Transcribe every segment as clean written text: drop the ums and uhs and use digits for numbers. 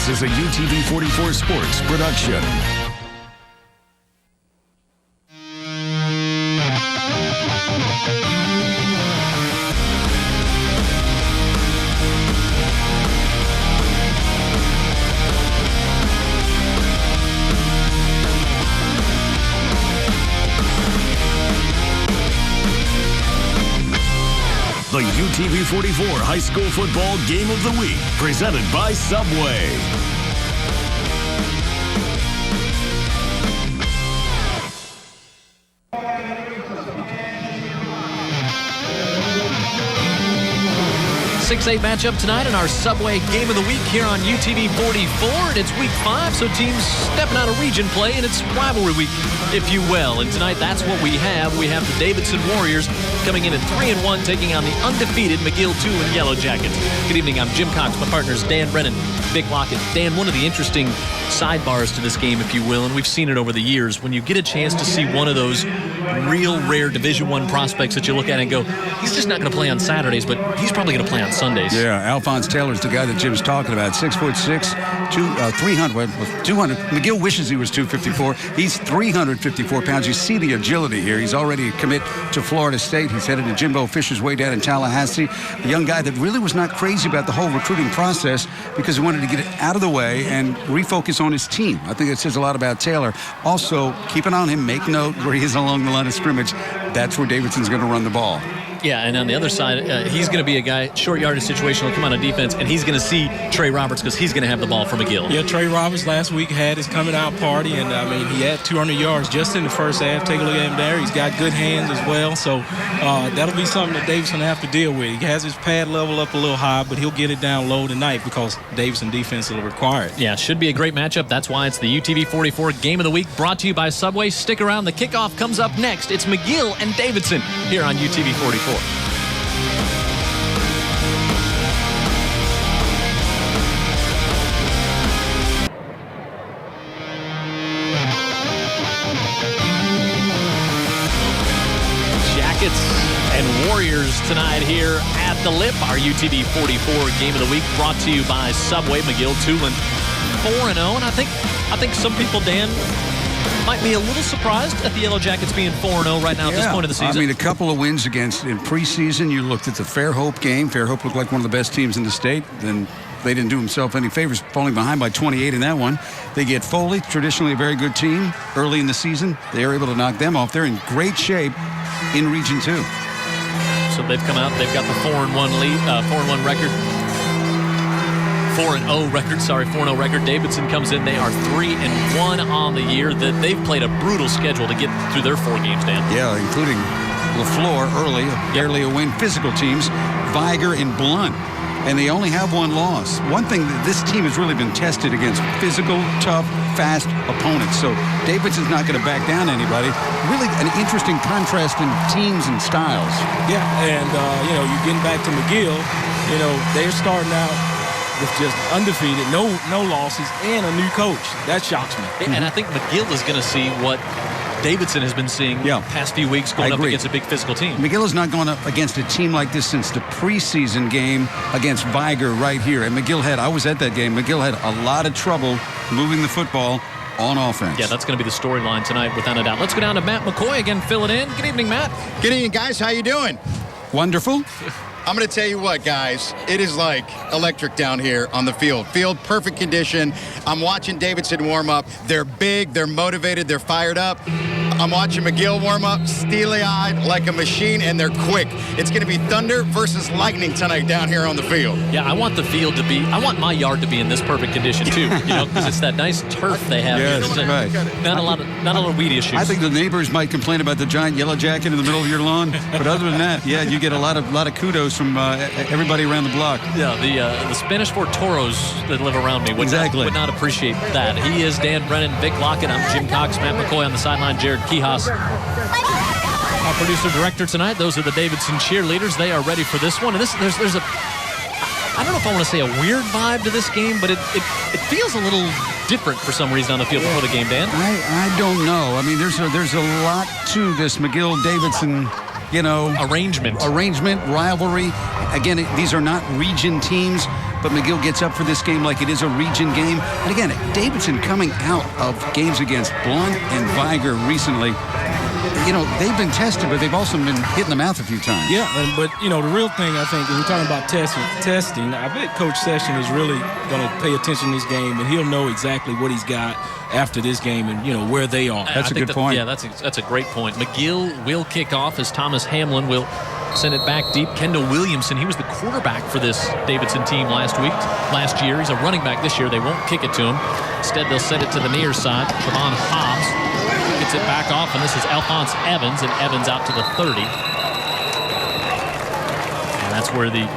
This is a UTV 44 Sports production. The UTV 44 High School Football Game of the Week, presented by Subway. Six-8 matchup tonight in our Subway Game of the Week here on UTV 44. And it's week 5, so teams stepping out of region play, and it's rivalry week, if you will. And tonight, that's what we have. We have the Davidson Warriors coming in at 3-1, taking on the undefeated McGill-Toolen Yellow Jackets. Good evening. I'm Jim Cox. My partner's Dan Brennan, Vic Lockett. Dan, one of the interesting sidebars to this game, if you will, and we've seen it over the years, when you get a chance to see one of those real rare Division I prospects that you look at and go, he's just not going to play on Saturdays, but he's probably going to play on Sundays. Yeah, Alphonse Taylor's the guy that Jim's talking about. 6'6", 200. McGill wishes he was 254. He's 354 pounds. You see the agility here. He's already a commit to Florida State. He's headed to Jimbo Fisher's way down in Tallahassee. A young guy that really was not crazy about the whole recruiting process because he wanted to get it out of the way and refocus on his team. I think it says a lot about Taylor. Also, keep an eye on him. Make note where he is along the line of scrimmage. That's where Davidson's going to run the ball. Yeah, and on the other side, he's going to be a guy, short yardage situation, will come out on defense, and he's going to see Trey Roberts because he's going to have the ball for McGill. Yeah, Trey Roberts last week had his coming out party, and he had 200 yards just in the first half. Take a look at him there. He's got good hands as well, so that'll be something that Davidson will have to deal with. He has his pad level up a little high, but he'll get it down low tonight because Davidson defense will require it. Yeah, should be a great matchup. That's why it's the UTV 44 Game of the Week, brought to you by Subway. Stick around. The kickoff comes up next. It's McGill and Davidson here on UTV 44. And Warriors tonight here at the Lip, our UTV 44 Game of the Week, brought to you by Subway. McGill-Toolen 4-0, and I think some people, Dan, might be a little surprised at the Yellow Jackets being 4-0 right now at this point of the season. I mean, a couple of wins against in preseason. You looked at the Fairhope game. Fairhope looked like one of the best teams in the state. Then they didn't do themselves any favors, falling behind by 28 in that one. They get Foley, traditionally a very good team, early in the season. They are able to knock them off. They're in great shape in Region 2. So they've come out. They've got the 4-1 lead, 4-1 record. 4-0 record. 4-0 record. Davidson comes in. They are 3-1 on the year. They've played a brutal schedule to get through their 4 games, Dan. Yeah, including LaFleur early, barely a win. Physical teams, Viger and Blunt. And they only have 1 loss. One thing that this team has really been tested against physical, tough, fast opponents. So Davidson's not going to back down anybody. Really an interesting contrast in teams and styles. Yeah, and, you're getting back to McGill. They're starting out with just undefeated, no losses, and a new coach. That shocks me. And I think McGill is going to see what Davidson has been seeing past few weeks going up against a big physical team. McGill has not gone up against a team like this since the preseason game against Viger right here. And I was at that game, McGill had a lot of trouble moving the football on offense. Yeah, that's going to be the storyline tonight, without a doubt. Let's go down to Matt McCoy again, fill it in. Good evening, Matt. Good evening, guys. How you doing? Wonderful. I'm going to tell you what, guys. It is like electric down here on the field. Field, perfect condition. I'm watching Davidson warm up. They're big, they're motivated, they're fired up. I'm watching McGill warm up, steely-eyed like a machine, and they're quick. It's going to be thunder versus lightning tonight down here on the field. Yeah, I want I want my yard to be in this perfect condition too, because it's that nice turf they have here. Right. Not a lot of weed issues. I think the neighbors might complain about the giant yellow jacket in the middle of your lawn, but other than that, yeah, you get a lot of kudos from everybody around the block. Yeah, the Spanish Fort Toros that live around me would not appreciate that. He is Dan Brennan, Vic Lockett. I'm Jim Cox, Matt McCoy on the sideline, Jared Kihas. Our producer-director tonight, those are the Davidson cheerleaders. They are ready for this one. And there's a, I don't know if I want to say a weird vibe to this game, but it feels a little different for some reason on the field before the game, Dan. I don't know. I mean, there's a lot to this McGill-Davidson, arrangement, rivalry. Again, these are not region teams. but McGill gets up for this game like it is a region game. And again, Davidson coming out of games against Blunt and Viger recently. You know, they've been tested, but they've also been hit in the mouth a few times. Yeah, but, you know, the real thing, I think, when we're talking about testing, I bet Coach Session is really going to pay attention to this game, and he'll know exactly what he's got after this game and, you know, where they are. That's a good point. Yeah, that's a great point. McGill will kick off as Thomas Hamlin will send it back deep. Kendall Williamson, he was the quarterback for this Davidson team last year. He's a running back this year. They won't kick it to him. Instead, they'll send it to the near side. Trevon Hobbs gets it back off, and this is Alphonse Evans, and Evans out to the 30. And that's where the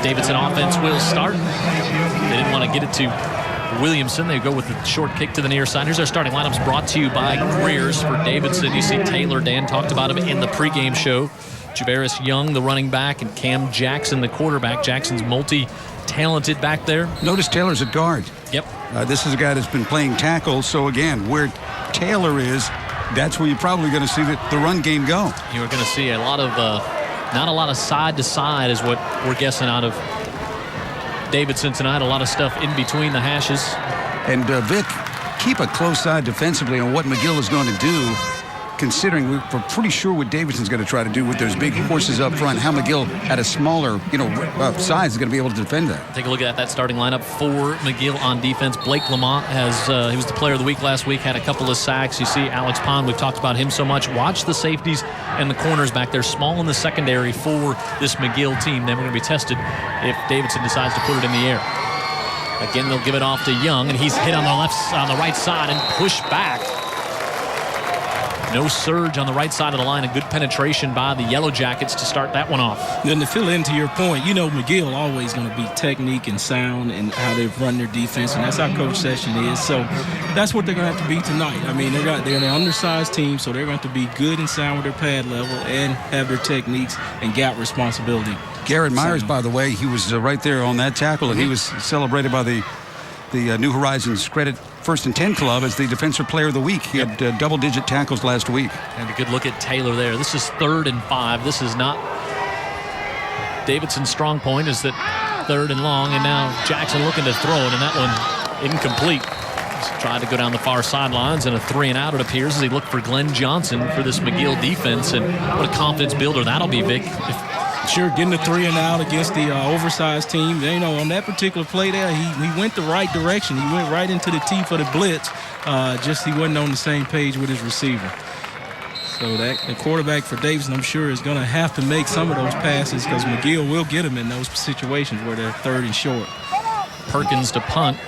Davidson offense will start. They didn't want to get it to Williamson. They go with the short kick to the near side. Here's our starting lineups brought to you by Greer's for Davidson. You see Taylor, Dan talked about him in the pregame show. Javaris Young, the running back, and Cam Jackson, the quarterback. Jackson's multi-talented back there. Notice Taylor's at guard. Yep. This is a guy that's been playing tackle. So, again, where Taylor is, that's where you're probably going to see the run game go. You're going to see a lot of, not a lot of side-to-side is what we're guessing out of Davidson tonight. A lot of stuff in between the hashes. And, Vic, keep a close eye defensively on what McGill is going to do, considering we're pretty sure what Davidson's going to try to do with those big horses up front, how McGill at a smaller, size is going to be able to defend that. Take a look at that starting lineup for McGill on defense. Blake Lamont he was the player of the week last week, had a couple of sacks. You see Alex Pond, we've talked about him so much. Watch the safeties and the corners back there, small in the secondary for this McGill team. Then we're going to be tested if Davidson decides to put it in the air. Again, they'll give it off to Young, and he's hit on the right side and pushed back. No surge on the right side of the line. A good penetration by the Yellow Jackets to start that one off. Then to fill into your point, McGill always going to be technique and sound and how they run their defense, and that's how Coach Session is. So that's what they're going to have to be tonight. I mean, they're an undersized team, so they're going to have to be good and sound with their pad level and have their techniques and gap responsibility. Garrett Myers, by the way, he was right there on that tackle, and he was celebrated by the New Horizons Credit First and 10 Club as the Defensive Player of the Week. He had double-digit tackles last week. And a good look at Taylor there. This is 3rd and 5. This is not Davidson's strong point, is that 3rd and long, and now Jackson looking to throw it, and that one incomplete. Just tried to go down the far sidelines, and a 3-and-out it appears as he looked for Glenn Johnson for this McGill defense, and what a confidence builder that'll be, Vic. Sure, getting the 3-and-out against the oversized team. On that particular play there, he went the right direction. He went right into the teeth of the blitz. Just he wasn't on the same page with his receiver. So the quarterback for Davidson, I'm sure, is going to have to make some of those passes because McGill will get them in those situations where they're 3rd and short. Perkins to punt.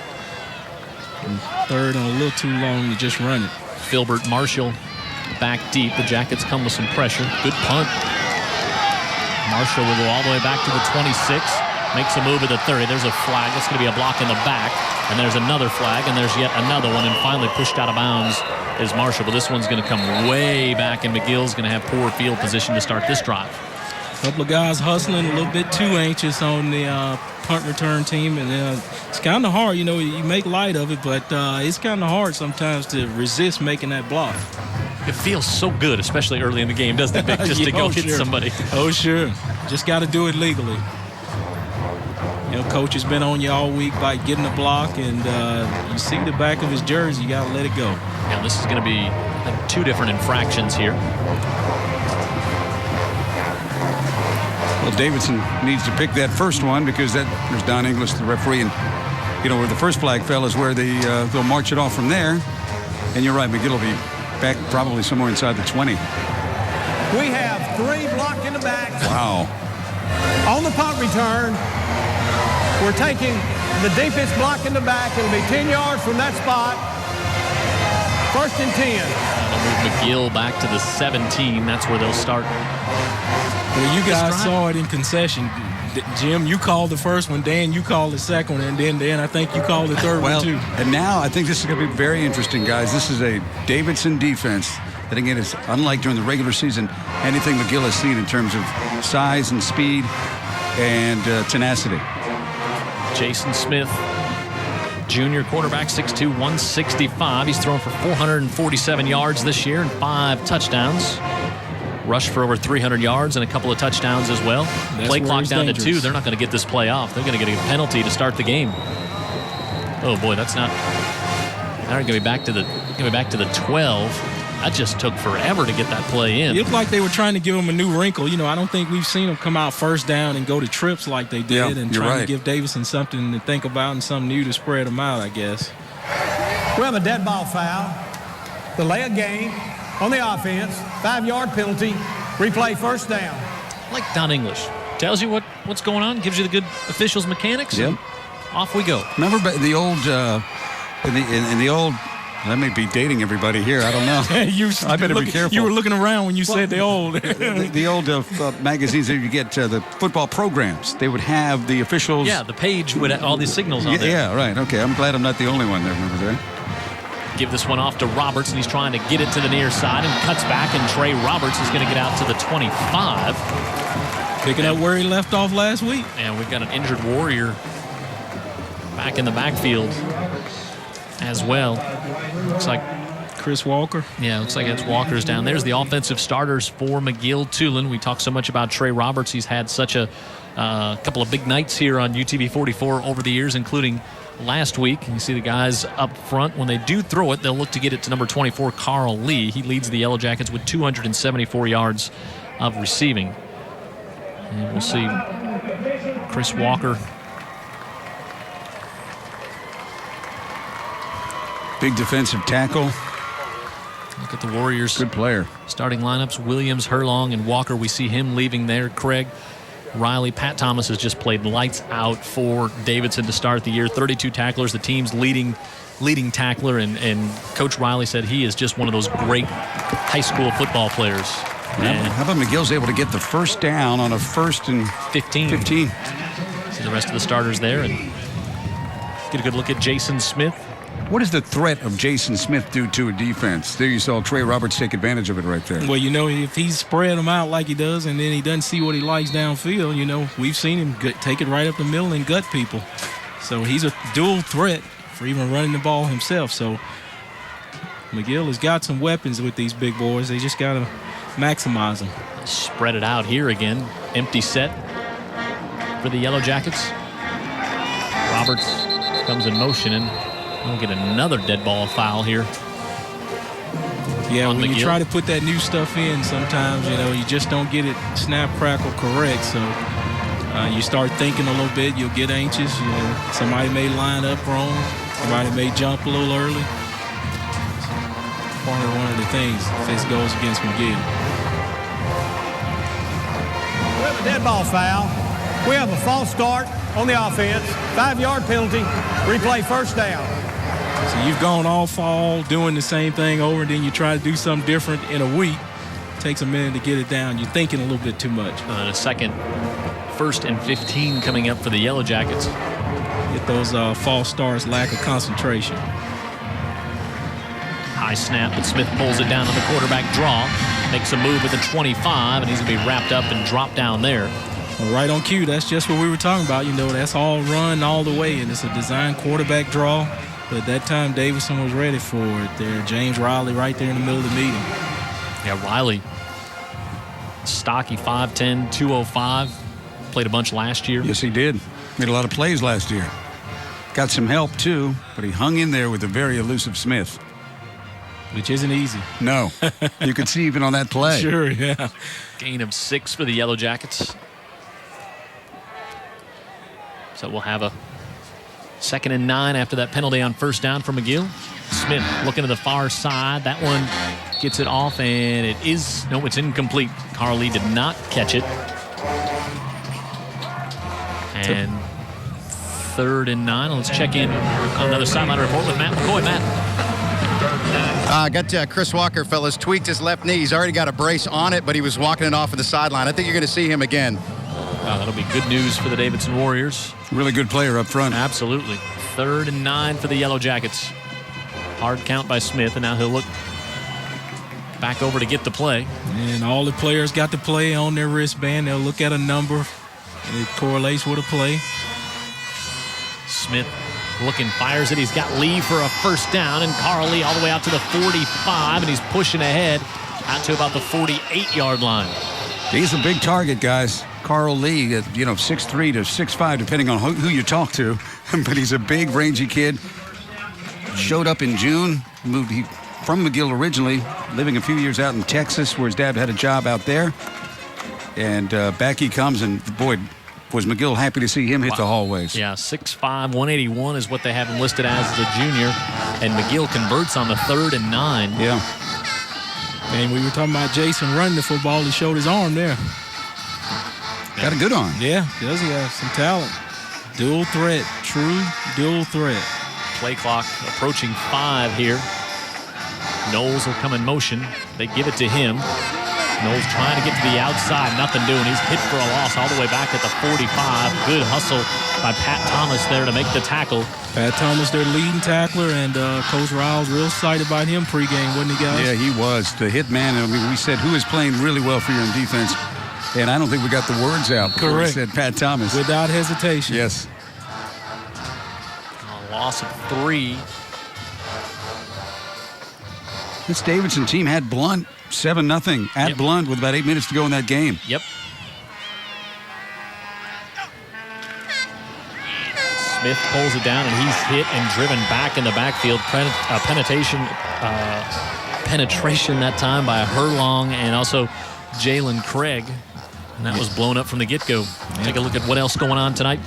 And 3rd and a little too long to just run it. Filbert Marshall back deep. The Jackets come with some pressure. Good punt. Marshall will go all the way back to the 26, makes a move at the 30. There's a flag. That's going to be a block in the back. And there's another flag, and there's yet another one. And finally pushed out of bounds is Marshall. But this one's going to come way back, and McGill's going to have poor field position to start this drive. A couple of guys hustling, a little bit too anxious on the punt return team. And it's kind of hard. You make light of it, but it's kind of hard sometimes to resist making that block. It feels so good, especially early in the game, doesn't it, Vic? Just to go hit somebody. Oh, sure. Just got to do it legally. Coach has been on you all week by getting the block, and you see the back of his jersey. You got to let it go. Now, this is going to be 2 different infractions here. Well, Davidson needs to pick that first one because there's Don English, the referee, and where the first flag fell is where they'll march it off from there. And you're right, McGill will be back probably somewhere inside the 20. We have 3 blocked in the back. Wow. On the punt return, we're taking the deepest block in the back. It'll be 10 yards from that spot. 1st and 10. They'll move McGill back to the 17. That's where they'll start. Well, you guys saw it in concession. Jim, you called the first one. Dan, you called the second one. And then I think you called the third one, too. And now I think this is going to be very interesting, guys. This is a Davidson defense that, again, is unlike during the regular season anything McGill has seen in terms of size and speed and tenacity. Jason Smith, junior quarterback, 6'2", 165. He's thrown for 447 yards this year and 5 touchdowns. Rushed for over 300 yards and a couple of touchdowns as well. Play clock down to 2. They're not going to get this play off. They're going to get a penalty to start the game. Oh boy, that's not. Now they're going to be back to the 12. That just took forever to get that play in. It looked like they were trying to give him a new wrinkle. I don't think we've seen them come out first down and go to trips like they did, and trying to give Davidson something to think about and something new to spread them out, I guess. We have a dead ball foul. Delay of game on the offense. 5-yard penalty. Replay first down. Like Don English. Tells you what's going on, gives you the good officials' mechanics, and off we go. Remember the old, in the old, I may be dating everybody here. I don't know. I better be careful. You were looking around when you said the old. the old magazines that you get, the football programs, they would have the officials. Yeah, the page with all these signals on there. Yeah, right. Okay, I'm glad I'm not the only one that remembers that. Give this one off to Roberts, and he's trying to get it to the near side and cuts back, and Trey Roberts is going to get out to the 25. Picking up where he left off last week. And we've got an injured Warrior back in the backfield as well. Looks like Chris Walker. Yeah, looks like it's Walker's down. There's the offensive starters for McGill-Toolen. We talk so much about Trey Roberts. He's had such a couple of big nights here on UTV 44 over the years, including last week. You see the guys up front. When they do throw it, they'll look to get it to number 24, Carl Lee. He leads the Yellow Jackets with 274 yards of receiving. And we'll see Chris Walker. Big defensive tackle. Look at the Warriors. Good player. Starting lineups, Williams, Herlong, and Walker. We see him leaving there. Craig, Riley, Pat Thomas has just played lights out for Davidson to start the year. 32 tacklers, the team's leading tackler, and Coach Riley said he is just one of those great high school football players. How about McGill's able to get the first down on a 1st and 15. See the rest of the starters there, and get a good look at Jason Smith. What does the threat of Jason Smith do to a defense? There you saw Trey Roberts take advantage of it right there. Well, if he's spread them out like he does, and then he doesn't see what he likes downfield, we've seen him take it right up the middle and gut people. So he's a dual threat for even running the ball himself. So McGill has got some weapons with these big boys. They just got to maximize them. Spread it out here again. Empty set for the Yellow Jackets. Roberts comes in motion, and we'll get another dead ball foul here. Yeah, when you try to put that new stuff in, sometimes, you just don't get it snap, crackle, correct. So you start thinking a little bit. You'll get anxious. Somebody may line up wrong. Somebody may jump a little early. Part of one of the things if this goes against McGill. We have a dead ball foul. We have a false start on the offense. 5-yard penalty. Replay first down. So you've gone all fall doing the same thing over, and then you try to do something different in a week. It takes a minute to get it down. You're thinking a little bit too much. A second, 1st and 15 coming up for the Yellow Jackets. Get those false starts, lack of concentration. High snap, but Smith pulls it down on the quarterback draw. Makes a move with the 25, and he's going to be wrapped up and dropped down there. Well, right on cue. That's just what we were talking about. That's all run all the way, and it's a design quarterback draw. But at that time, Davidson was ready for it there. James Riley right there in the middle of the meeting. Yeah, Riley, stocky, 5'10", 205. Played a bunch last year. Yes, he did. Made a lot of plays last year. Got some help, too, but he hung in there with a very elusive Smith. Which isn't easy. No. You could see even on that play. Sure, yeah. Gain of 6 for the Yellow Jackets. So we'll have a 2nd and 9 after that penalty on first down for McGill. Smith looking to the far side. That one gets it off, and it's incomplete. Carly did not catch it. And 3rd and 9. Let's check in on another sideline report with Matt McCoy. Matt. Got Chris Walker, fellas, tweaked his left knee. He's already got a brace on it, but he was walking it off of the sideline. I think you're going to see him again. That'll be good news for the Davidson Warriors. Really good player up front. Absolutely. 3rd and 9 for the Yellow Jackets. Hard count by Smith, and now he'll look back over to get the play. And all the players got the play on their wristband. They'll look at a number, and it correlates with a play. Smith looking, fires it. He's got Lee for a first down, and Carl Lee all the way out to the 45, and he's pushing ahead. out to about the 48-yard line. He's a big target, guys. Carl Lee, 6'3" to 6'5", depending on who you talk to. But he's a big, rangy kid. Showed up in June. Moved from McGill originally, living a few years out in Texas, where his dad had a job out there. And back he comes, and boy, was McGill happy to see him hit the hallways. Yeah, 6'5", 181 is what they have him listed as a junior. And McGill converts on the 3rd and 9. Yeah. And we were talking about Jason running the football. He showed his arm there. Got a good arm. Yeah, does he have some talent? Dual threat, true dual threat. Play clock approaching 5 here. Knowles will come in motion. They give it to him. Knowles trying to get to the outside. Nothing doing. He's hit for a loss all the way back at the 45. Good hustle by Pat Thomas there to make the tackle. Pat Thomas, their leading tackler, and Coach Riles real excited about him pregame, wasn't he, guys? Yeah, he was. The hit man. I mean, we said who is playing really well for you in defense. And I don't think we got the words out before we said Pat Thomas. Without hesitation. Yes. A loss of 3. This Davidson team had Blunt 7-0 at Blunt with about 8 minutes to go in that game. Yep. Smith pulls it down, and he's hit and driven back in the backfield. Penetration that time by Herlong and also Jalen Craig. And that was blown up from the get-go. Take a look at what else going on tonight.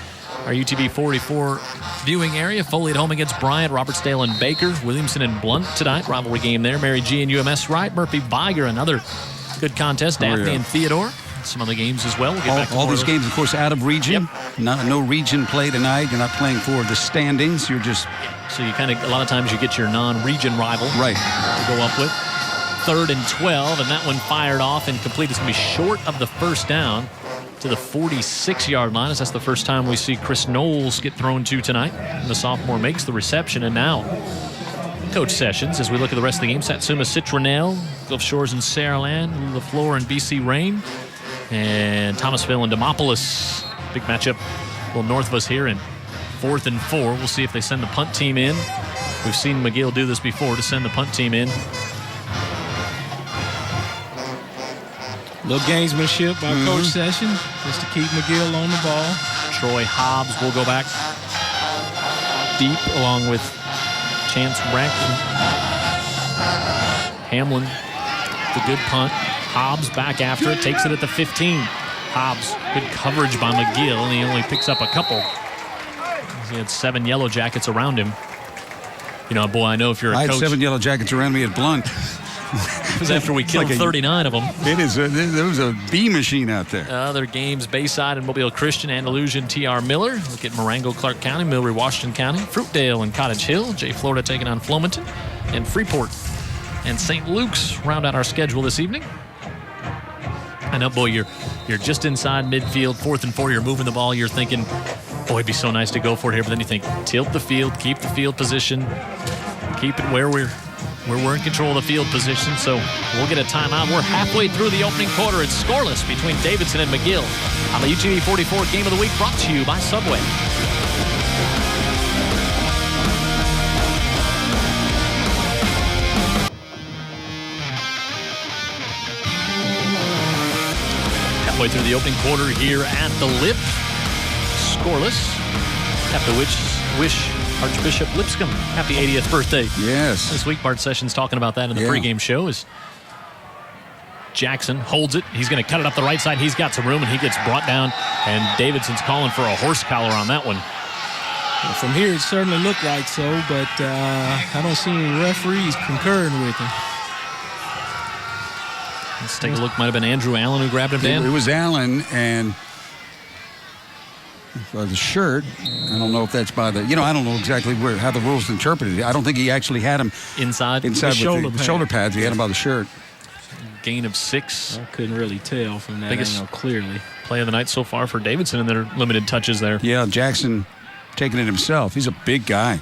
Our UTV 44 viewing area. Foley at home against Bryant, Robertsdale and Baker, Williamson and Blunt tonight. Rivalry game there. Mary G and UMS Wright, Murphy Viger, another good contest. Daphne and Theodore. Some other games as well. We'll get back to all these games, of course, out of region. Yep. No region play tonight. You're not playing for the standings. You're just... So you kind of, a lot of times you get your non-region rival to go up with. 3rd and 12, and that one fired off and complete. It's going to be short of the first down to the 46-yard line, as that's the first time we see Chris Knowles get thrown to tonight. And the sophomore makes the reception, and now Coach Sessions, as we look at the rest of the game, Satsuma Citronelle, Gulf Shores and Saraland, LaFleur and BC Rain, and Thomasville and Demopolis. Big matchup a little north of us here in 4th and 4. We'll see if they send the punt team in. We've seen McGill do this before, to send the punt team in. Little gamesmanship by Coach Sessions just to keep McGill on the ball. Troy Hobbs will go back deep along with Chance Braxton. Hamlin, the good punt. Hobbs back after it, takes it at the 15. Hobbs, good coverage by McGill, and he only picks up a couple. He had 7 Yellow Jackets around him. You know, boy, I know if you're a coach. I had 7 Yellow Jackets around me at Blunt. It was after we killed 39 of them. It is. There was a bee machine out there. Other games, Bayside and Mobile Christian, Andalusian, T.R. Miller. Look at Marengo, Clark County, Millbury, Washington County, Fruitdale and Cottage Hill. J. Florida taking on Flomaton, and Freeport and St. Luke's round out our schedule this evening. I know, boy, you're just inside midfield, 4th and 4. You're moving the ball. You're thinking, boy, it'd be so nice to go for it here. But then you think, tilt the field, keep the field position, keep it where we're in control of the field position. So we'll get a timeout. We're halfway through the opening quarter. It's scoreless between Davidson and McGill on the UTV 44 Game of the Week, brought to you by Subway. Halfway through the opening quarter here at the Lip. Scoreless. Have to wish Archbishop Lispcomb happy 80th birthday. Yes. This week, Bart Sessions talking about that in the pregame show. Is Jackson holds it. He's going to cut it up the right side. He's got some room, and he gets brought down. And Davidson's calling for a horse collar on that one. Well, from here, it certainly looked like so, but I don't see any referees concurring with him. Let's take a look. Might have been Andrew Allen who grabbed him, Dan. It was Allen, and the shirt, I don't know if that's by the, I don't know exactly how the rules interpreted it. I don't think he actually had him inside with the shoulder pads. He had him by the shirt. Gain of 6. I couldn't really tell from that angle clearly. Play of the night so far for Davidson and their limited touches there. Yeah, Jackson taking it himself. He's a big guy.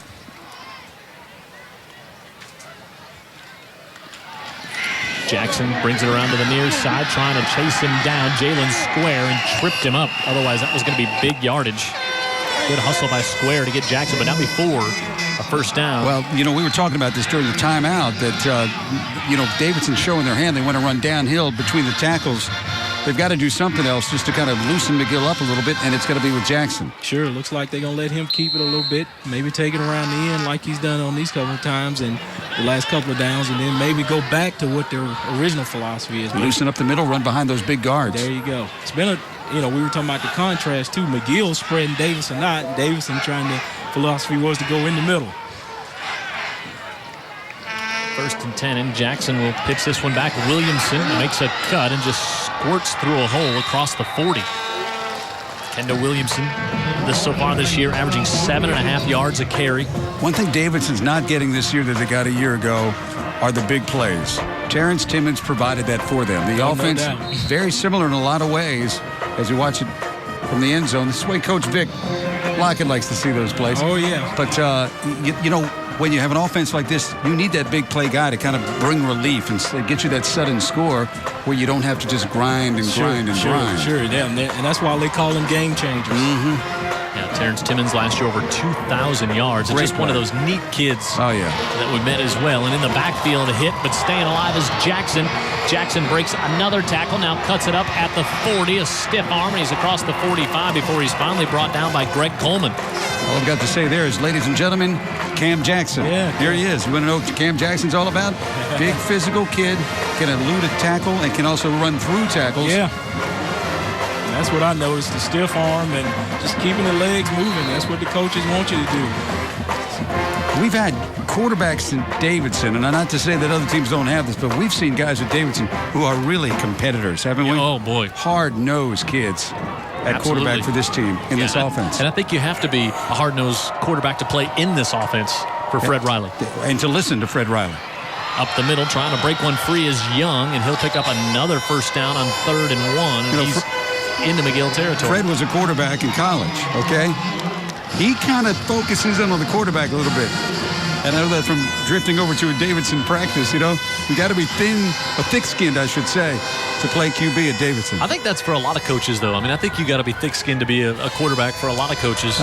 Jackson brings it around to the near side, trying to chase him down. Jalen Square and tripped him up. Otherwise, that was going to be big yardage. Good hustle by Square to get Jackson, but not before a first down. Well, we were talking about this during the timeout that, Davidson's showing their hand. They want to run downhill between the tackles. They've got to do something else just to kind of loosen McGill up a little bit, and it's going to be with Jackson. Sure, looks like they're going to let him keep it a little bit, maybe take it around the end like he's done on these couple of times and the last couple of downs, and then maybe go back to what their original philosophy is. Loosen up the middle, run behind those big guards. There you go. It's been we were talking about the contrast, too. McGill spreading Davidson out, and Davidson philosophy was to go in the middle. 1st and 10, and Jackson will pitch this one back. Williamson makes a cut and just squirts through a hole across the 40. Kendall Williamson, so far this year, averaging 7.5 yards a carry. One thing Davidson's not getting this year that they got a year ago are the big plays. Terrence Timmons provided that for them. The offense, very similar in a lot of ways as you watch it from the end zone. This is the way Coach Vic Lockett likes to see those plays. Oh, yeah. But, when you have an offense like this, you need that big play guy to kind of bring relief and get you that sudden score where you don't have to just grind and grind. Sure, yeah. And that's why they call them game changers. Mm-hmm. Yeah, Terrence Timmons last year over 2,000 yards. It's just one of those neat kids that we met as well. And in the backfield, a hit, but staying alive is Jackson. Jackson breaks another tackle, now cuts it up at the 40, a stiff arm, and he's across the 45 before he's finally brought down by Greg Coleman. All I've got to say there is, ladies and gentlemen, Cam Jackson. Yeah. Here he is. You want to know what Cam Jackson's all about? Big physical kid, can elude a tackle, and can also run through tackles. Yeah. That's what I noticed, the stiff arm and just keeping the legs moving. That's what the coaches want you to do. We've had quarterbacks in Davidson, and not to say that other teams don't have this, but we've seen guys with Davidson who are really competitors, haven't we? Oh, boy. Hard-nosed kids at quarterback for this team in this offense. And I think you have to be a hard-nosed quarterback to play in this offense for Fred Riley. And to listen to Fred Riley. Up the middle, trying to break one free is Young, and he'll pick up another first down on 3rd and 1. He's into McGill territory. Fred was a quarterback in college, okay? He kind of focuses in on the quarterback a little bit. And I know that from drifting over to a Davidson practice, you got to be thick-skinned, I should say, to play QB at Davidson. I think that's for a lot of coaches, though. I mean, I think you got to be thick-skinned to be a quarterback for a lot of coaches.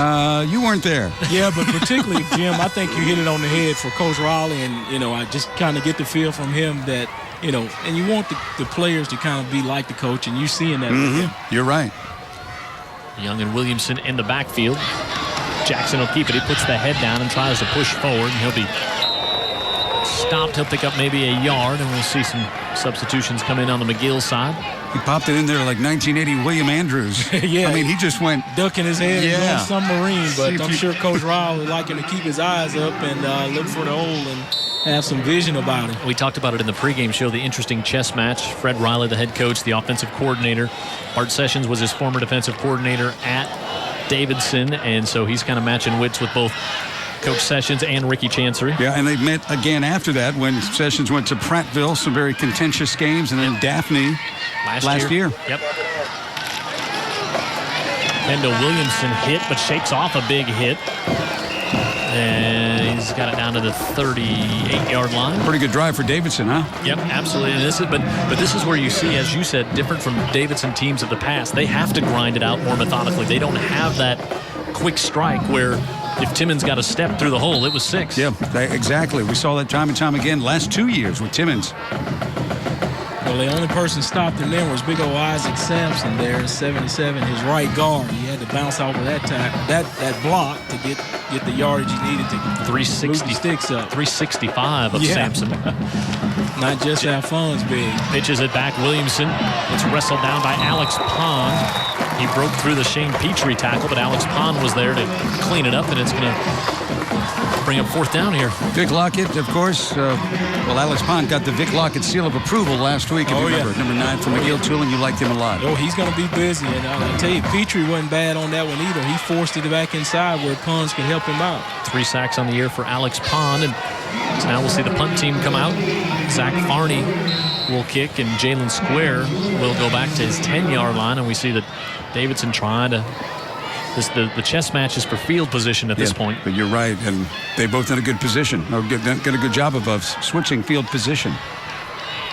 You weren't there. Yeah, but particularly, Jim, I think you hit it on the head for Coach Riley, and, I just kind of get the feel from him that, and you want the players to kind of be like the coach, and you're seeing that with him. You're right. Young and Williamson in the backfield. Jackson will keep it. He puts the head down and tries to push forward, and he'll be stopped. He'll pick up maybe a yard, and we'll see some substitutions come in on the McGill side. He popped it in there like 1980 William Andrews. Yeah. I mean, he just went ducking his head yeah. on submarine, but I'm sure Coach Riley would like him to keep his eyes up and look for the hole and have some vision about it. We talked about it in the pregame show, the interesting chess match. Fred Riley, the head coach, the offensive coordinator. Art Sessions was his former defensive coordinator at Davidson, and so he's kind of matching wits with both Coach Sessions and Ricky Chancery. Yeah, and they met again after that when Sessions went to Prattville, some very contentious games, and then Daphne last year. Yep. Kendall Williamson hit, but shakes off a big hit. And he's got it down to the 38-yard line. Pretty good drive for Davidson, huh? Yep, absolutely. And this is, but this is where you see, as you said, different from Davidson teams of the past. They have to grind it out more methodically. They don't have that quick strike where if Timmons got a step through the hole, it was 6. Yeah, exactly. We saw that time and time again last 2 years with Timmons. Well, the only person stopped him there was big old Isaac Sampson there, 77, his right guard. He had to bounce off of that block to get the yardage he needed to 360 sticks up. 365 of Sampson. Not just how fun's big. Pitches it back. Williamson. It's wrestled down by Alex Pond. He broke through the Shane Petrie tackle, but Alex Pond was there to clean it up, and it's going to bring up 4th down here. Vic Lockett, of course. Alex Pond got the Vic Lockett seal of approval last week, if you remember. Number 9 from McGill-Toolen. You liked him a lot. Oh, he's going to be busy. And I'll tell you, Petrie wasn't bad on that one either. He forced it back inside where Ponds could help him out. 3 sacks on the year for Alex Pond. And so now we'll see the punt team come out. Zach Farney will kick, and Jalen Square will go back to his 10-yard line. And we see that Davidson trying to... The chess match is for field position at this point. But you're right, and they both done a good position. Got a good job of switching field position.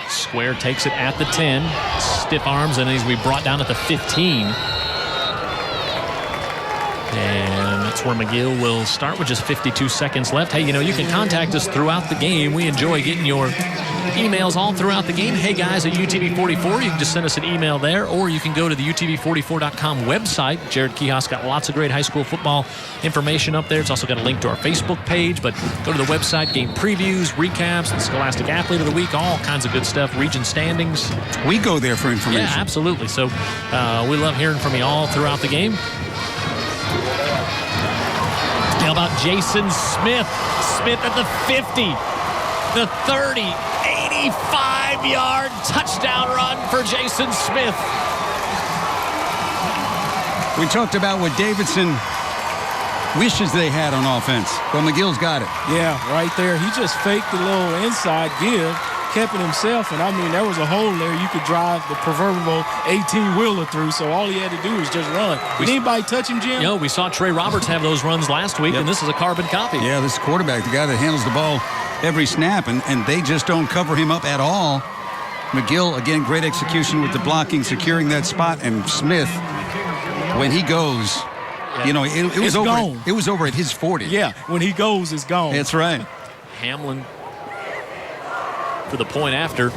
Square takes it at the 10. Stiff arms, and he's brought down at the 15. And That's where McGill will start with just 52 seconds left. Hey, you can contact us throughout the game. We enjoy getting your emails all throughout the game. Hey, guys, at UTV44, you can just send us an email there, or you can go to the UTV44.com website. Jared Kihos got lots of great high school football information up there. It's also got a link to our Facebook page, but go to the website, game previews, recaps, the Scholastic Athlete of the Week, all kinds of good stuff, region standings. We go there for information. Yeah, absolutely. So we love hearing from you all throughout the game. How about Jason Smith? Smith at the 50, the 30, 85-yard touchdown run for Jason Smith. We talked about what Davidson wishes they had on offense. Well, McGill's got it. Yeah, right there. He just faked the little inside give, kept it himself, and I mean, there was a hole there you could drive the proverbial 18-wheeler through, so all he had to do was just run. Did anybody touch him, Jim? We saw Trey Roberts have those runs last week, and this is a carbon copy. Yeah, this quarterback, the guy that handles the ball every snap, and they just don't cover him up at all. McGill, again, great execution with the blocking, securing that spot, and Smith, when he goes, it was over. Gone. It was over at his 40. Yeah, when he goes, it's gone. That's right. Hamlin for the point after.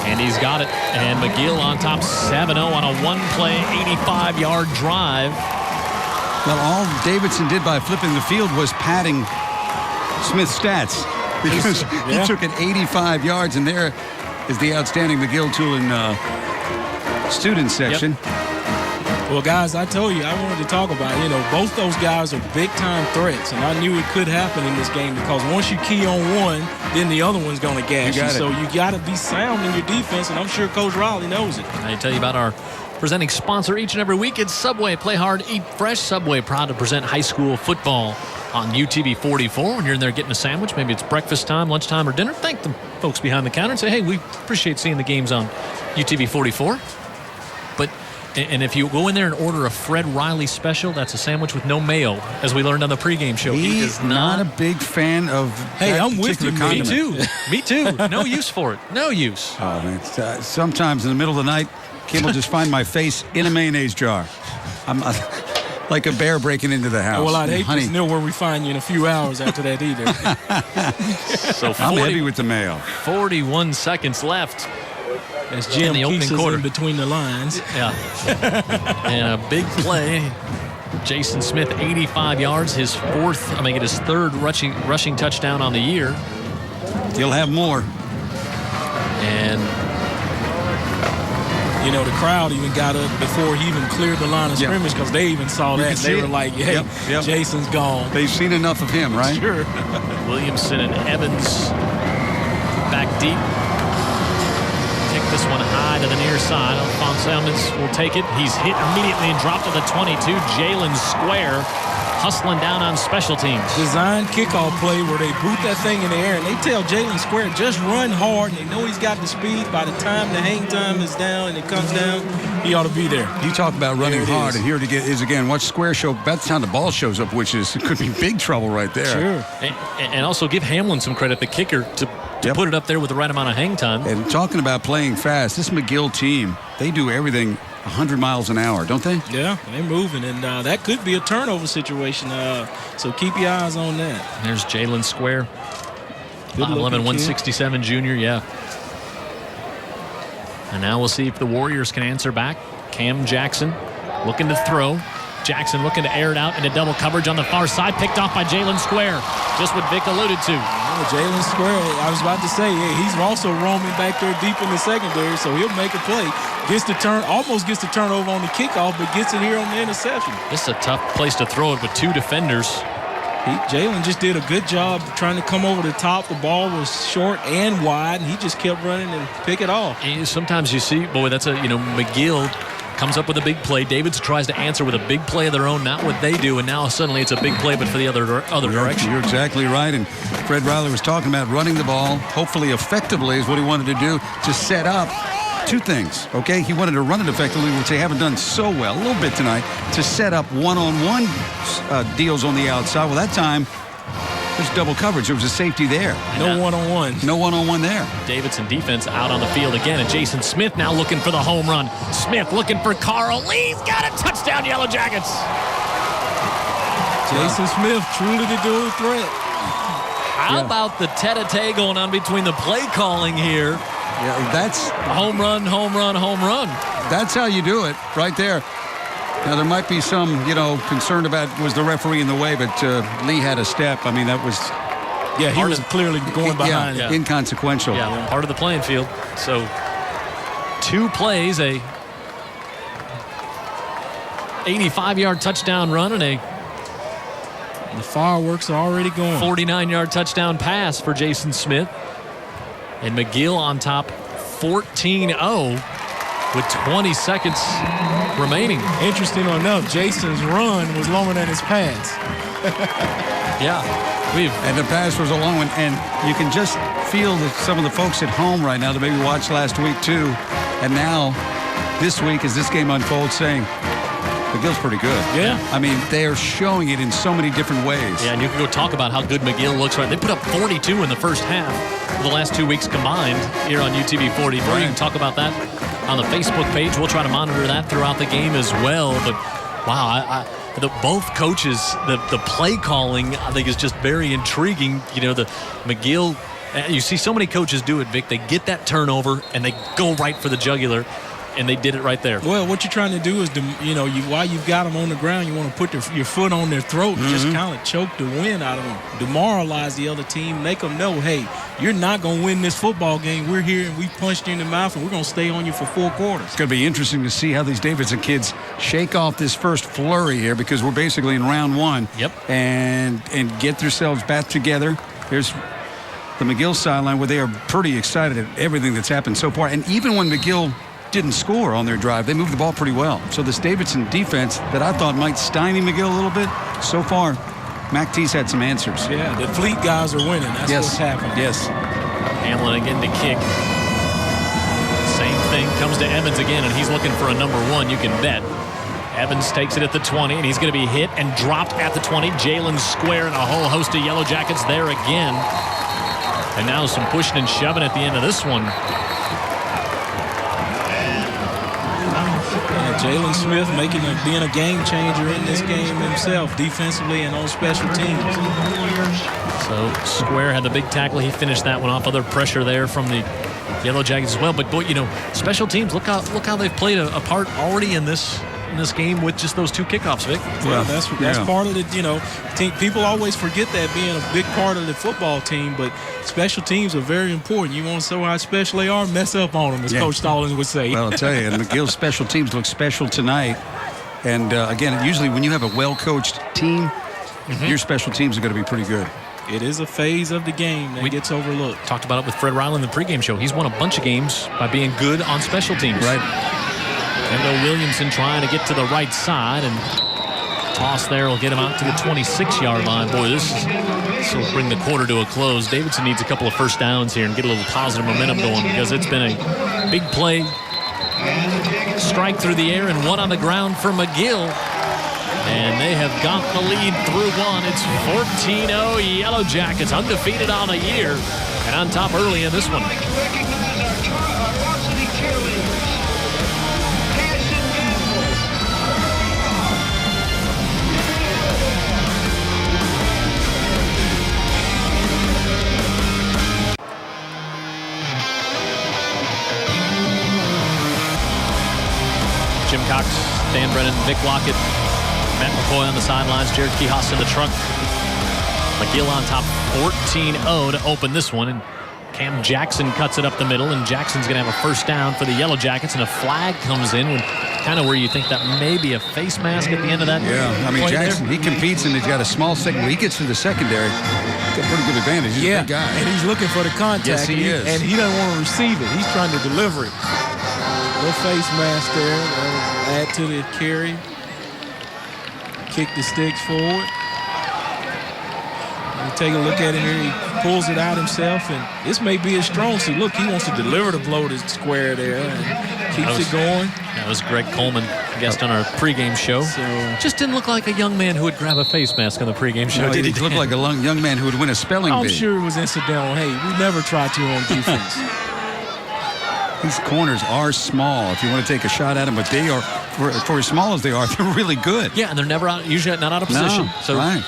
And he's got it. And McGill on top 7-0 on a one-play, 85-yard drive. Well, all Davidson did by flipping the field was padding Smith's stats, because he took it 85 yards, and there is the outstanding McGill-Toolen student section. Yep. Well, guys, I told you I wanted to talk about it. Both those guys are big-time threats, and I knew it could happen in this game, because once you key on one, then the other one's going to gas you. So you got to be sound in your defense, and I'm sure Coach Riley knows it. I tell you about our presenting sponsor each and every week. It's Subway. Play hard, eat fresh. Subway, proud to present high school football on UTV 44. When you're in there getting a sandwich, maybe it's breakfast time, lunchtime, or dinner, thank the folks behind the counter and say, hey, we appreciate seeing the games on UTV 44. And if you go in there and order a Fred Riley special, that's a sandwich with no mayo, as we learned on the pregame show. He is not a big fan of I'm with you. Me too. No use for it. No use. Oh, man. Sometimes in the middle of the night, Kim will just find my face in a mayonnaise jar. I'm like a bear breaking into the house. Well, I'd hate to know where we find you in a few hours after that either. So I'm heavy with the mayo. 41 seconds left. As Jim in the opening quarter, in between the lines. Yeah. And a big play. Jason Smith, 85 yards, his third rushing touchdown on the year. He'll have more. And the crowd even got up before he even cleared the line of scrimmage, because they even saw that. They were like, hey, Jason's gone. They've seen enough of him, right? Sure. Williamson and Evans back deep. This one high to the near side. Alphonse Elmans will take it. He's hit immediately and dropped to the 22. Jalen Square hustling down on special teams. Design kickoff play where they boot that thing in the air, and they tell Jalen Square, just run hard, and they know he's got the speed. By the time the hang time is down and it comes down, he ought to be there. You talk about running hard, and here it is again. Watch Square show. By the time the ball shows up, which could be big trouble right there. Sure. And also give Hamlin some credit, the kicker, to put it up there with the right amount of hang time. And talking about playing fast, this McGill team, they do everything 100 miles an hour, don't they? Yeah, they're moving, and that could be a turnover situation, so keep your eyes on that. There's Jalen Square, 5'11", 167 junior, yeah. And now we'll see if the Warriors can answer back. Cam Jackson looking to throw. Jackson looking to air it out into double coverage on the far side, picked off by Jalen Square. Just what Vic alluded to. Jalen Square, I was about to say, he's also roaming back there deep in the secondary, so he'll make a play. Almost gets the turnover on the kickoff, but gets it here on the interception. This is a tough place to throw it with two defenders. Jalen just did a good job trying to come over the top. The ball was short and wide, and he just kept running and pick it off. And sometimes you see, that's McGill comes up with a big play. Davids tries to answer with a big play of their own, not what they do, and now suddenly it's a big play, but for the other direction. You're exactly right, and Fred Riley was talking about running the ball, hopefully effectively is what he wanted to do, to set up two things, okay? He wanted to run it effectively, which they haven't done so well, a little bit tonight, to set up one-on-one deals on the outside. Well, that time, There's double coverage. There was a safety there. No one-on-one. No one-on-one there. Davidson defense out on the field again, and Jason Smith now looking for the home run. Smith looking for Carl. Lee's got a touchdown, Yellow Jackets. Jason Smith, truly the dual threat. How about the tete-a-tete going on between the play calling here? Yeah, that's home run, home run, home run. That's how you do it, right there. Now, there might be some, concern about was the referee in the way, but Lee had a step. I mean, that was... Yeah, he was clearly going behind. Yeah, inconsequential. Yeah, part of the playing field. So, 2 plays, a 85-yard touchdown run and the fireworks are already going. 49-yard touchdown pass for Jason Smith. And McGill on top 14-0 with 20 seconds remaining. Interesting enough, Jason's run was longer than his pass. Yeah. And the pass was a long one. And you can just feel that some of the folks at home right now that maybe watched last week too, and now this week as this game unfolds saying, McGill's pretty good. Yeah. I mean, they are showing it in so many different ways. Yeah, and you can go talk about how good McGill looks right. They put up 42 in the first half for the last 2 weeks combined here on UTV 44. Right. You can talk about that on the Facebook page. We'll try to monitor that throughout the game as well. But, wow, both coaches, the play calling, I think, is just very intriguing. The McGill, you see so many coaches do it, Vic. They get that turnover, and they go right for the jugular. And they did it right there. Well, what you're trying to do is, while you've got them on the ground, you want to put your foot on their throat and just kind of choke the wind out of them, demoralize the other team, make them know, hey, you're not going to win this football game. We're here and we punched you in the mouth and we're going to stay on you for 4 quarters. It's going to be interesting to see how these Davidson kids shake off this first flurry here because we're basically in round 1. Yep. And get themselves back together. Here's the McGill sideline where they are pretty excited at everything that's happened so far. And even when McGill didn't score on their drive, they moved the ball pretty well. So this Davidson defense that I thought might stymie McGill a little bit, so far, Mac T's had some answers. Yeah, the fleet guys are winning. That's what's happening. Yes. Hamlin again to kick. Same thing comes to Evans again, and he's looking for a number 1, you can bet. Evans takes it at the 20, and he's going to be hit and dropped at the 20. Jalen Square and a whole host of Yellow Jackets there again. And now some pushing and shoving at the end of this one. Jalen Smith being a game changer in this game himself, defensively and on special teams. So Square had the big tackle. He finished that one off. Other pressure there from the Yellow Jackets as well. But boy, special teams. Look how they've played a part already in this game with just those 2 kickoffs, Vic. Well, that's part of the team. People always forget that being a big part of the football team, but special teams are very important. You want to show how special they are, mess up on them, as Coach Stallings would say. Well, I'll tell you, and McGill's special teams look special tonight. And again, usually when you have a well-coached team, your special teams are going to be pretty good. It is a phase of the game that gets overlooked. Talked about it with Fred Riley in the pregame show. He's won a bunch of games by being good on special teams. Right. Endo Williamson trying to get to the right side, and toss there will get him out to the 26-yard line. Boy, this will bring the quarter to a close. Davidson needs a couple of first downs here and get a little positive momentum going because it's been a big play. Strike through the air and 1 on the ground for McGill. And they have got the lead through 1. It's 14-0 Yellow Jackets, undefeated on the year, and on top early in this one. Jim Cox, Dan Brennan, Vic Lockett, Matt McCoy on the sidelines, Jared Kihas in the truck. McGill on top 14-0 to open this one. And Cam Jackson cuts it up the middle, and Jackson's going to have a first down for the Yellow Jackets, and a flag comes in, kind of where you think that may be a face mask at the end of that. Yeah, I mean, Jackson, he competes, and he's got a small second. When he gets to the secondary, he's got a pretty good advantage. He's a big guy. And he's looking for the contact. Yes, he is. And he doesn't want to receive it. He's trying to deliver it. No face mask there. Add to the carry. Kick the sticks forward. You take a look at him here. He pulls it out himself, and this may be his strong suit. Look, he wants to deliver the blow to square there and keeps it going. That was Greg Coleman, guest on our pregame show. So, just didn't look like a young man who would grab a face mask on the pregame show. No, did he looked like a young man who would win a spelling bee. I'm sure it was incidental. Hey, we never try to on defense. These corners are small if you want to take a shot at them, but they are, for as small as they are, they're really good. Yeah, and they're never out, usually not out of position. No, So, right.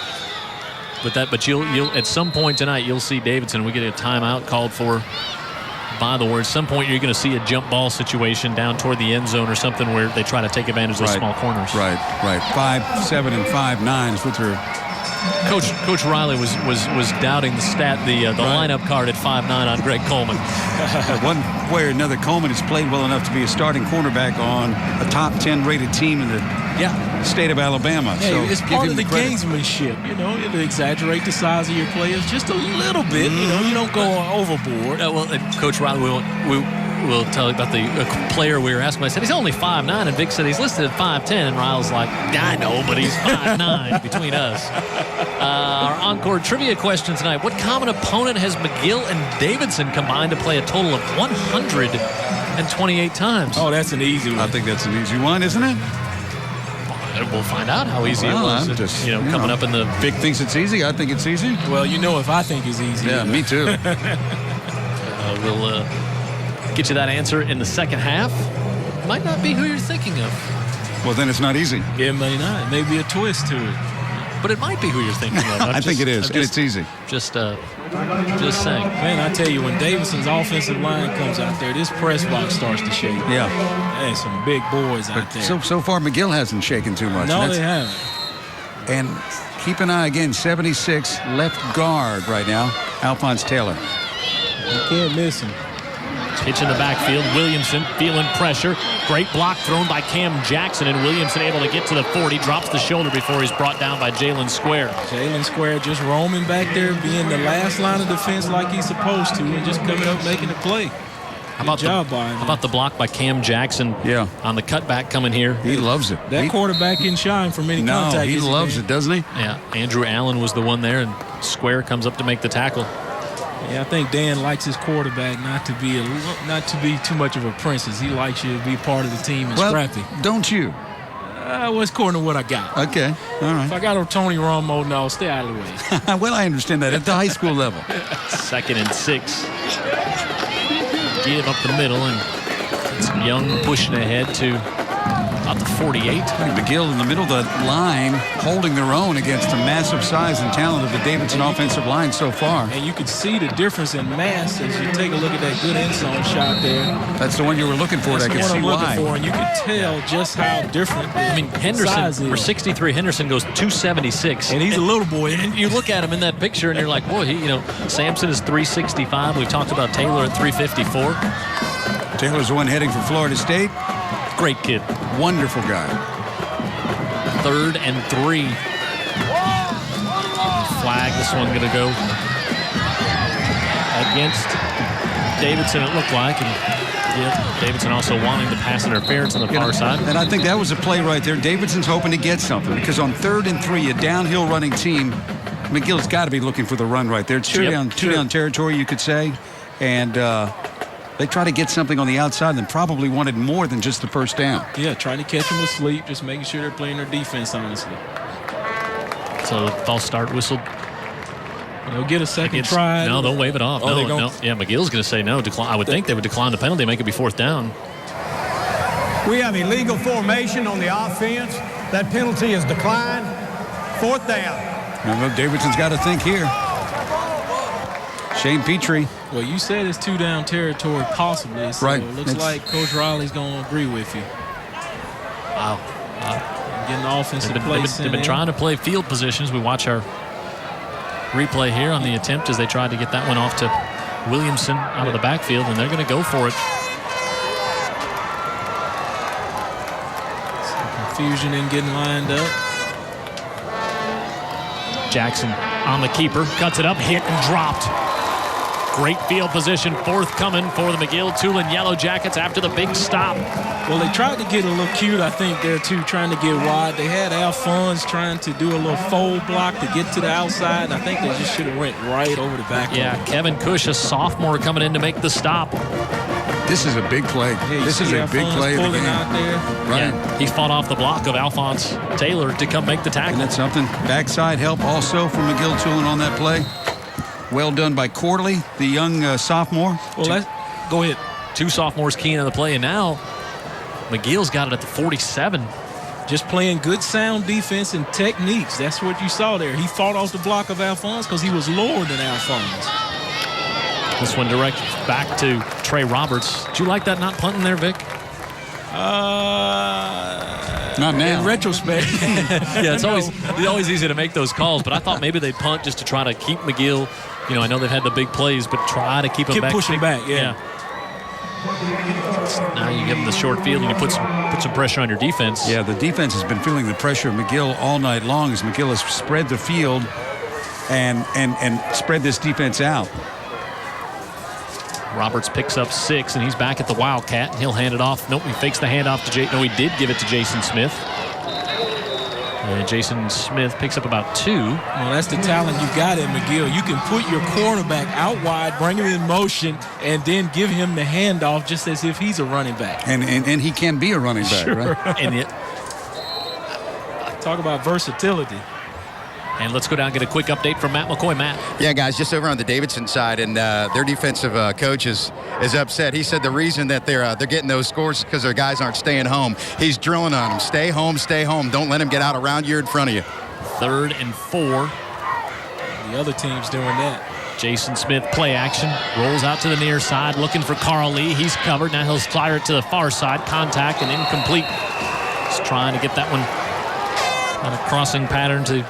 But you'll at some point tonight you'll see Davidson. We get a timeout called for by the Warriors. At some point you're going to see a jump ball situation down toward the end zone or something where they try to take advantage of those small corners. Right. 5'7" and 5'9" is what they're. Coach Riley was doubting the lineup card at 5'9" on Greg Coleman. One way or another, Coleman has played well enough to be a starting cornerback on a top 10 rated team in the state of Alabama. Hey, so it's part of the gamesmanship. You know, to exaggerate the size of your players just a little bit. You know, you don't go overboard. Coach Riley will tell you about the player we were asking. I said he's only 5'9", and Vic said he's listed at 5'10", and Ryle's like, I know, but he's 5'9" between us. Our encore trivia question tonight: what common opponent has McGill and Davidson combined to play a total of 128 times? Oh, that's an easy one. I think that's an easy one, isn't it? We'll find out how easy it was. I'm just, coming up in the... Vic thinks it's easy. I think it's easy. Well, if I think it's easy. Yeah, me too. We'll get you that answer in the second half. Might not be who you're thinking of. Well, then it's not easy. It may not. It may be a twist to it. But it might be who you're thinking of. I think it is, and it's easy. Just saying. Man, I tell you, when Davidson's offensive line comes out there, this press box starts to shake. Yeah. There's some big boys out there. So far, McGill hasn't shaken too much. No, they haven't. And keep an eye again, 76 left guard right now, Alphonse Taylor. You can't miss him. Pitch in the backfield. Williamson feeling pressure. Great block thrown by Cam Jackson, and Williamson able to get to the 40. Drops the shoulder before he's brought down by Jalen Square. Jalen Square just roaming back there, being the last line of defense like he's supposed to, and just coming up making the play. How about the block by Cam Jackson on the cutback coming here? He loves it. That quarterback can shine from any contact. He loves it, doesn't he? Yeah. Andrew Allen was the one there, and Square comes up to make the tackle. Yeah, I think Dan likes his quarterback not to be too much of a princess. He likes you to be part of the team and scrappy. Don't you? Well, it's according to what I got. Okay, all right. If I got a Tony Romo, no, stay out of the way. Well, I understand that at the high school level. 2nd and 6. Give up the middle, and it's Young pushing ahead to about the 48. McGill in the middle of the line, holding their own against the massive size and talent of the Davidson offensive line so far. And you could see the difference in mass as you take a look at that good end zone shot there. That's the one you were looking for. I can see why. And you could tell just how different. Henderson, for 63, Henderson goes 276. And he's a little boy. And you look at him in that picture, and you're like, boy, Sampson is 365. We've talked about Taylor at 354. Taylor's the one heading for Florida State. Great kid. Wonderful guy. 3rd and 3. Flag. This one going to go against Davidson, it looked like. And Davidson also wanting the pass interference on the far side. And I think that was a play right there. Davidson's hoping to get something because on 3rd and 3, a downhill running team, McGill's got to be looking for the run right there. It's two down territory, you could say. And they try to get something on the outside and probably wanted more than just the first down. Yeah, trying to catch them asleep, just making sure they're playing their defense honestly. So false start whistled. They'll get a second try. No, they'll wave it off. Oh, no. Yeah, McGill's going to say no. I would think they would decline the penalty, make it be 4th down. We have illegal formation on the offense. That penalty is declined. 4th down. Now, Davidson's got to think here. Shane Petrie. Well, you said it's 2-down territory possibly, so right. It looks like Coach Riley's going to agree with you. Wow. Getting the offensive place They've been trying to play field positions. We watch our replay here on the attempt as they tried to get that one off to Williamson out of the backfield, and they're going to go for it. Some confusion in getting lined up. Jackson on the keeper, cuts it up, hit and dropped. Great field position forthcoming for the McGill-Toolen Yellow Jackets after the big stop. Well, they tried to get a little cute, I think, there, too, trying to get wide. They had Alphonse trying to do a little fold block to get to the outside. I think they just should have went right over the back. Yeah, Kevin Cush, a sophomore, coming in to make the stop. This is a big play. Yeah, this is a big play of the game. Out there. Right. Yeah, he fought off the block of Alphonse Taylor to come make the tackle. And that's something. Backside help also from McGill-Toolen on that play. Well done by Corley, the young sophomore. Well, go ahead. 2 sophomores keying on the play, and now McGill's got it at the 47. Just playing good sound defense and techniques. That's what you saw there. He fought off the block of Alphonse because he was lower than Alphonse. This one direct back to Trey Roberts. Did you like that not punting there, Vic? Not now. In retrospect. Yeah, it's always easy to make those calls, but I thought maybe they'd punt just to try to keep McGill. You know, I know they've had the big plays, but try to keep them back. Keep pushing back, yeah. Now you give them the short field and you put some pressure on your defense. Yeah, the defense has been feeling the pressure of McGill all night long as McGill has spread the field and spread this defense out. Roberts picks up 6, and he's back at the Wildcat. And he'll hand it off. Nope, he fakes the handoff to Jay. No, he did give it to Jason Smith. And Jason Smith picks up about 2. Well, that's the talent you got in McGill. You can put your cornerback out wide, bring him in motion, and then give him the handoff just as if he's a running back. And he can be a running back, sure. Right? And talk about versatility. And let's go down and get a quick update from Matt McCoy. Matt. Yeah, guys, just over on the Davidson side, and their defensive coach is upset. He said the reason that they're getting those scores is because their guys aren't staying home. He's drilling on them. Stay home, stay home. Don't let them get out around you in front of you. 3rd and 4. The other team's doing that. Jason Smith play action. Rolls out to the near side looking for Carl Lee. He's covered. Now he'll fire it to the far side. Contact and incomplete. Just trying to get that one on a crossing pattern to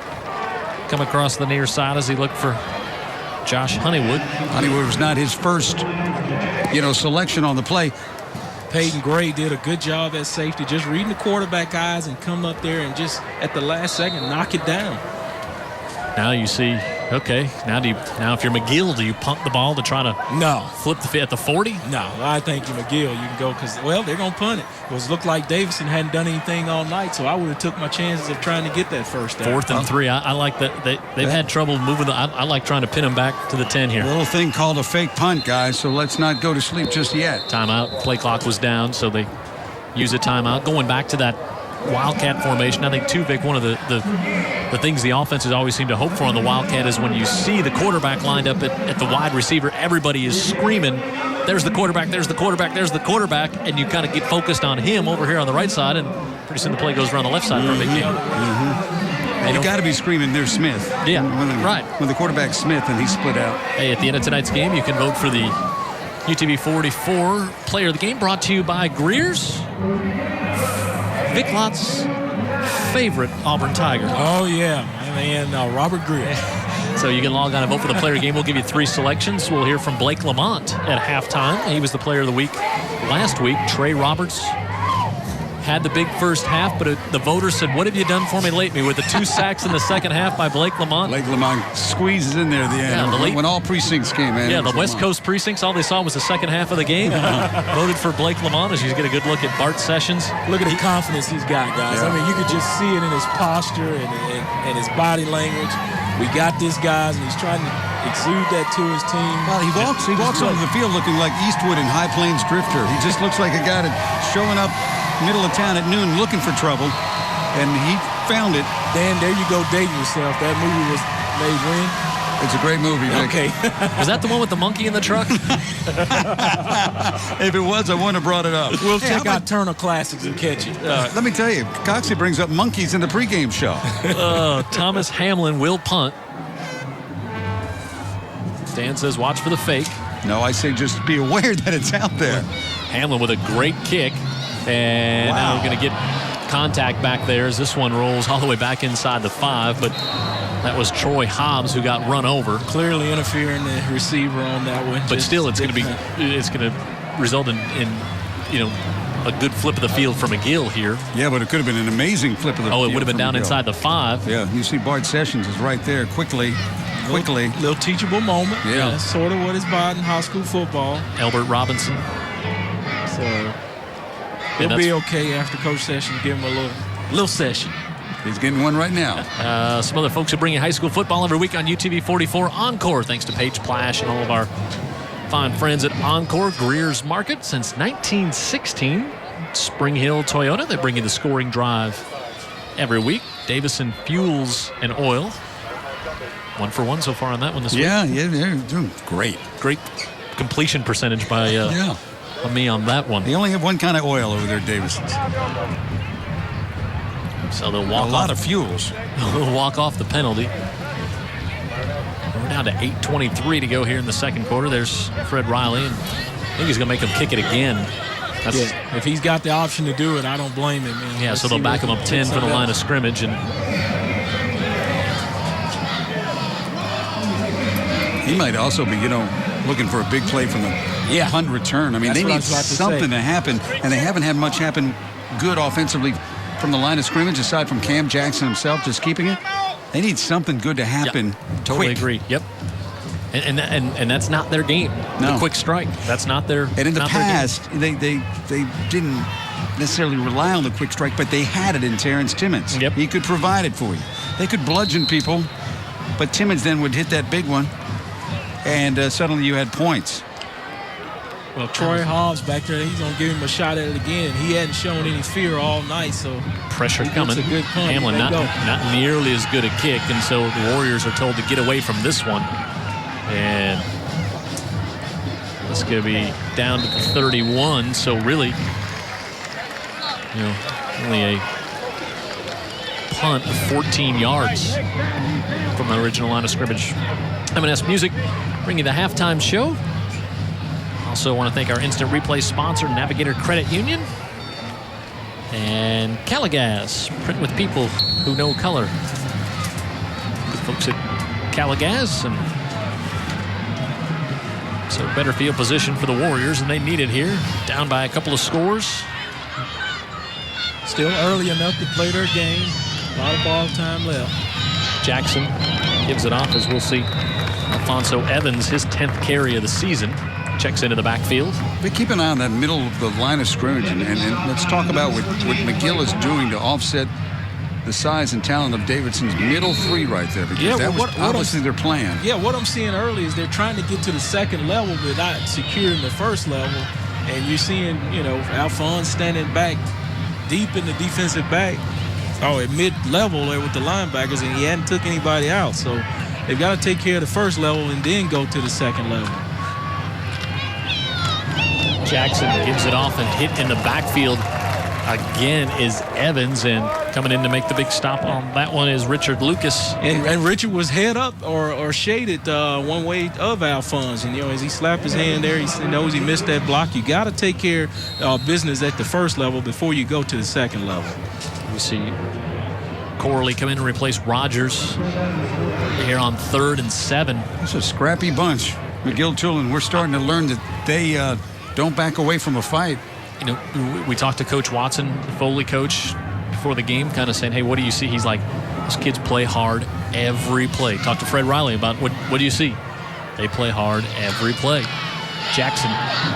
come across the near side as he looked for Josh Honeywood. Honeywood was not his first, selection on the play. Peyton Gray did a good job at safety, just reading the quarterback eyes and come up there and just at the last second knock it down. Now you see, okay, now if you're McGill, do you punt the ball to try to flip the at the 40? No, I think you're McGill. You can go because, they're going to punt it. It looked like Davidson hadn't done anything all night, so I would have took my chances of trying to get that first down. 4th and 3. I like that. They've had trouble moving. I like trying to pin them back to the 10 here. A little thing called a fake punt, guys, so let's not go to sleep just yet. Timeout. Play clock was down, so they use a timeout. Going back to that Wildcat formation, I think, too, Vic, one of the things the offenses always seem to hope for on the Wildcat is when you see the quarterback lined up at the wide receiver, everybody is screaming, there's the quarterback, there's the quarterback, there's the quarterback, and you kind of get focused on him over here on the right side, and pretty soon the play goes around the left side for a big game. You got to be screaming, there's Smith. Yeah, right. When the quarterback's Smith and he's split out. Hey, at the end of tonight's game, you can vote for the UTV 44 player of the game, brought to you by Greer's, Vic Lott's favorite Auburn Tiger. Oh, yeah, man, Robert Greer. So you can log on and vote for the player of the game. We'll give you 3 selections. We'll hear from Blake Lamont at halftime. He was the player of the week last week. Trey Roberts had the big first half, but the voters said, what have you done for me lately? With the 2 sacks in the second half by Blake Lamont. Blake Lamont squeezes in there at the end. Yeah, when all precincts came in. Yeah, the West Coast precincts, all they saw was the second half of the game. Voted for Blake Lamont as you get a good look at Bart Sessions. Look at the confidence he's got, guys. Yeah. I mean, you could just see it in his posture and his body language. We got this, guys, and he's trying to exude that to his team. Well, he walks onto the field looking like Eastwood in High Plains Drifter. He just looks like a guy that's showing up middle of town at noon looking for trouble, and he found it. Dan, there you go dating yourself. That movie was made when? It's a great movie, Vic. Okay. Was that the one with the monkey in the truck? If it was, I wouldn't have brought it up. We'll check out Turner Classics and catch it. Let me tell you, Coxie brings up monkeys in the pregame show. Thomas Hamlin will punt. Dan says watch for the fake. No, I say just be aware that it's out there. Hamlin with a great kick. And now we're going to get contact back there as this one rolls all the way back inside the 5. But that was Troy Hobbs who got run over. Clearly interfering the receiver on that one. But still, it's going to result in a good flip of the field for McGill here. Yeah, but it could have been an amazing flip of the field. Oh, it would have been down McGill. Inside the 5. Yeah, you see Bart Sessions is right there quickly. Little teachable moment. Yeah. That's sort of what it's about in high school football. Albert Robinson. So he'll be okay after Coach Sessions give him a little session. He's getting one right now. Some other folks who bring you high school football every week on UTV 44 Encore. Thanks to Paige Plash and all of our fine friends at Encore Greer's Market since 1916. Spring Hill Toyota, they bring you the scoring drive every week. Davidson Fuels and Oil. 1 for 1 so far on that one this week. Yeah, they're doing great. Great completion percentage by me on that one. They only have one kind of oil over there at Davidson's. So they'll walk a lot of fuels. They'll walk off the penalty. We're down to 8:23 to go here in the second quarter. There's Fred Riley, and I think he's going to make him kick it again. If he's got the option to do it, I don't blame him. Man. Yeah, so they'll back him up 10 from the line of scrimmage. And he might also be, looking for a big play from the punt return. I mean, they need something to happen, and they haven't had much happen good offensively from the line of scrimmage, aside from Cam Jackson himself just keeping it. They need something good to happen. Totally quick. agree. Yep. And that's not their game. No. The quick strike. That's not their. And in the past, they didn't necessarily rely on the quick strike, but they had it in Terrence Timmons. Yep. He could provide it for you. They could bludgeon people, but Timmons then would hit that big one, and suddenly you had points. Well, Troy Hobbs back there, he's going to give him a shot at it again. He hadn't shown any fear all night, so pressure coming. It's a good punt. Hamlin not nearly as good a kick, and so the Warriors are told to get away from this one. And it's going to be down to 31, so really, only a punt of 14 yards from the original line of scrimmage. M&S Music bring you the halftime show. Also want to thank our instant replay sponsor, Navigator Credit Union, and Caligas, print with people who know color. Good folks at Caligas, and so better field position for the Warriors, and they need it here. Down by a couple of scores. Still early enough to play their game. A lot of ball time left. Jackson gives it off, as we'll see Alfonso Evans, his 10th carry of the season, checks into the backfield. But keep an eye on that middle of the line of scrimmage, and let's talk about what McGill is doing to offset the size and talent of Davidson's middle three right there, because that was obviously their plan. Yeah, what I'm seeing early is they're trying to get to the second level but not securing the first level. And you're seeing, Alphonse standing back deep in the defensive back, at mid-level there with the linebackers, and he hadn't took anybody out. So they've got to take care of the first level and then go to the second level. Jackson gives it off, and hit in the backfield again is Evans, and coming in to make the big stop on that one is Richard Lucas. And Richard was head up or shaded one way of Alphonse. And, as he slapped his hand there, he knows he missed that block. You got to take care of business at the first level before you go to the second level. We see Corley come in and replace Rogers here on 3rd and 7. It's a scrappy bunch. McGill-Toolen, we're starting to learn that they don't back away from a fight. We talked to Coach Watson, the Foley coach, before the game, kind of saying, hey, what do you see? He's like, those kids play hard every play. Talked to Fred Riley about what do you see? They play hard every play. Jackson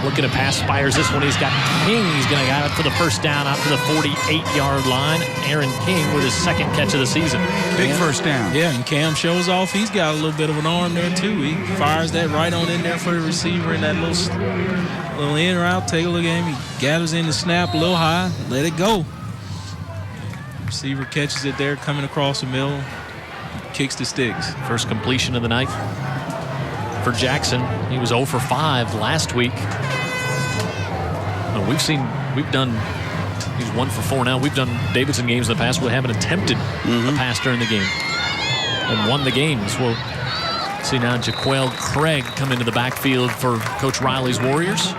looking to pass, fires this one. He's got King. He's going to get it for the first down out to the 48-yard line. Aaron King with his second catch of the season. Big first down. Yeah, and Cam shows off. He's got a little bit of an arm there, too. He fires that right on in there for the receiver in that little in route. Take a look at him. He gathers in the snap a little high. Let it go. Receiver catches it there, coming across the middle. Kicks the sticks. First completion of the night for Jackson. He was 0 for 5 last week. We've done, he's 1 for 4 now. We've done Davidson games in the past where we haven't attempted a pass during the game and won the games. We'll see now Jaquel Craig come into the backfield for Coach Riley's Warriors.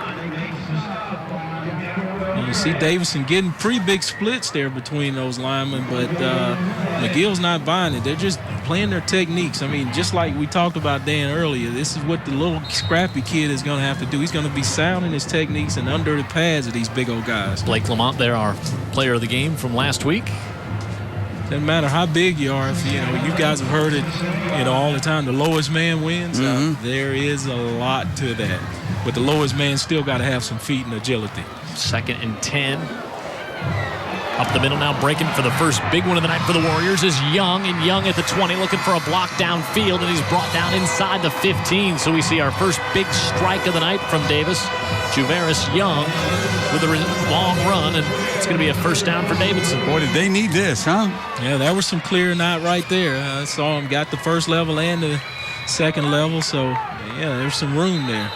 You see Davidson getting pretty big splits there between those linemen, but McGill's not buying it. They're just playing their techniques. I mean, just like we talked about Dan earlier, this is what the little scrappy kid is going to have to do. He's going to be sound in his techniques and under the pads of these big old guys. Blake Lamont there, our player of the game from last week. Doesn't matter how big you are. If you guys have heard it, all the time. The lowest man wins. There is a lot to that, but the lowest man still got to have some feet and agility. 2nd and 10. Up the middle now, breaking for the first big one of the night for the Warriors is Young, and Young at the 20 looking for a block downfield, and he's brought down inside the 15. So we see our first big strike of the night from Davis. Juvaris Young with a long run, and it's going to be a first down for Davidson. Boy, did they need this, huh? Yeah, that was some clear knot right there. I saw him got the first level and the second level, so yeah, there's some room there.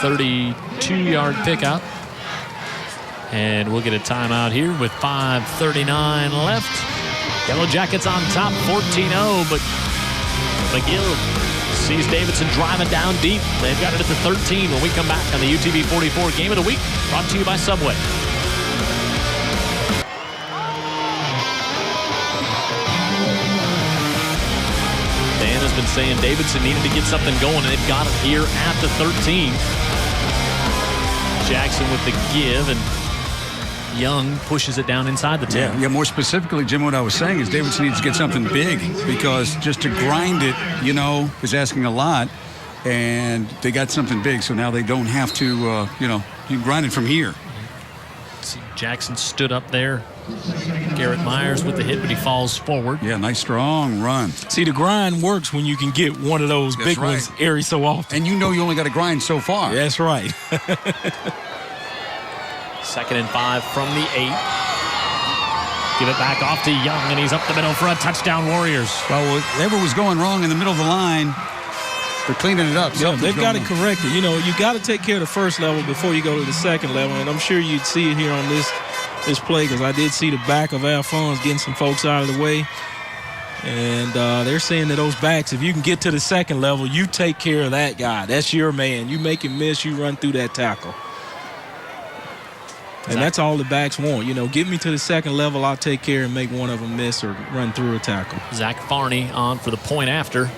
$32-yard pickup. And we'll get a timeout here with 5:39 left. Yellow Jackets on top, 14-0, but McGill sees Davidson driving down deep. They've got it at the 13 when we come back on the UTV 44 Game of the Week, brought to you by Subway. Dan has been saying Davidson needed to get something going, and they've got it here at the 13. Jackson with the give, and Young pushes it down inside the 10. Yeah, more specifically, Jim, what I was saying is Davidson needs to get something big, because just to grind it, is asking a lot, and they got something big, so now they don't have to, you grind it from here. See, Jackson stood up there. Garrett Myers with the hit, but he falls forward. Yeah, nice strong run. See, the grind works when you can get one of those big ones every so often. And you only got to grind so far. That's right. 2nd and 5 from the 8. Give it back off to Young, and he's up the middle for a touchdown, Warriors. Well, whatever was going wrong in the middle of the line, they're cleaning it up. Yeah, they've got to correct it. You got to take care of the first level before you go to the second level, and I'm sure you'd see it here on this play, because I did see the back of Alphonse getting some folks out of the way. And they're saying that those backs, if you can get to the second level, you take care of that guy. That's your man. You make him miss, you run through that tackle. And that's all the backs want. Get me to the second level, I'll take care and make one of them miss or run through a tackle. Zach Farney on for the point after.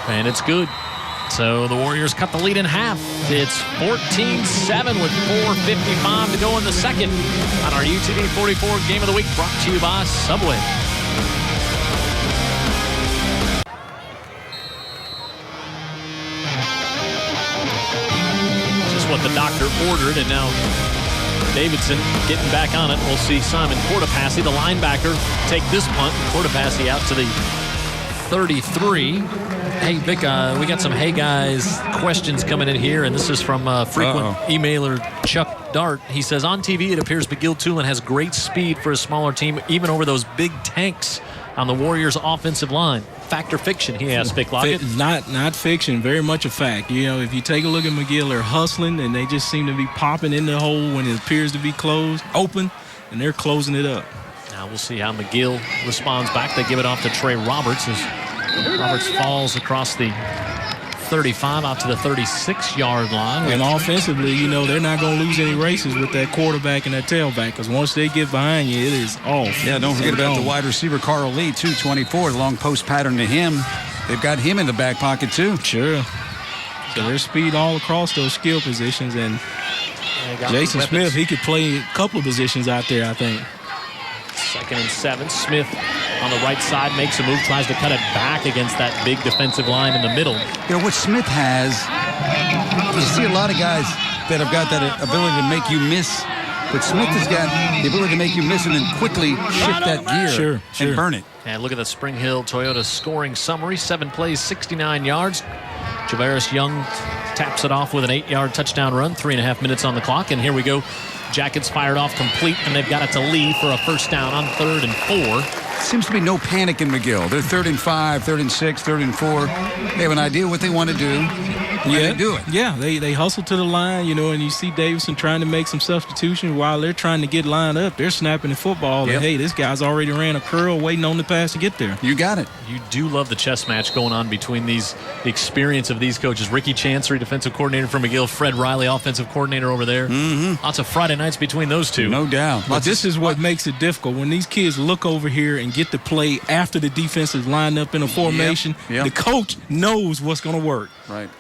And it's good. So the Warriors cut the lead in half. It's 14-7 with 4:55 to go in the second on our UTV 44 Game of the Week, brought to you by Subway. Just what the doctor ordered, and now Davidson getting back on it. We'll see Simon Cortopassi, the linebacker, take this punt. Cortopassi out to the 33. Hey, Vic, we got some Hey Guys questions coming in here, and this is from frequent emailer Chuck Dart. He says, on TV, it appears McGill-Toolen has great speed for a smaller team, even over those big tanks on the Warriors' offensive line. Fact or fiction, he asked Vic Lockett. Not fiction, very much a fact. If you take a look at McGill, they're hustling, and they just seem to be popping in the hole when it appears to be open, and they're closing it up. Now we'll see how McGill responds back. They give it off to Trey Roberts as Roberts falls across the 35 out to the 36-yard line. And offensively, they're not going to lose any races with that quarterback and that tailback, because once they get behind you, it is off. Yeah, don't forget about the wide receiver, Carl Lee, 224, long post pattern to him. They've got him in the back pocket, too. Sure. So there's speed all across those skill positions, and Jason Smith, he could play a couple of positions out there, I think. 2nd and 7. Smith on the right side makes a move, tries to cut it back against that big defensive line in the middle. What Smith has, you see a lot of guys that have got that ability to make you miss, but Smith has got the ability to make you miss and then quickly shift that gear and burn it. And look at the Spring Hill Toyota scoring summary. 7 plays, 69 yards. Juvaris Young taps it off with an 8-yard touchdown run. 3.5 minutes on the clock, and here we go. Jackets fired off complete, and they've got it to Lee for a first down on 3rd and 4. Seems to be no panic in McGill. They're 3rd and 5, 3rd and 6, 3rd and 4. They have an idea what they want to do. and they do it. Yeah, they hustle to the line, and you see Davidson trying to make some substitutions while they're trying to get lined up. They're snapping the football. Yep. And, hey, this guy's already ran a curl waiting on the pass to get there. You got it. You do love the chess match going on between the experience of these coaches. Ricky Chancery, defensive coordinator for McGill. Fred Riley, offensive coordinator over there. Mm-hmm. Lots of Friday nights between those two. No doubt. But this is what makes it difficult. When these kids look over here and get the play after the defense is lined up in a formation, the coach knows what's going to work. Right.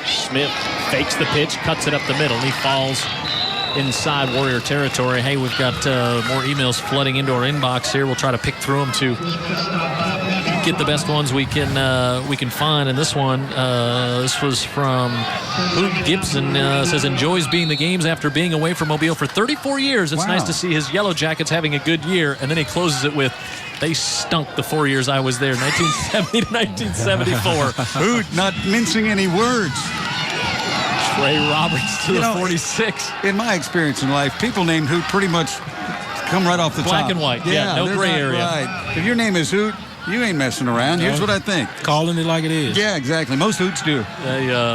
Smith fakes the pitch, cuts it up the middle, and he falls inside Warrior territory. Hey, we've got more emails flooding into our inbox here. We'll try to pick through them to get the best ones we can find. And this one, this was from Hoot Gibson. Says enjoys being the games after being away from Mobile for 34 years. It's nice to see his Yellow Jackets having a good year. And then he closes it with, they stunk the 4 years I was there, 1970 to 1974. Hoot, not mincing any words. Trey Roberts to the 46. In my experience in life, people named Hoot pretty much come right off the top. Black and white. Yeah, no gray area. Right. If your name is Hoot, you ain't messing around. Here's what I think. Calling it like it is. Yeah, exactly. Most Hoots do.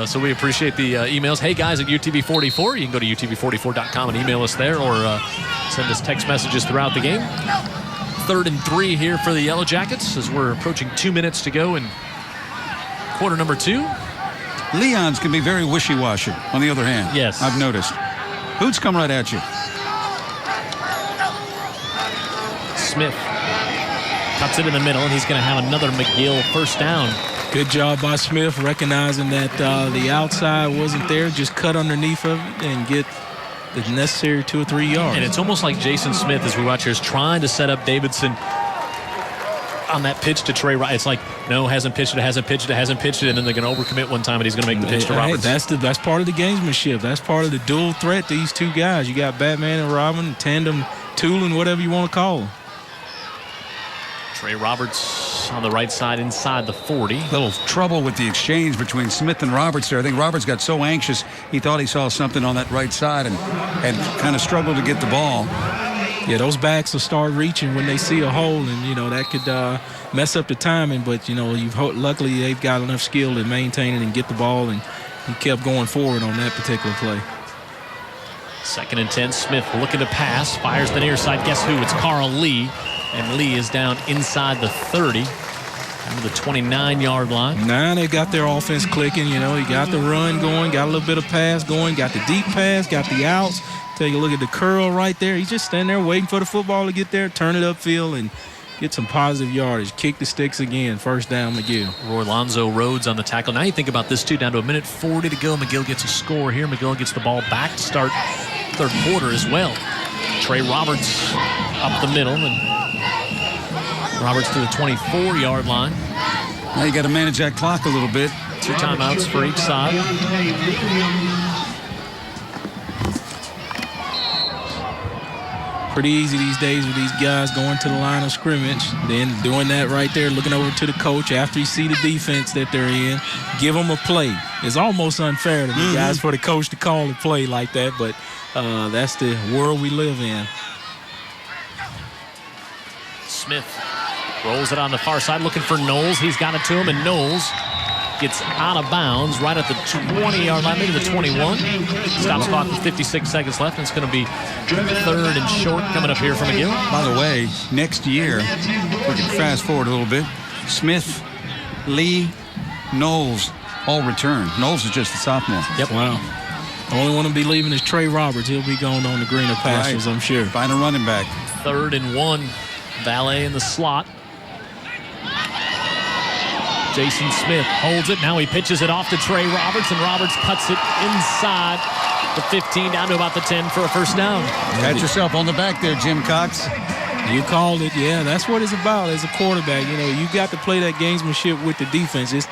So we appreciate the emails. Hey, guys at UTV44. You can go to UTV44.com and email us there, or send us text messages throughout the game. 3rd and 3 here for the Yellow Jackets as we're approaching 2 minutes to go in quarter number 2. Leons can be very wishy-washy, on the other hand. Yes. I've noticed. Hoots come right at you. Smith cuts it in the middle, and he's going to have another McGill first down. Good job by Smith, recognizing that the outside wasn't there. Just cut underneath of it and get the necessary 2 or 3 yards. And it's almost like Jason Smith, as we watch here, is trying to set up Davidson on that pitch to Trey Roberts. It's like, no, hasn't pitched it, and then they're going to overcommit one time, and he's going to make the pitch to Roberts. That's part of the gamesmanship. That's part of the dual threat, these two guys. You got Batman and Robin, tandem Toolen, whatever you want to call them. Trey Roberts on the right side inside the 40. Little trouble with the exchange between Smith and Roberts there. I think Roberts got so anxious he thought he saw something on that right side and kind of struggled to get the ball. Yeah, those backs will start reaching when they see a hole, and, that could mess up the timing. But, luckily they've got enough skill to maintain it and get the ball, and he kept going forward on that particular play. 2nd and 10, Smith looking to pass, fires the near side. Guess who? It's Carl Lee, and Lee is down inside the 30, down to the 29-yard line. Now they got their offense clicking. He got the run going, got a little bit of pass going, got the deep pass, got the outs. Take a look at the curl right there. He's just standing there waiting for the football to get there, turn it upfield, and get some positive yardage. Kick the sticks again. First down, McGill. Roy Lonzo Rhodes on the tackle. Now you think about this, too. Down to 1:40 to go. McGill gets a score here. McGill gets the ball back to start third quarter as well. Trey Roberts up the middle, and Roberts to the 24-yard line. Now you got to manage that clock a little bit. 2 timeouts for each side. Pretty easy these days with these guys going to the line of scrimmage, then doing that right there, looking over to the coach after you see the defense that they're in, give them a play. It's almost unfair to the guys for the coach to call a play like that, but that's the world we live in. Smith rolls it on the far side, looking for Knowles. He's got it to him, and Knowles gets out of bounds right at the 20-yard line, maybe the 21. Stops clock with 56 seconds left, and it's going to be 3rd and short coming up here from McGill. By the way, next year, we can fast forward a little bit, Smith, Lee, Knowles all return. Knowles is just a sophomore. Yep. Wow. The only one to be leaving is Trey Roberts. He'll be going on the greener pastures, I'm sure. Find a running back. 3rd and 1. Valet in the slot. Jason Smith holds it. Now he pitches it off to Trey Roberts, and Roberts cuts it inside the 15 down to about the 10 for a first down. Pat yourself on the back there, Jim Cox. You called it. Yeah, that's what it's about as a quarterback. You got to play that gamesmanship with the defense. It's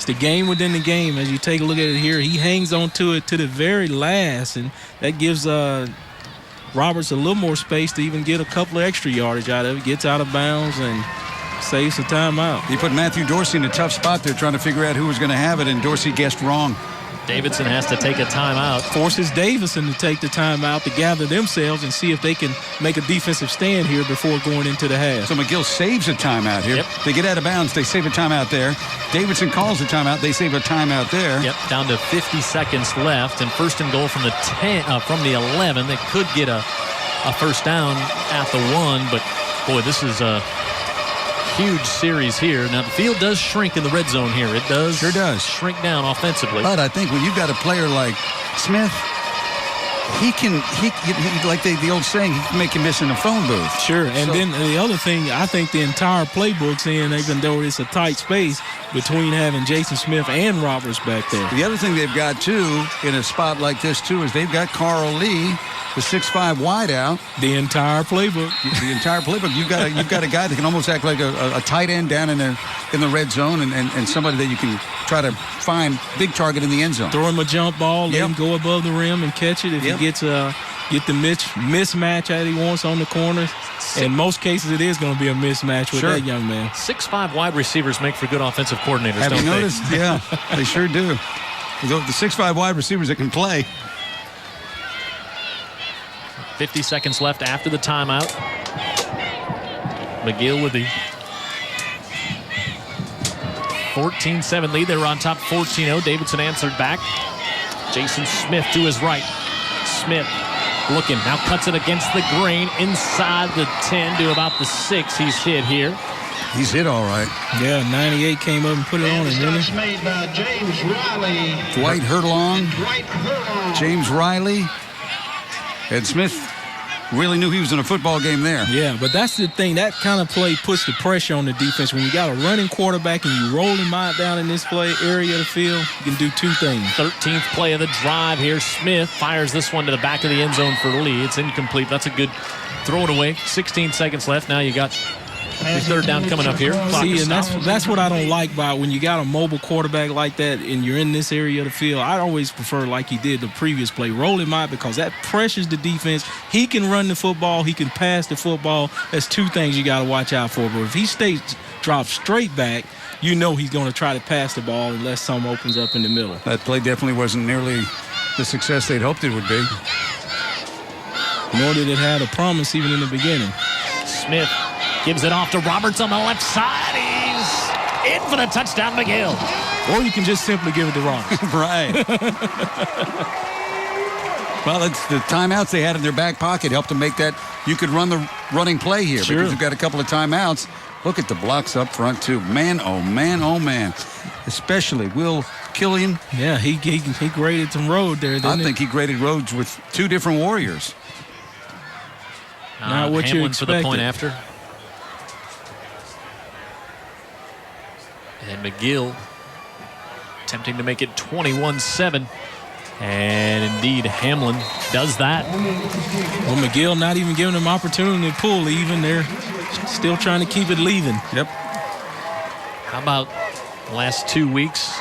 the game within the game. As you take a look at it here, he hangs on to it to the very last, and that gives Roberts a little more space to even get a couple of extra yardage out of it. Gets out of bounds and saves the timeout. He put Matthew Dorsey in a tough spot there trying to figure out who was going to have it, and Dorsey guessed wrong. Davidson has to take a timeout. Forces Davidson to take the timeout to gather themselves and see if they can make a defensive stand here before going into the half. So McGill saves a timeout here. Yep. They get out of bounds. They save a timeout there. Davidson calls a timeout. They save a timeout there. Yep, down to 50 seconds left, and first and goal from the 11. They could get a first down at the 1, but boy, this is a huge series here. Now the field does shrink in the red zone here. It does. Sure does. Shrink down offensively. But I think when you've got a player like Smith, he like the old saying, he can make you miss in a phone booth. Sure, and then the other thing, I think the entire playbook's in, even though it's a tight space between having Jason Smith and Roberts back there. The other thing they've got, too, in a spot like this, too, is they've got Carl Lee, the 6'5" wideout. The entire playbook. The entire playbook. You've got a guy that can almost act like a tight end down in the red zone and somebody that you can try to find big target in the end zone. Throw him a jump ball, let him go above the rim and catch it. If he gets get the mismatch that he wants on the corners. In most cases, it is going to be a mismatch with that young man. 6'5" wide receivers make for good offensive coordinators, Have don't you they? noticed? Yeah, they sure do. The 6'5" wide receivers that can play. 50 seconds left after the timeout. McGill with the 14-7 lead. They were on top 14-0. Davidson answered back. Jason Smith to his right. Smith looking, now cuts it against the grain inside the 10 to about the 6. He's hit here. He's hit all right. Yeah, 98 came up and put it on him, didn't he? Made by James Riley. Dwight Hurlong, James Riley, and Smith really knew he was in a football game there. Yeah, but that's the thing. That kind of play puts the pressure on the defense. When you got a running quarterback and you roll him out down in this play area of the field, you can do two things. 13th play of the drive here. Smith fires this one to the back of the end zone for Lee. It's incomplete. That's a good throw it away. 16 seconds left. Now you got your third down coming up here. See, and that's what I don't like about when you got a mobile quarterback like that and you're in this area of the field. I always prefer, like he did the previous play, roll him out because that pressures the defense. He can run the football. He can pass the football. That's two things you got to watch out for. But if he drops straight back, you know he's going to try to pass the ball unless something opens up in the middle. That play definitely wasn't nearly the success they'd hoped it would be. Nor did it have a promise even in the beginning. Smith gives it off to Roberts on the left side. He's in for the touchdown, McGill. Or you can just simply give it to Roberts. Right. Well, it's the timeouts they had in their back pocket helped them make that. You could run the running play here because you've got a couple of timeouts. Look at the blocks up front, too. Man, oh, man, oh, man. Especially Will Killian. Yeah, he graded some road there, didn't he? I think he graded roads with two different warriors. Not what you Hamlin expected. for the point after. And McGill attempting to make it 21-7. And indeed, Hamlin does that. Well, McGill not even giving them opportunity to pull even. They're still trying to keep it leaving. Yep. How about the last 2 weeks?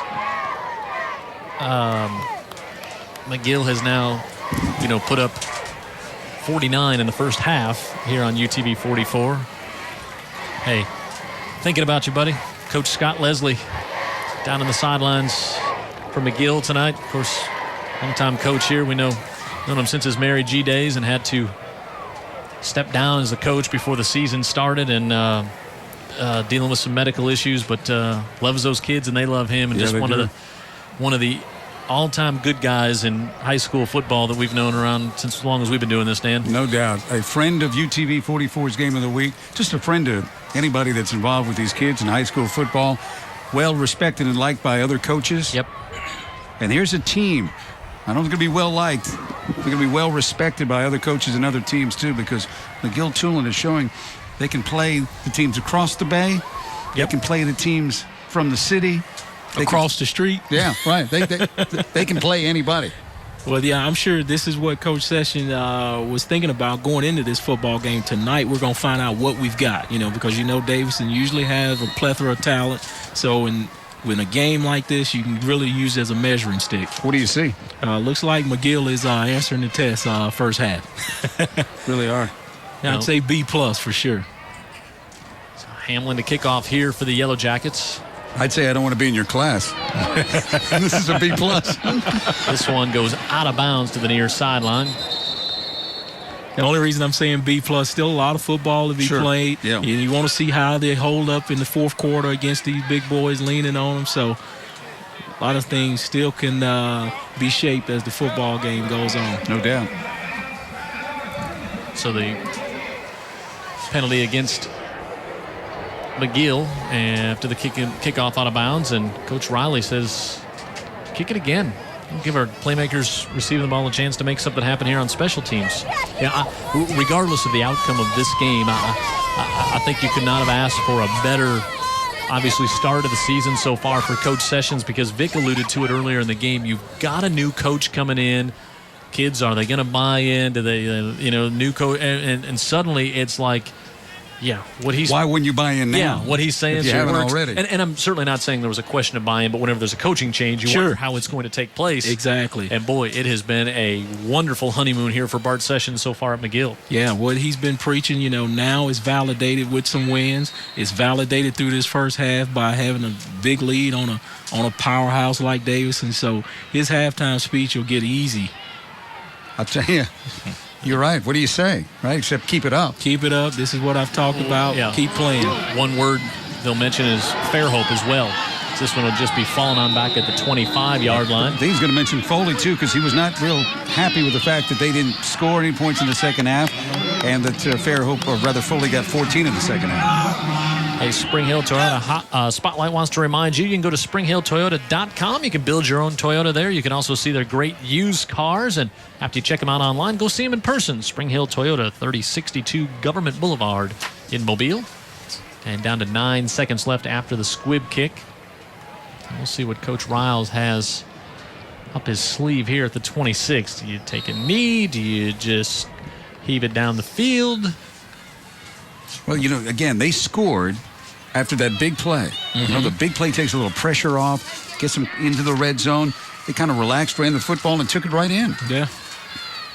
McGill has now, put up 49 in the first half here on UTV 44. Hey, thinking about you, buddy. Coach Scott Leslie down on the sidelines for McGill tonight. Of course, longtime coach here. We known him since his Mary G days and had to step down as a coach before the season started and dealing with some medical issues, but loves those kids and they love him. And just one of the all-time good guys in high school football that we've known around since as long as we've been doing this, Dan. No doubt. A friend of UTV 44's Game of the Week. Just a friend to anybody that's involved with these kids in high school football. Well respected and liked by other coaches. Yep. And here's a team. I know it's going to be well liked. They're going to be well respected by other coaches and other teams too, because McGill-Toolen is showing they can play the teams across the bay. Yep. They can play the teams from the city. Across the street. Yeah, right. They can play anybody. Well, yeah, I'm sure this is what Coach Session was thinking about going into this football game tonight. We're going to find out what we've got, because Davidson usually has a plethora of talent. So in a game like this, you can really use it as a measuring stick. What do you see? Looks like McGill is answering the test first half. Really are. I'd say B+ for sure. So Hamlin to kick off here for the Yellow Jackets. I'd say I don't want to be in your class. This is a B+. This one goes out of bounds to the near sideline. The only reason I'm saying B+, still a lot of football to be played. Yeah. And you want to see how they hold up in the fourth quarter against these big boys leaning on them. So a lot of things still can be shaped as the football game goes on. No doubt. So the penalty against McGill after the kickoff out of bounds, and Coach Riley says, kick it again. We'll give our playmakers receiving the ball a chance to make something happen here on special teams. Yeah, regardless of the outcome of this game, I think you could not have asked for a better, obviously, start of the season so far for Coach Sessions, because Vic alluded to it earlier in the game. You've got a new coach coming in. Kids, are they going to buy in? Do they, new coach? And suddenly it's like, yeah, what he's. Why wouldn't you buy in now? Yeah, what he's saying. If you haven't works. already. And I'm certainly not saying there was a question of buy-in, but whenever there's a coaching change, you wonder how it's going to take place. Exactly. And boy, it has been a wonderful honeymoon here for Bart Sessions so far at McGill. Yeah, what he's been preaching, now is validated with some wins. It's validated through this first half by having a big lead on a powerhouse like Davidson. So his halftime speech will get easy. I'll tell you. You're right. What do you say? Right? Except keep it up. Keep it up. This is what I've talked about. Yeah. Keep playing. One word they'll mention is Fairhope as well. This one will just be falling on back at the 25-yard line. I think he's going to mention Foley, too, because he was not real happy with the fact that they didn't score any points in the second half, and that Fairhope, or rather Foley, got 14 in the second half. Hey, Spring Hill Toyota Spotlight wants to remind you can go to springhilltoyota.com. You can build your own Toyota there. You can also see their great used cars. And after you check them out online, go see them in person. Spring Hill Toyota, 3062 Government Boulevard in Mobile. And down to 9 seconds left after the squib kick. We'll see what Coach Riles has up his sleeve here at the 26. Do you take a knee? Do you just heave it down the field? Well, again, they scored after that big play. Mm-hmm. The big play takes a little pressure off, gets them into the red zone. They kind of relaxed, ran the football, and took it right in. Yeah.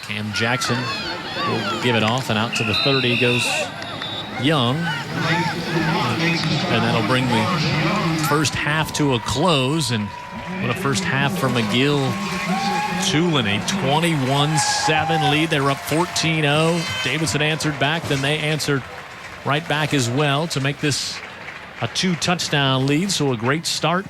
Cam Jackson will give it off, and out to the 30 goes Young. And that'll bring the first half to a close. And what a first half for McGill-Toolen, a 21-7 lead. They were up 14-0. Davidson answered back, then they answered right back as well to make this a 2-touchdown lead. So a great start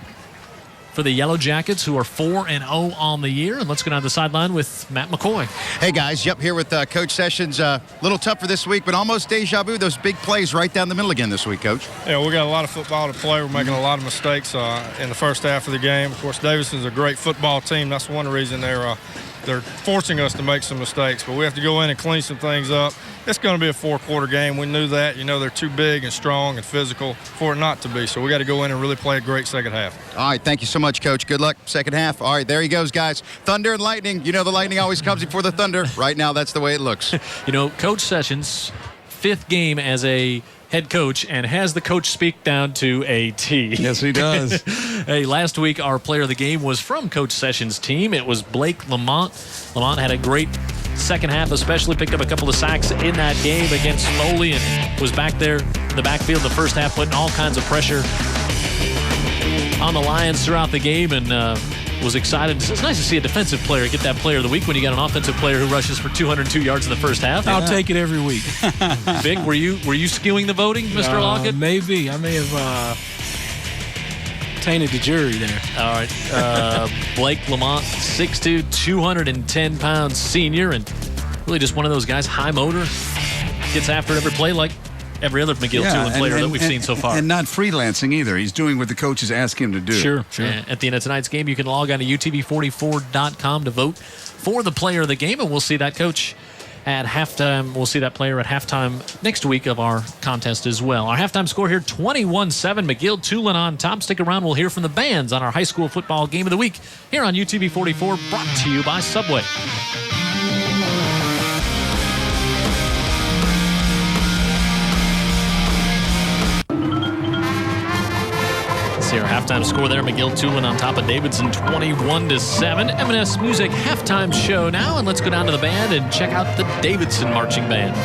for the Yellow Jackets, who are 4-0 on the year. And let's go down the sideline with Matt McCoy. Hey, guys. Yep, here with Coach Sessions. A little tougher this week, but almost deja vu. Those big plays right down the middle again this week, Coach. Yeah, we got a lot of football to play. We're making a lot of mistakes in the first half of the game. Of course, Davidson's a great football team. That's one reason they're forcing us to make some mistakes. But we have to go in and clean some things up. It's going to be a four-quarter game. We knew that. They're too big and strong and physical for it not to be. So we got to go in and really play a great second half. All right, thank you so much, Coach. Good luck second half. All right, there he goes, guys. Thunder and lightning. The lightning always comes before the thunder. Right now, that's the way it looks. Coach Sessions, 5th game as a head coach, and has the coach speak down to a T. Yes, he does. Hey, last week our player of the game was from Coach Sessions' team. It was Blake Lamont. Lamont had a great second half, especially picked up a couple of sacks in that game against Foley, and was back there in the backfield the first half, putting all kinds of pressure on the Lions throughout the game, and was excited. It's nice to see a defensive player get that player of the week when you got an offensive player who rushes for 202 yards in the first half. I'll take it every week. Vic, were you skewing the voting, Mr. Lockett? Maybe. I may have tainted the jury there. All right. Blake Lamont, 6'2", 210-pound senior, and really just one of those guys, high motor, gets after every play like every other McGill-Toolen player that we've seen so far. And not freelancing either. He's doing what the coaches ask him to do. Sure. At the end of tonight's game, you can log on to UTV44.com to vote for the player of the game, and we'll see that coach at halftime. We'll see that player at halftime next week of our contest as well. Our halftime score here, 21-7. McGill-Toolen on top. Stick around. We'll hear from the bands on our high school football game of the week here on UTV 44, brought to you by Subway. Our halftime score there, McGill-Toolen on top of Davidson, 21-7. M&S Music halftime show now, and let's go down to the band and check out the Davidson Marching Band.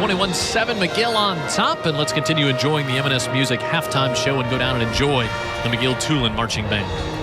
21-7, McGill on top. And let's continue enjoying the M&S Music halftime show and go down and enjoy the McGill-Toolen Marching Band.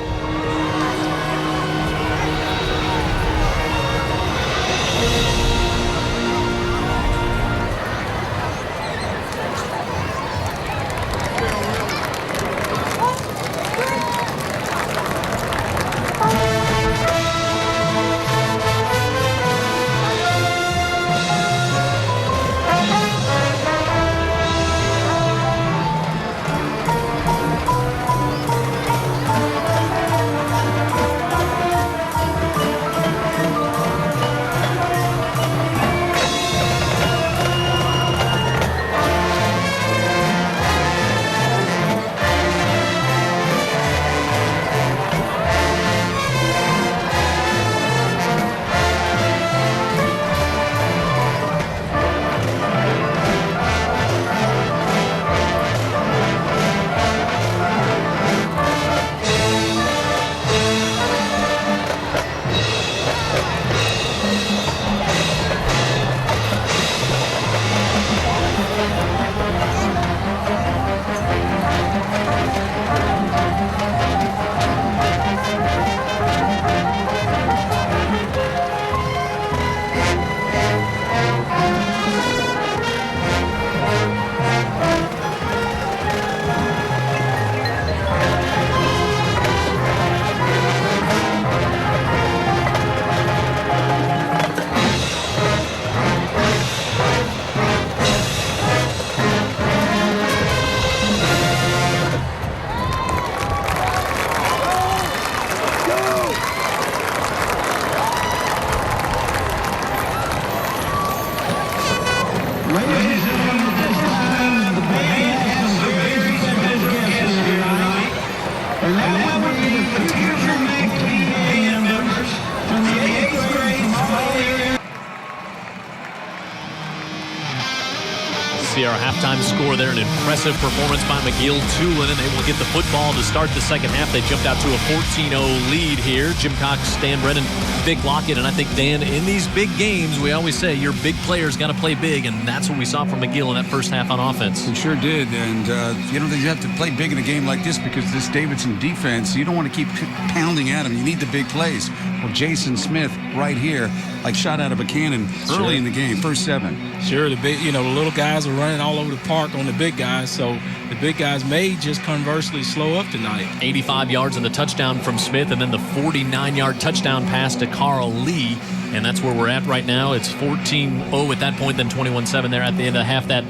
See our halftime score there. An impressive performance by McGill-Toolen, and they will get the football to start the second half. They jumped out to a 14-0 lead here. Jim Cox, Dan Brennan, Vic Lockett, and I think, Dan, in these big games, we always say your big players got to play big, and that's what we saw from McGill in that first half on offense. He sure did, and you have to play big in a game like this because this Davidson defense, you don't want to keep pounding at them. You need the big plays. Well, Jason Smith right here, like shot out of a cannon early in the game, first 7. Sure, the little guys are running all over the park on the big guys, so the big guys may just conversely slow up tonight. 85 yards and the touchdown from Smith, and then the 49-yard touchdown pass to Carl Lee, and that's where we're at right now. It's 14-0 at that point, then 21-7 there at the end of the half. That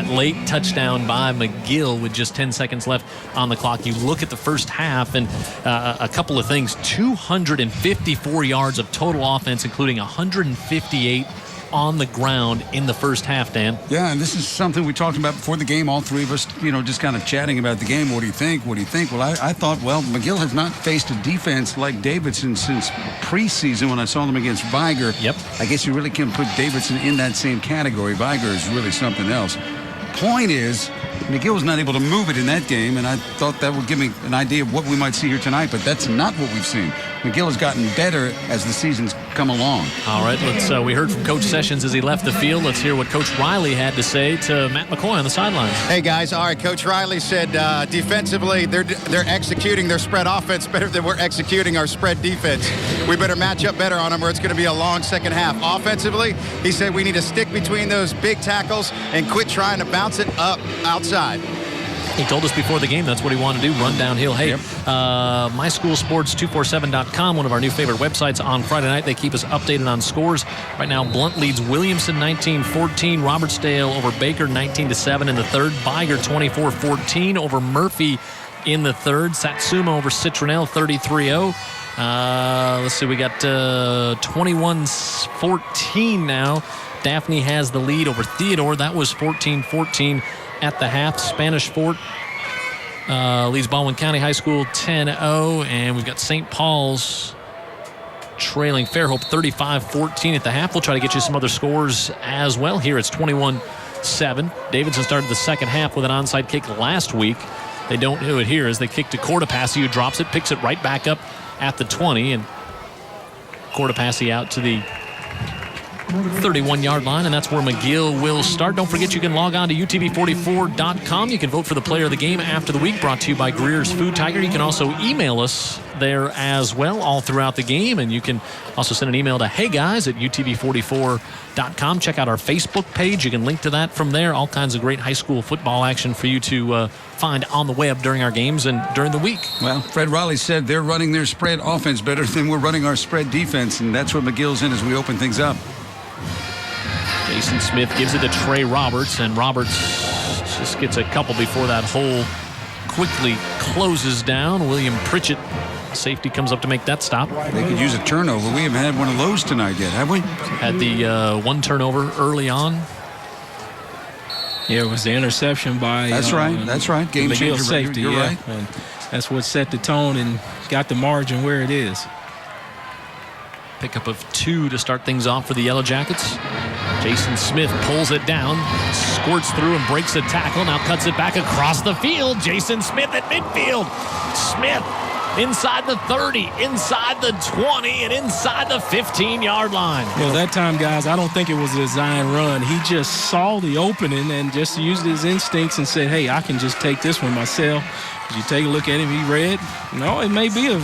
late touchdown by McGill with just 10 seconds left on the clock. You look at the first half, and a couple of things. 254 yards of total offense, including 158 on the ground in the first half, Dan. Yeah, and this is something we talked about before the game, all three of us, just kind of chatting about the game. What do you think? What do you think? Well, I thought, McGill has not faced a defense like Davidson since preseason when I saw them against Viger. Yep. I guess you really can put Davidson in that same category. Viger is really something else. Point is, McGill was not able to move it in that game, and I thought that would give me an idea of what we might see here tonight, but that's not what we've seen. McGill has gotten better as the season's come along. All right, we heard from Coach Sessions as he left the field. Let's hear what Coach Riley had to say to Matt McCoy on the sidelines. Hey, guys. All right, Coach Riley said defensively they're executing their spread offense better than we're executing our spread defense. We better match up better on them or it's going to be a long second half. Offensively, he said we need to stick between those big tackles and quit trying to bounce it up outside. He told us before the game that's what he wanted to do, run downhill. Hey, MySchoolSports247.com, one of our new favorite websites. On Friday night, they keep us updated on scores. Right now, Blunt leads Williamson 19-14. Robertsdale over Baker 19-7 in the third. Biger 24-14 over Murphy in the third. Satsuma over Citronelle 33-0. Let's see, we got 21-14 now. Daphne has the lead over Theodore. That was 14-14 at the half. Spanish Fort leads Baldwin County High School 10-0, and we've got St. Paul's trailing Fairhope 35-14 at the half. We'll try to get you some other scores as well. Here it's 21-7. Davidson started the second half with an onside kick last week. They don't do it here as they kick to Cortopassi, who drops it, picks it right back up at the 20, and Cortopassi out to the 31-yard line, and that's where McGill will start. Don't forget you can log on to UTV44.com. You can vote for the player of the game after the week, brought to you by Greer's Food Tiger. You can also email us there as well all throughout the game, and you can also send an email to heyguys@UTV44.com. Check out our Facebook page. You can link to that from there. All kinds of great high school football action for you to find on the web during our games and during the week. Well, Fred Riley said they're running their spread offense better than we're running our spread defense, and that's what McGill's in as we open things up. Jason Smith gives it to Trey Roberts, and Roberts just gets a couple before that hole quickly closes down. William Pritchett, safety, comes up to make that stop. They could use a turnover. We haven't had one of those tonight yet, have we? Had the one turnover early on. Yeah, it was the interception by... That's right. Game changer. Safety, you're right. And that's what set the tone and got the margin where it is. Pickup of 2 to start things off for the Yellow Jackets. Jason Smith pulls it down, squirts through and breaks a tackle. Now cuts it back across the field. Jason Smith at midfield. Smith inside the 30, inside the 20, and inside the 15-yard line. Well, that time, guys, I don't think it was a design run. He just saw the opening and just used his instincts and said, hey, I can just take this one myself. You take a look at him, he read. No, it may be a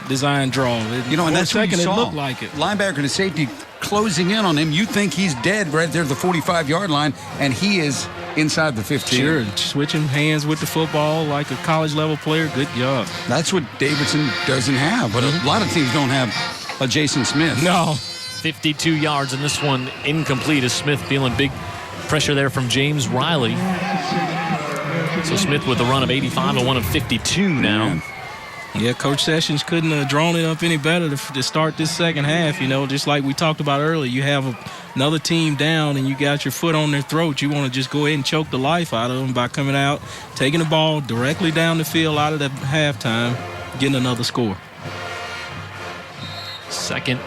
design draw. And that's what you saw. It looked like it. Linebacker and safety closing in on him. You think he's dead right there at the 45-yard line, and he is inside the 15. Sure, switching hands with the football like a college-level player. Good job. That's what Davidson doesn't have, but a lot of teams don't have a Jason Smith. No. 52 yards, and this one incomplete as Smith feeling big pressure there from James Riley. So Smith with a run of 85 and one of 52 now. Yeah, Coach Sessions couldn't have drawn it up any better to start this second half. Just like we talked about earlier, you have another team down and you got your foot on their throat. You want to just go ahead and choke the life out of them by coming out, taking the ball directly down the field out of the halftime, getting another score. 2nd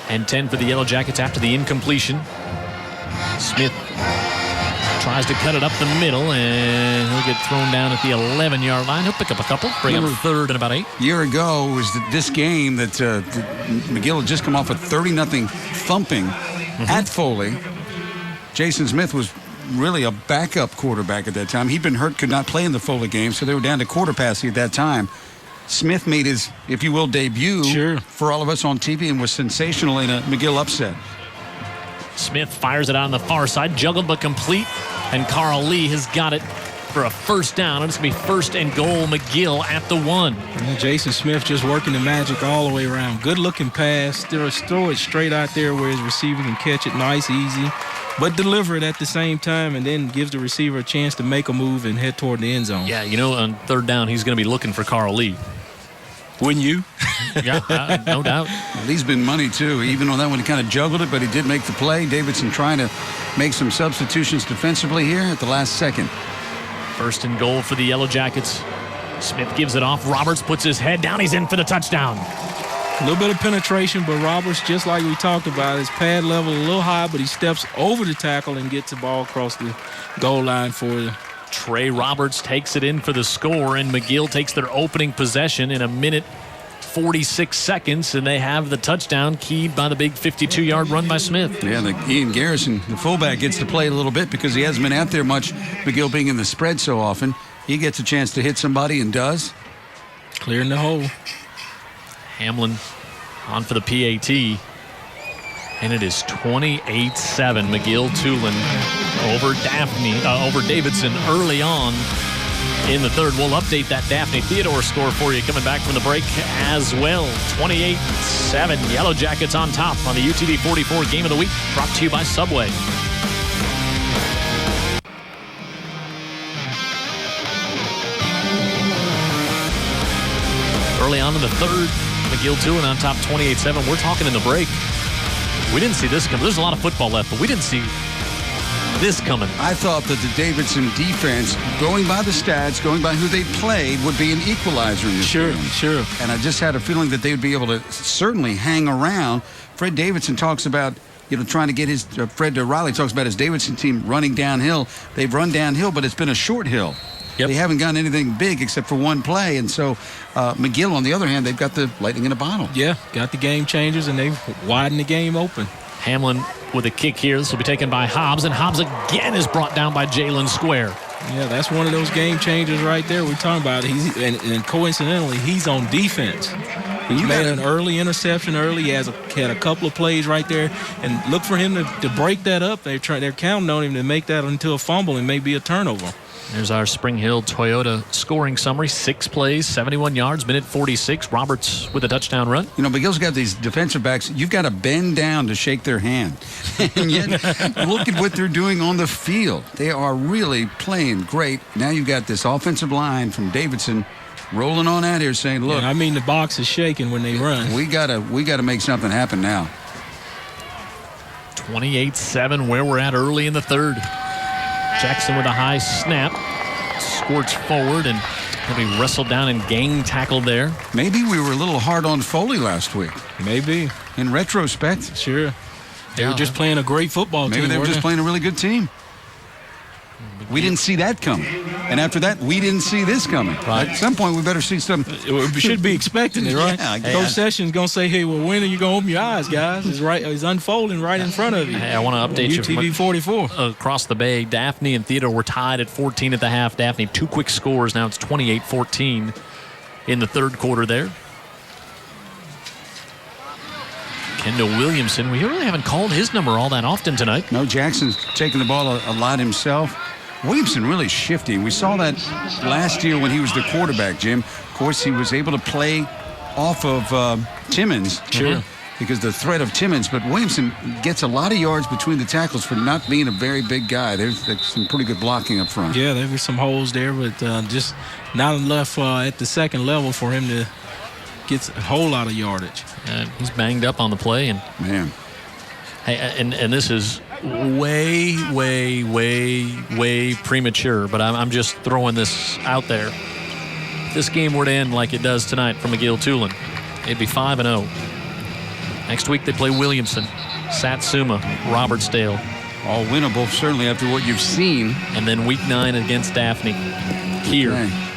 and 10 for the Yellow Jackets after the incompletion. Smith tries to cut it up the middle, and he'll get thrown down at the 11-yard line. He'll pick up a couple, bring up 3rd and about 8. A year ago was this game that McGill had just come off a 30-0 thumping at Foley. Jason Smith was really a backup quarterback at that time. He'd been hurt, could not play in the Foley game, so they were down to quarter passing at that time. Smith made his, if you will, debut for all of us on TV and was sensational in a McGill upset. Smith fires it out on the far side, juggled but complete, and Carl Lee has got it for a first down. It's going to be 1st and goal, McGill at the 1. And Jason Smith just working the magic all the way around. Good-looking pass. Throw it straight out there where his receiver can catch it nice, easy, but deliver it at the same time, and then gives the receiver a chance to make a move and head toward the end zone. Yeah, on 3rd down, he's going to be looking for Carl Lee. Wouldn't you? Yeah, no doubt. Lee's been money, too. Even though that one he kind of juggled it, but he did make the play. Davidson trying to make some substitutions defensively here at the last second. 1st and goal for the Yellow Jackets. Smith gives it off. Roberts puts his head down. He's in for the touchdown. A little bit of penetration, but Roberts, just like we talked about, his pad level a little high, but he steps over the tackle and gets the ball across the goal line for the Trey Roberts takes it in for the score, and McGill takes their opening possession in 1:46 seconds, and they have the touchdown keyed by the big 52-yard run by Smith. Yeah, Ian Garrison, the fullback, gets to play a little bit because he hasn't been out there much, McGill being in the spread so often. He gets a chance to hit somebody and does. Clearing the hole. Hamlin on for the PAT. And it is 28-7. McGill-Toolen over Davidson early on in the 3rd. We'll update that Daphne Theodore score for you coming back from the break as well. 28-7. Yellow Jackets on top on the UTV 44 Game of the Week, brought to you by Subway. Early on in the 3rd, McGill-Toolen on top 28-7. We're talking in the break. We didn't see this coming. There's a lot of football left, but we didn't see this coming. I thought that the Davidson defense, going by the stats, going by who they played, would be an equalizer in this game. Sure. And I just had a feeling that they would be able to certainly hang around. Fred Davidson talks about, trying to get his, Fred Riley talks about his Davidson team running downhill. They've run downhill, but it's been a short hill. Yep. They haven't gotten anything big except for one play. And so McGill, on the other hand, they've got the lightning in a bottle. Yeah, got the game changers, and they've widened the game open. Hamlin with a kick here. This will be taken by Hobbs, and Hobbs again is brought down by Jalen Square. Yeah, that's one of those game changers right there we're talking about. And coincidentally, he's on defense. He made an early interception early. He had a couple of plays right there. And look for him to break that up. They're counting on him to make that into a fumble and maybe a turnover. There's our Spring Hill Toyota scoring summary. 6 plays, 71 yards, minute 46. Roberts with a touchdown run. You know, McGill's got these defensive backs. You've got to bend down to shake their hand. And yet, look at what they're doing on the field. They are really playing great. Now you've got this offensive line from Davidson rolling on out here saying, look. Yeah, I mean, the box is shaking when they run. We gotta make something happen now. 28-7, where we're at early in the third. Jackson with a high snap. Squirts forward and he'll be wrestled down and gang tackled there. Maybe we were a little hard on Foley last week. Maybe. In retrospect. Sure. They were just playing a great football team. Maybe they were just playing a really good team. We didn't see that coming. And after that, we didn't see this coming. Right. At some point, we better see some. We should be expecting it, right? Yeah, Coach Sessions going to say, hey, well, when are you going to open your eyes, guys? It's unfolding right in front of you. Hey, I want to update you. UTV 44. Across the bay, Daphne and Theodore were tied at 14 at the half. Daphne, 2 quick scores. Now it's 28-14 in the third quarter there. Kendall Williamson, we really haven't called his number all that often tonight. No, Jackson's taking the ball a lot himself. Williamson really shifting. We saw that last year when he was the quarterback, Jim. Of course, he was able to play off of Timmons. Sure. Because the threat of Timmons. But Williamson gets a lot of yards between the tackles for not being a very big guy. There's some pretty good blocking up front. Yeah, there were some holes there, but just not enough at the second level for him to get a whole lot of yardage. He's banged up on the play. And man. Hey, and this is way premature, but I'm just throwing this out there. If this game were to end like it does tonight for McGill-Toolen, it'd be 5-0. Next week they play Williamson, Satsuma, Robertsdale. All winnable, certainly after what you've seen. And then week 9 against Daphne here. Okay.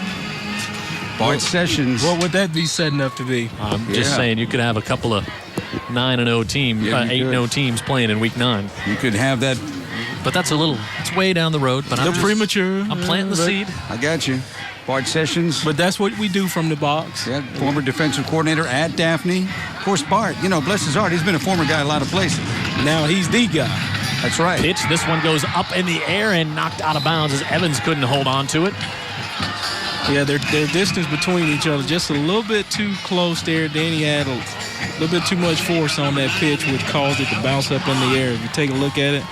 Bart Sessions. What would that be setting up to be? I'm just saying you could have a couple of 9-0 teams, 8-0 teams playing in week 9. You could have that. But that's it's way down the road. But I'm premature. I'm planting the seed. I got you. Bart Sessions. But that's what we do from the box. Yeah, former defensive coordinator at Daphne. Of course, Bart, bless his heart, he's been a former guy a lot of places. Now he's the guy. That's right. Pitch. This one goes up in the air and knocked out of bounds as Evans couldn't hold on to it. Yeah, their distance between each other just a little bit too close there. Danny had a little bit too much force on that pitch, which caused it to bounce up in the air. If you take a look at it,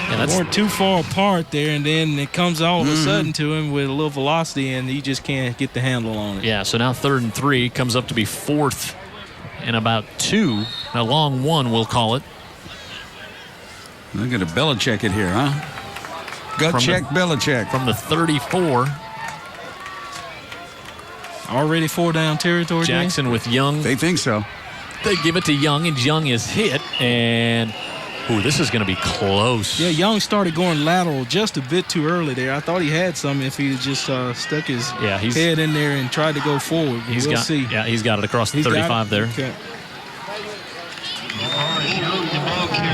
they weren't too far apart there, and then it comes all of a sudden to him with a little velocity, and he just can't get the handle on it. Yeah, so now 3rd and 3 comes up to be 4th and about 2. A long 1, we'll call it. Look at a Belichick it here, huh? Gut check, Belichick. From the 34. Already 4-down territory. Jackson with Young. They think so. They give it to Young, and Young is hit. And, this is going to be close. Yeah, Young started going lateral just a bit too early there. I thought he had some if he just stuck his head in there and tried to go forward. We'll see. Yeah, he's got it across the 35 there. Okay.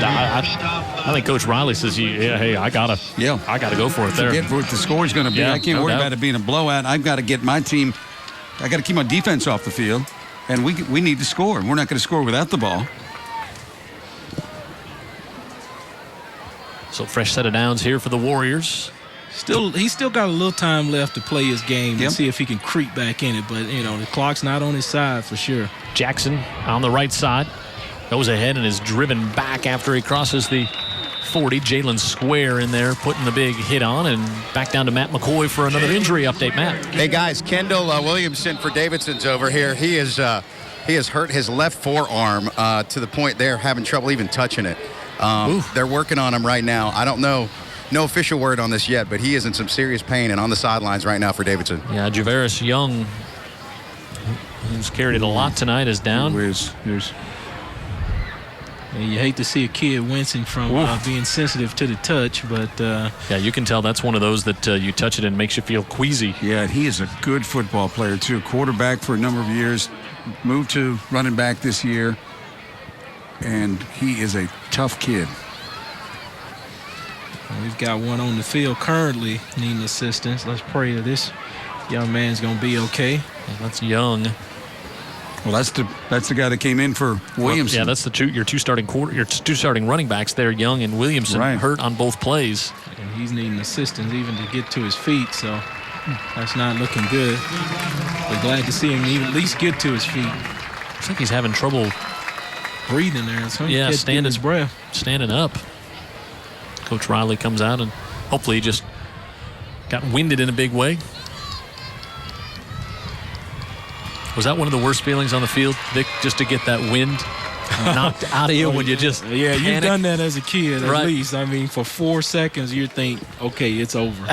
I think Coach Riley says, I gotta go for it there. Forget what the score is going to be. I can't worry about it being a blowout. I've got to get my team. I got to keep my defense off the field, and we need to score. We're not going to score without the ball. So fresh set of downs here for the Warriors. He's still got a little time left to play his game and see if he can creep back in it. But the clock's not on his side for sure. Jackson on the right side goes ahead and is driven back after he crosses the 40. Jalen Square in there putting the big hit on, and back down to Matt McCoy for another injury update. Matt. Hey guys, Kendall Williamson for Davidson's over here. He has hurt his left forearm to the point they're having trouble even touching it. They're working on him right now. I don't know. No official word on this yet, but he is in some serious pain and on the sidelines right now for Davidson. Yeah, Javaris Young, who's carried it a lot tonight, is down. You hate to see a kid wincing from being sensitive to the touch, but... yeah, you can tell that's one of those that you touch it and makes you feel queasy. Yeah, he is a good football player, too. Quarterback for a number of years. Moved to running back this year. and he is a tough kid. We've got one on the field currently needing assistance. Let's pray that this young man's going to be okay. Yeah, that's Young. Well, that's the guy that came in for Williamson. Yeah, that's your two starting running backs there, Young and Williamson, hurt on both plays. And he's needing assistance even to get to his feet, so that's not looking good. We're glad to see him even at least get to his feet. I think he's having trouble breathing there. So standing his breath. Standing up. Coach Riley comes out and hopefully he just got winded in a big way. Was that one of the worst feelings on the field, Vic, just to get that wind knocked out of you when you just panic? You've done that as a kid at least. I mean, for 4 seconds you think, okay, it's over.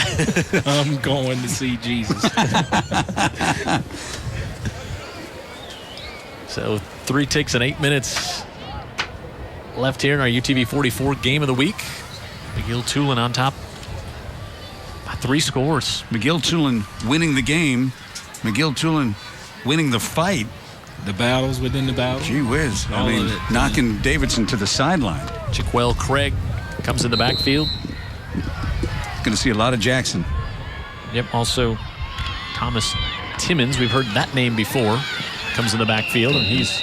I'm going to see Jesus. So 3 ticks and 8 minutes left here in our UTV 44 game of the week. McGill-Toolen on top by 3 scores. McGill-Toolen winning the game. McGill-Toolen winning the fight. The battles within the battle. Gee whiz. I mean, knocking Davidson to the sideline. Chiquel Craig comes in the backfield. Going to see a lot of Jackson. Yep, also Thomas Timmons. We've heard that name before. Comes in the backfield, and he's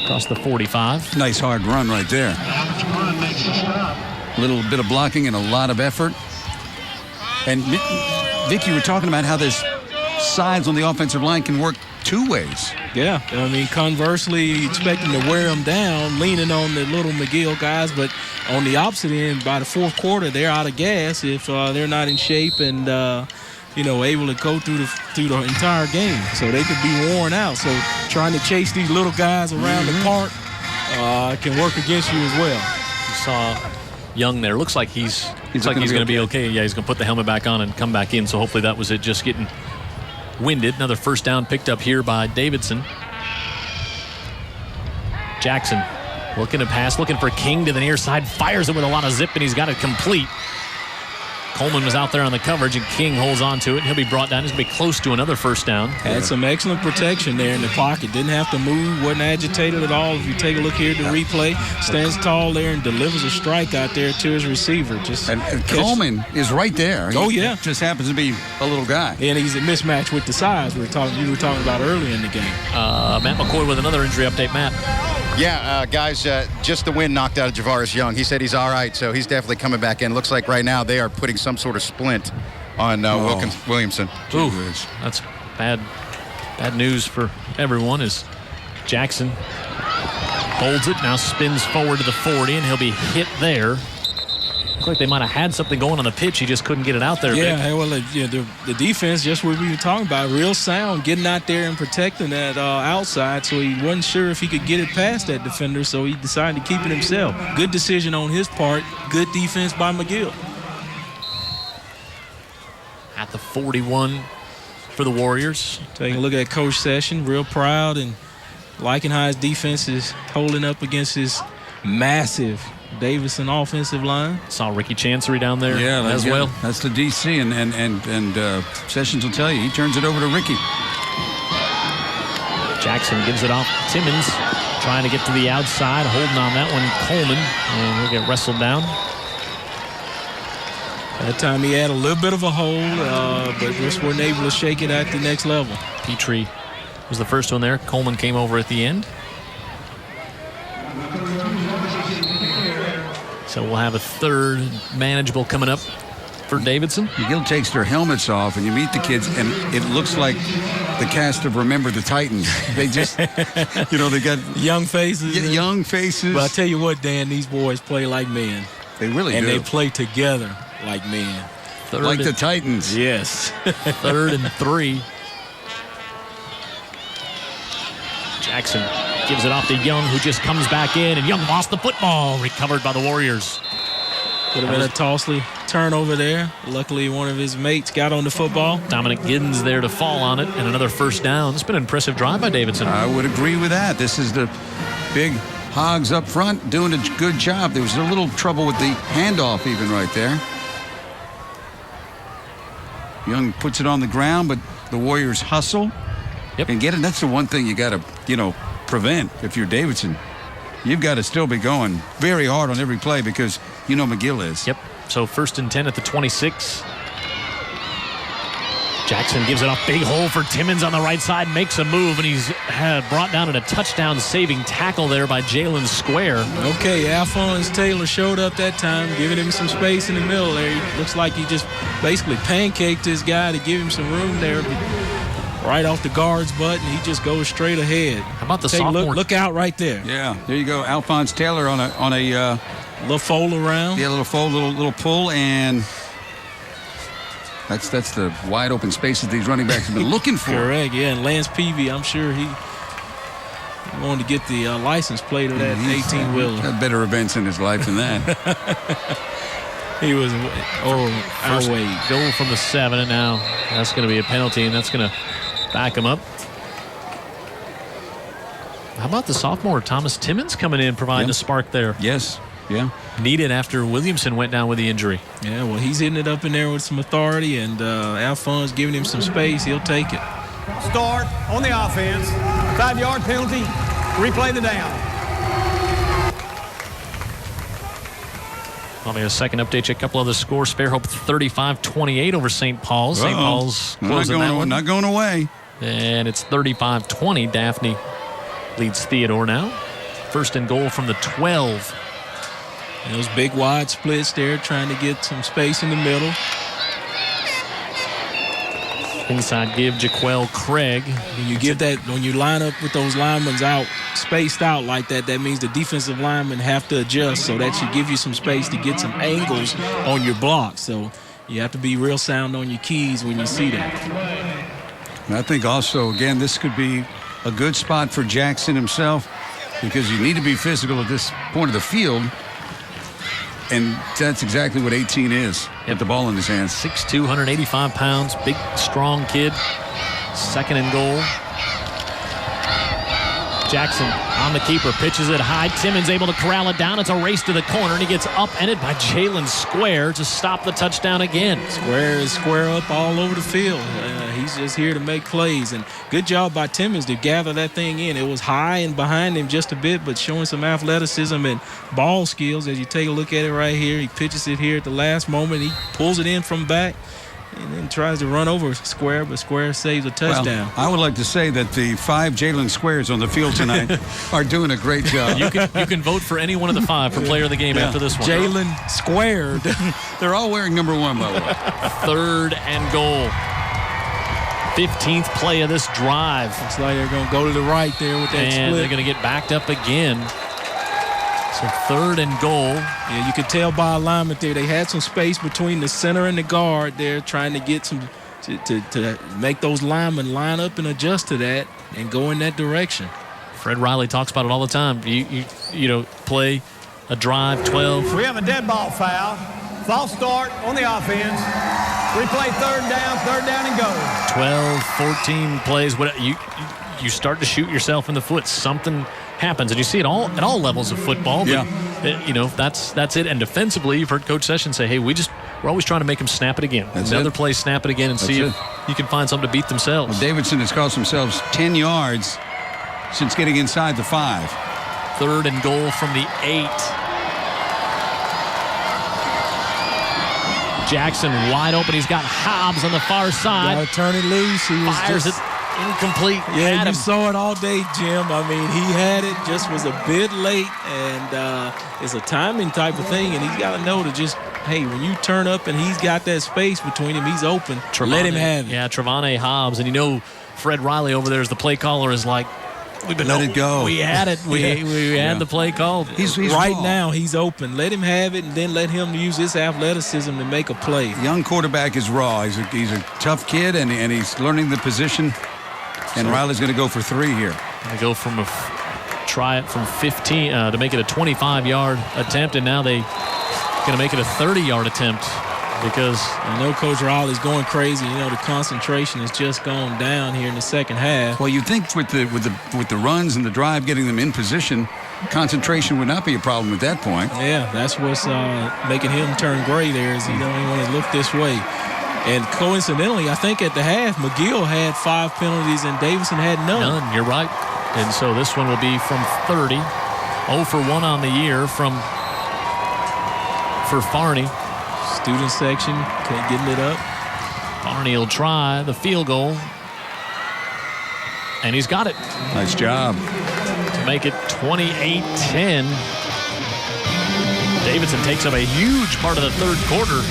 across the 45. Nice hard run right there. A little bit of blocking and a lot of effort. And Vic, you were talking about how this sides on the offensive line can work 2 ways. Yeah, I mean, conversely, expecting to wear them down, leaning on the little McGill guys, but on the opposite end, by the 4th quarter, they're out of gas if they're not in shape and able to go through the entire game. So they could be worn out. So trying to chase these little guys around the park can work against you as well. You saw Young there. Looks like he's going to be okay. Yeah, he's going to put the helmet back on and come back in. So hopefully that was it, just getting winded. Another first down picked up here by Davidson. Jackson looking to pass, looking for King to the near side, fires it with a lot of zip, and he's got it complete. Coleman was out there on the coverage, and King holds on to it. He'll be brought down. He's going to be close to another first down. Had some excellent protection there in the pocket. Didn't have to move, wasn't agitated at all. If you take a look here at the replay, stands tall there and delivers a strike out there to his receiver. And Coleman is right there. He just happens to be a little guy. And he's a mismatch with the size you were talking about earlier in the game. Matt McCoy with another injury update. Matt. Yeah, guys, just the wind knocked out of Javaris Young. He said he's all right, so he's definitely coming back in. Looks like right now they are putting some sort of splint on Williamson. Ooh, that's bad news for everyone as Jackson holds it, now spins forward to the 40, and he'll be hit there. Looks like they might have had something going on the pitch. He just couldn't get it out there. Yeah, well, the defense, just what we were talking about, real sound, getting out there and protecting that outside, so he wasn't sure if he could get it past that defender, so he decided to keep it himself. Good decision on his part. Good defense by McGill. At the 41 for the Warriors. Taking a look at Coach Session, real proud and liking how his defense is holding up against his massive Davidson offensive line. Saw Ricky Chancery down there as well. That's the DC, and Sessions will tell you, he turns it over to Ricky. Jackson gives it off to Timmons, trying to get to the outside, holding on that one, Coleman, and he'll get wrestled down. That time he had a little bit of a hold, but just wasn't able to shake it at the next level. Petrie was the first one there. Coleman came over at the end. So we'll have a third manageable coming up for Davidson. McGill takes their helmets off, and you meet the kids, and it looks like the cast of Remember the Titans. They just, they got young faces. Young faces. But I tell you what, Dan, these boys play like men. They really and do. And they play together like men. Like the Titans. Yes. 3rd and 3. Jackson gives it off to Young, who just comes back in, and Young lost the football. Recovered by the Warriors. Could have been a Tosley turnover there. Luckily, one of his mates got on the football. Dominic Giddens there to fall on it, and another first down. It's been an impressive drive by Davidson. I would agree with that. This is the big hogs up front doing a good job. There was a little trouble with the handoff even right there. Young puts it on the ground, but the Warriors hustle and get it. That's the one thing you got to, prevent if you're Davidson. you've got to still be going very hard on every play because you know McGill is. Yep. So 1st and 10 at the 26. Jackson gives it a big hole for Timmons on the right side, makes a move, and he's brought down in a touchdown-saving tackle there by Jalen Square. Okay, Alphonse Taylor showed up that time, giving him some space in the middle there. He looks like he just basically pancaked this guy to give him some room there. Right off the guard's butt, and he just goes straight ahead. How about the sophomore? Look out right there. Yeah, there you go. Alphonse Taylor on a little fold around. Yeah, little fold, little pull, and that's the wide open spaces these running backs have been looking for. Correct, yeah. And Lance Peavy, I'm sure he wanted to get the license plate of that 18-wheeler. Had better events in his life than that. He was our way. Goal from the 7, and now that's going to be a penalty, and that's going to back him up. How about the sophomore Thomas Timmons coming in, providing a spark there? Yes. Yeah. Needed after Williamson went down with the injury. Yeah, well, he's hitting it up in there with some authority, and Alphonse giving him some space. He'll take it. Start on the offense. 5-yard penalty. Replay the down. I'll make a second update. Check a couple other scores. Fairhope 35-28 over St. Paul's. St. Paul's closing that one. Not going away. And it's 35-20. Daphne leads Theodore now. 1st and goal from the 12. And those big wide splits there, trying to get some space in the middle. Inside give Jaquel Craig. When you line up with those linemen out, spaced out like that, that means the defensive linemen have to adjust, so that should give you some space to get some angles on your block. So you have to be real sound on your keys when you see that. And I think also, again, this could be a good spot for Jackson himself because you need to be physical at this point of the field. And that's exactly what 18 is. Get the ball in his hands. 6'2", 185 pounds, big, strong kid. 2nd and goal. Jackson on the keeper, pitches it high. Timmons able to corral it down. It's a race to the corner, and he gets upended by Jalen Square to stop the touchdown again. Square is square up all over the field. He's just here to make plays, and good job by Timmons to gather that thing in. It was high and behind him just a bit, but showing some athleticism and ball skills. As you take a look at it right here, he pitches it here at the last moment. He pulls it in from back and then tries to run over Square, but Square saves a touchdown. Well, I would like to say that the 5 Jalen Squares on the field tonight are doing a great job. You can vote for any one of the 5 for player of the game after this one. Jalen Squared. They're all wearing number 1, by the way. 3rd and goal. 15th play of this drive. Looks like they're going to go to the right there with that and split. They're going to get backed up again. So 3rd and goal. Yeah, you could tell by alignment there. They had some space between the center and the guard there, trying to get some to make those linemen line up and adjust to that and go in that direction. Fred Riley talks about it all the time. You know, play a drive 12. We have a dead ball foul. False start on the offense. Replay 3rd down and go. 12, 14 plays. You start to shoot yourself in the foot. Something happens, and you see it all at all levels of football. But, that's it. And defensively, you've heard Coach Sessions say, "Hey, we're always trying to make them snap it again. Another play, snap it again, and see if you can find something to beat themselves." Well, Davidson has cost themselves 10 yards since getting inside the 5. 3rd and goal from the 8. Jackson wide open. He's got Hobbs on the far side. Got to turn it loose. He was fires it incomplete. Yeah, you saw it all day, Jim. I mean, he had it, just was a bit late, and it's a timing type of thing, and he's got to know to just, hey, when you turn up and he's got that space between him, he's open. Let him have it. Yeah, Trevante Hobbs, and Fred Riley over there as the play caller is like, let it go. We had it. We had the play called. He's right raw. Now he's open. Let him have it, and then let him use his athleticism to make a play. Young quarterback is raw. He's a tough kid, and he's learning the position. And Riley's going to go for 3 here. They go from try it from 15 to make it a 25-yard attempt, and now they going to make it a 30-yard attempt. Because I know Coach Riley's going crazy. The concentration has just gone down here in the second half. Well, you'd think with the runs and the drive, getting them in position, concentration would not be a problem at that point. Yeah, that's what's making him turn gray there, is he don't even want to look this way. And coincidentally, I think at the half, McGill had 5 penalties and Davidson had none. You're right. And so this one will be from 30. 0 for 1 on the year for Farney. Student section, getting it up. Farney will try the field goal. And he's got it. Nice job. To make it 28-10. Davidson takes up a huge part of the third quarter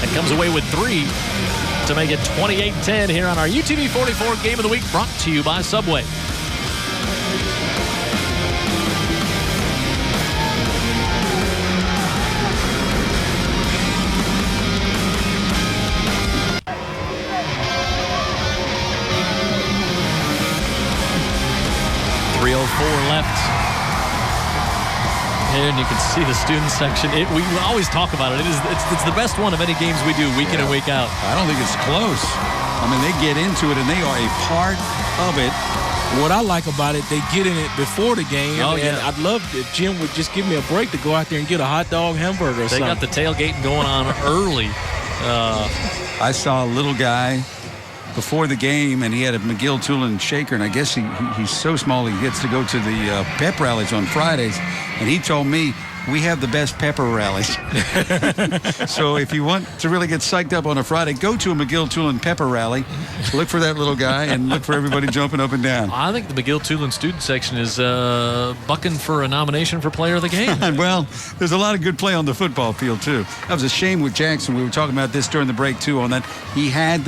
and comes away with 3 to make it 28-10 here on our UTV 44 Game of the Week, brought to you by Subway. Left. And you can see the student section. We always talk about it. It's the best one of any games we do week in and week out. I don't think it's close. I mean, they get into it, and they are a part of it. What I like about it, they get in it before the game. Oh, yeah. And I'd love if Jim would just give me a break to go out there and get a hot dog, hamburger or something. They got the tailgating going on early. I saw a little guy before the game, and he had a McGill-Toolen shaker, and I guess he's so small he gets to go to the pep rallies on Fridays, and he told me we have the best pepper rallies. So if you want to really get psyched up on a Friday, go to a McGill-Toolen pepper rally, look for that little guy, and look for everybody jumping up and down. I think the McGill-Toolen student section is bucking for a nomination for player of the game. Well, there's a lot of good play on the football field, too. That was a shame with Jackson. We were talking about this during the break, too, on that. He had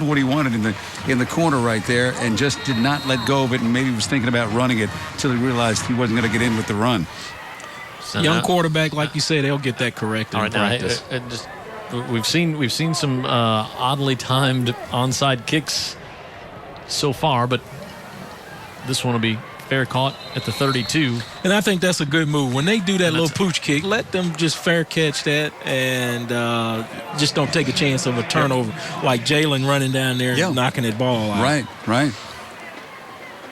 what he wanted in the corner right there and just did not let go of it, and maybe was thinking about running it until he realized he wasn't going to get in with the run. Young quarterback, like you say, they'll get that corrected in practice. We've seen some oddly timed onside kicks so far, but this one will be fair caught at the 32. And I think that's a good move. When they do that little pooch kick, let them just fair catch that and just don't take a chance of a turnover like Jalen running down there and knocking that ball out. Right.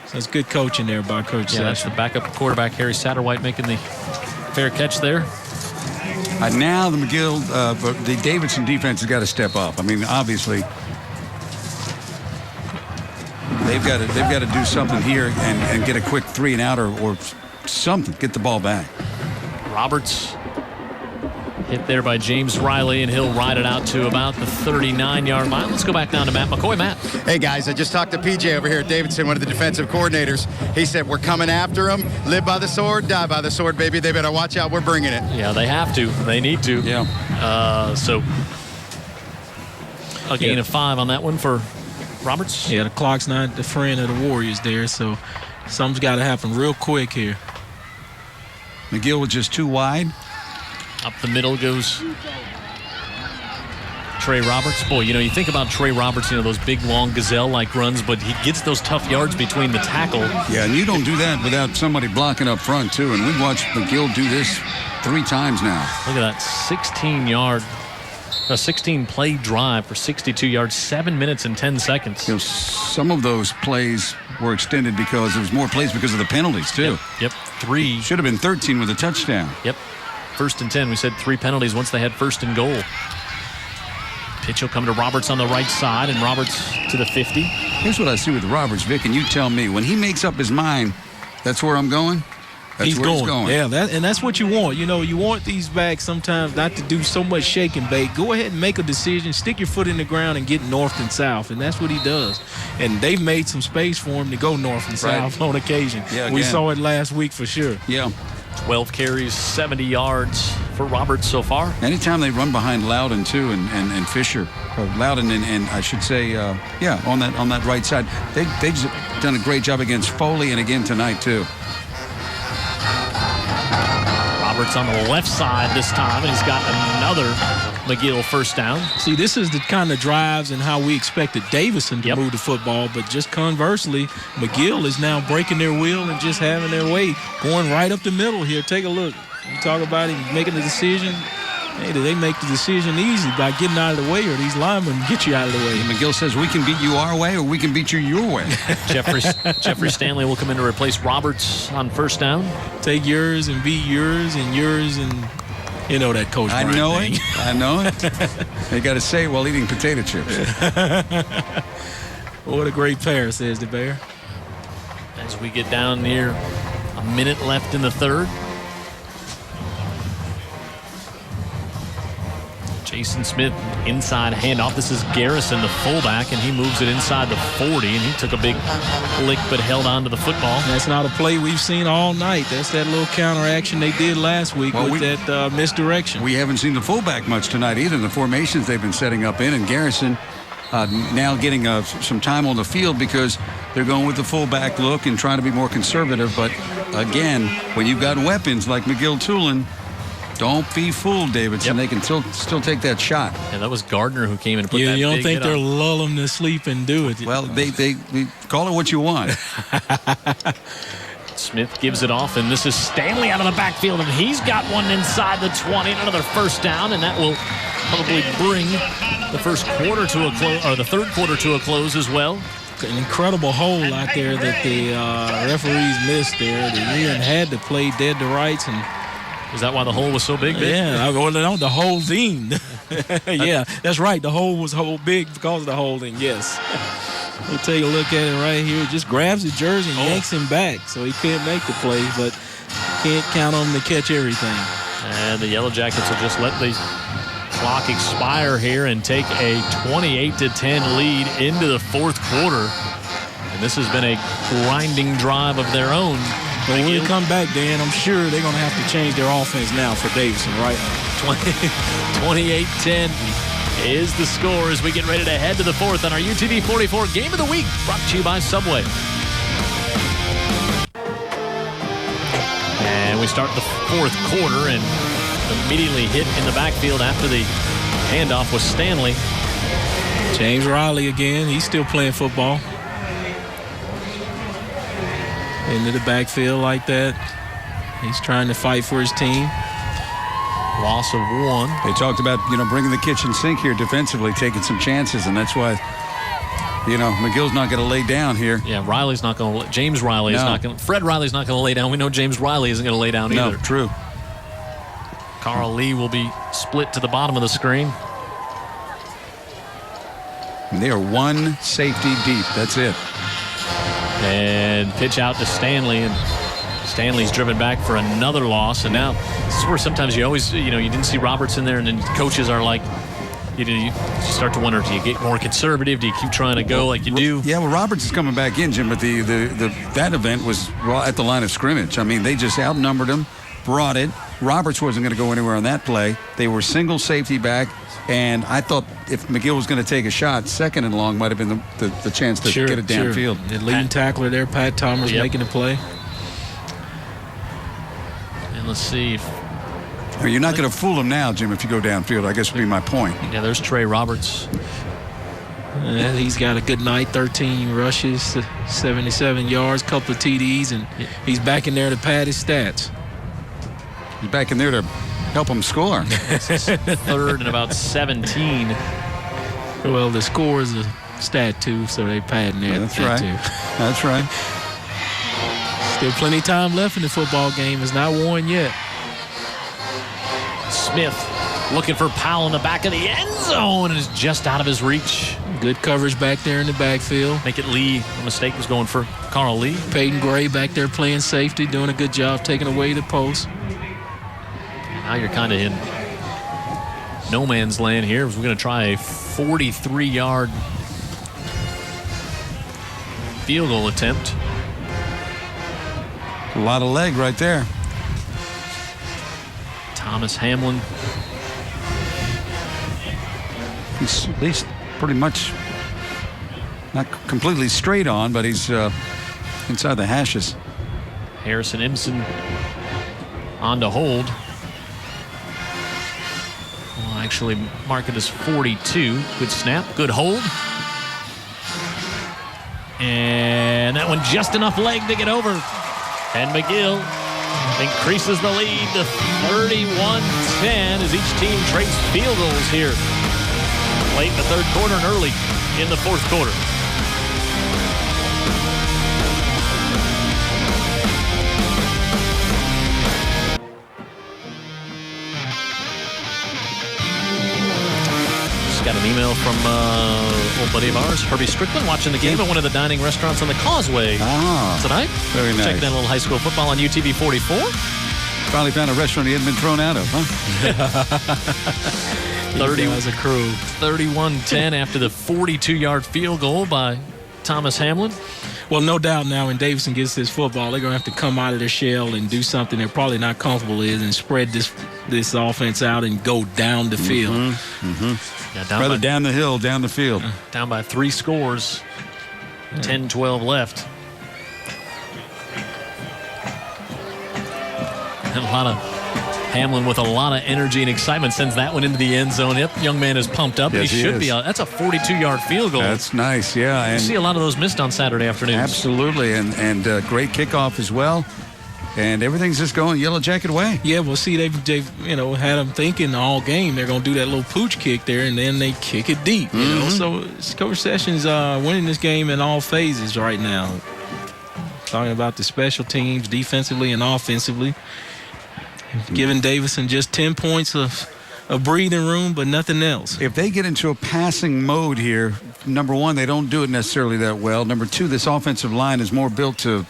So it's good coaching there by Coach Session. That's the backup quarterback, Harry Satterwhite, making the fair catch there. Now the Davidson defense has got to step up. I mean, obviously, they've got to do something here and get a quick 3 and out or something. Get the ball back. Roberts hit there by James Riley, and he'll ride it out to about the 39-yard line. Let's go back down to Matt McCoy. Matt. Hey, guys, I just talked to PJ over here at Davidson, one of the defensive coordinators. He said, we're coming after them. Live by the sword, die by the sword, baby. They better watch out. We're bringing it. Yeah, they have to. They need to. Yeah. So a gain of 5 on that one for Roberts. Yeah, the clock's not the friend of the Warriors there, so something's got to happen real quick here. McGill was just too wide. Up the middle goes Trey Roberts. Boy, you think about Trey Roberts, those big, long gazelle-like runs, but he gets those tough yards between the tackle. Yeah, and you don't do that without somebody blocking up front, too. And we've watched McGill do this 3 times now. Look at that 16-play drive for 62 yards, 7 minutes and 10 seconds. Some of those plays were extended because there was more plays because of the penalties, too. Yep. 3. Should have been 13 with a touchdown. Yep. 1st and 10. We said 3 penalties once they had 1st and goal. Pitch will come to Roberts on the right side, and Roberts to the 50. Here's what I see with Roberts, Vic, and you tell me. When he makes up his mind, that's where I'm going. He's going. Yeah, that's what you want. You want these backs sometimes not to do so much shake and bake. Go ahead and make a decision, stick your foot in the ground, and get north and south, and that's what he does. And they've made some space for him to go north and south on occasion. Yeah, we saw it last week for sure. Yeah. 12 carries, 70 yards for Roberts so far. Anytime they run behind Loudon, too, and Fisher. Loudon and I should say, on that right side. They've done a great job against Foley and again tonight, too. Roberts on the left side this time, and he's got another McGill first down. See, this is the kind of drives and how we expected Davidson to move the football, but just conversely, McGill is now breaking their wheel and just having their way, going right up the middle here. Take a look. You talk about him making the decision. Hey, do they make the decision easy by getting out of the way, or these linemen get you out of the way? McGill says we can beat you our way, or we can beat you your way. Jeffrey Stanley will come in to replace Roberts on first down. Take yours and beat yours and yours and that Coach Bryant thing. I know it. They got to say it while eating potato chips. What a great pair, says the Bear. As we get down near a minute left in the third. Jason Smith, inside handoff. This is Garrison, the fullback, and he moves it inside the 40, and he took a big lick but held on to the football. That's not a play we've seen all night. That's that little counteraction they did last week with that misdirection. We haven't seen the fullback much tonight either. The formations they've been setting up in, and Garrison now getting some time on the field because they're going with the fullback look and trying to be more conservative. But again, when you've got weapons like McGill-Toolen, don't be fooled, Davidson. They can still take that shot. Yeah, that was Gardner who came in and put that. You don't big think hit they're on. lull them to sleep and do it? Well, they call it what you want. Smith gives it off, and this is Stanley out of the backfield, and he's got one inside the 20, another first down, and that will probably bring the first quarter to a close, or the third quarter to a close as well. An incredible hole out there that the referees missed there. The Ian had to play dead to rights, and is that why the hole was so big? Yeah, the holding. Yeah, that's right. The hole was big because of the holding. Yes. We'll take a look at it right here. Just grabs the jersey and yanks him back, so he can't make the play, but can't count on him to catch everything. And the Yellow Jackets will just let the clock expire here and take a 28-10 lead into the fourth quarter. And this has been a grinding drive of their own. But when we come back, Dan, I'm sure they're going to have to change their offense now for Davidson, right? 28-10 is the score as we get ready to head to the fourth on our UTV 44 Game of the Week, brought to you by Subway. And we start the fourth quarter and immediately hit in the backfield after the handoff was Stanley. James Riley again. He's still playing football. Into the backfield like that. He's trying to fight for his team. Loss of one. They talked about, bringing the kitchen sink here defensively, taking some chances, and that's why, McGill's not going to lay down here. Yeah, Riley's not going to. James Riley is not going to. Fred Riley's not going to lay down. We know James Riley isn't going to lay down either. No, true. Carl Lee will be split to the bottom of the screen. And they are one safety deep. That's it. And pitch out to Stanley, and Stanley's driven back for another loss. And now this is where sometimes you always, you didn't see Roberts in there, and then coaches are like, you start to wonder, do you get more conservative? Do you keep trying to go like you do? Yeah, well, Roberts is coming back in, Jim, but that event was at the line of scrimmage. I mean, they just outnumbered him, brought it. Roberts wasn't going to go anywhere on that play. They were single safety back. And I thought if McGill was going to take a shot, second and long might have been the chance to get it downfield. The leading tackler there, Pat Thomas, making the play. And let's see. You're not going to fool him now, Jim, if you go downfield, I guess would be my point. Yeah, there's Trey Roberts. He's got a good night, 13 rushes, 77 yards, couple of TDs, and he's back in there to pad his stats. He's back in there to help him score. Third and about 17. Well, the score is a stat too, so they pad in there. Yeah, that's right. Too. That's right. Still plenty of time left in the football game. It's not won yet. Smith looking for Powell in the back of the end zone and is just out of his reach. Good coverage back there in the backfield. Make it Lee. The mistake was going for Carl Lee. Peyton Gray back there playing safety, doing a good job taking away the post. Now you're kind of in no man's land here. We're going to try a 43-yard field goal attempt. A lot of leg right there. Thomas Hamlin. He's at least pretty much not completely straight on, but he's inside the hashes. Harrison Imson on to hold. Well, actually mark it as 42. Good snap, good hold. And that one just enough leg to get over. And McGill increases the lead to 31-10 as each team trades field goals here late in the third quarter and early in the fourth quarter. Just got an email from old buddy of ours, Herbie Strickland, watching the game at one of the dining restaurants on the Causeway tonight. Very nice. Checking out a little high school football on UTV 44. Finally found a restaurant he hadn't been thrown out of, huh? 30 as a crew. 31-10 after the 42-yard field goal by Thomas Hamlin. Well, no doubt now when Davidson gets this football, they're going to have to come out of their shell and do something they're probably not comfortable with and spread this offense out and go down the field. Yeah, down the hill, down the field. Down by 3 scores. 10-12 left. And a lot of Hamlin with a lot of energy and excitement sends that one into the end zone. Yep, young man is pumped up. Yes, he should be. That's a 42-yard field goal. That's nice, yeah. You And see a lot of those missed on Saturday afternoons. absolutely, and great kickoff as well. And everything's just going Yellow Jacket way. Yeah, well, see, they've had them thinking all game they're going to do that little pooch kick there, and then they kick it deep. You know, so Coach Sessions winning this game in all phases right now. Talking about the special teams, defensively and offensively. Giving Davidson just 10 points of breathing room, but nothing else. If they get into a passing mode here, number one, they don't do it necessarily that well. Number two, this offensive line is more built to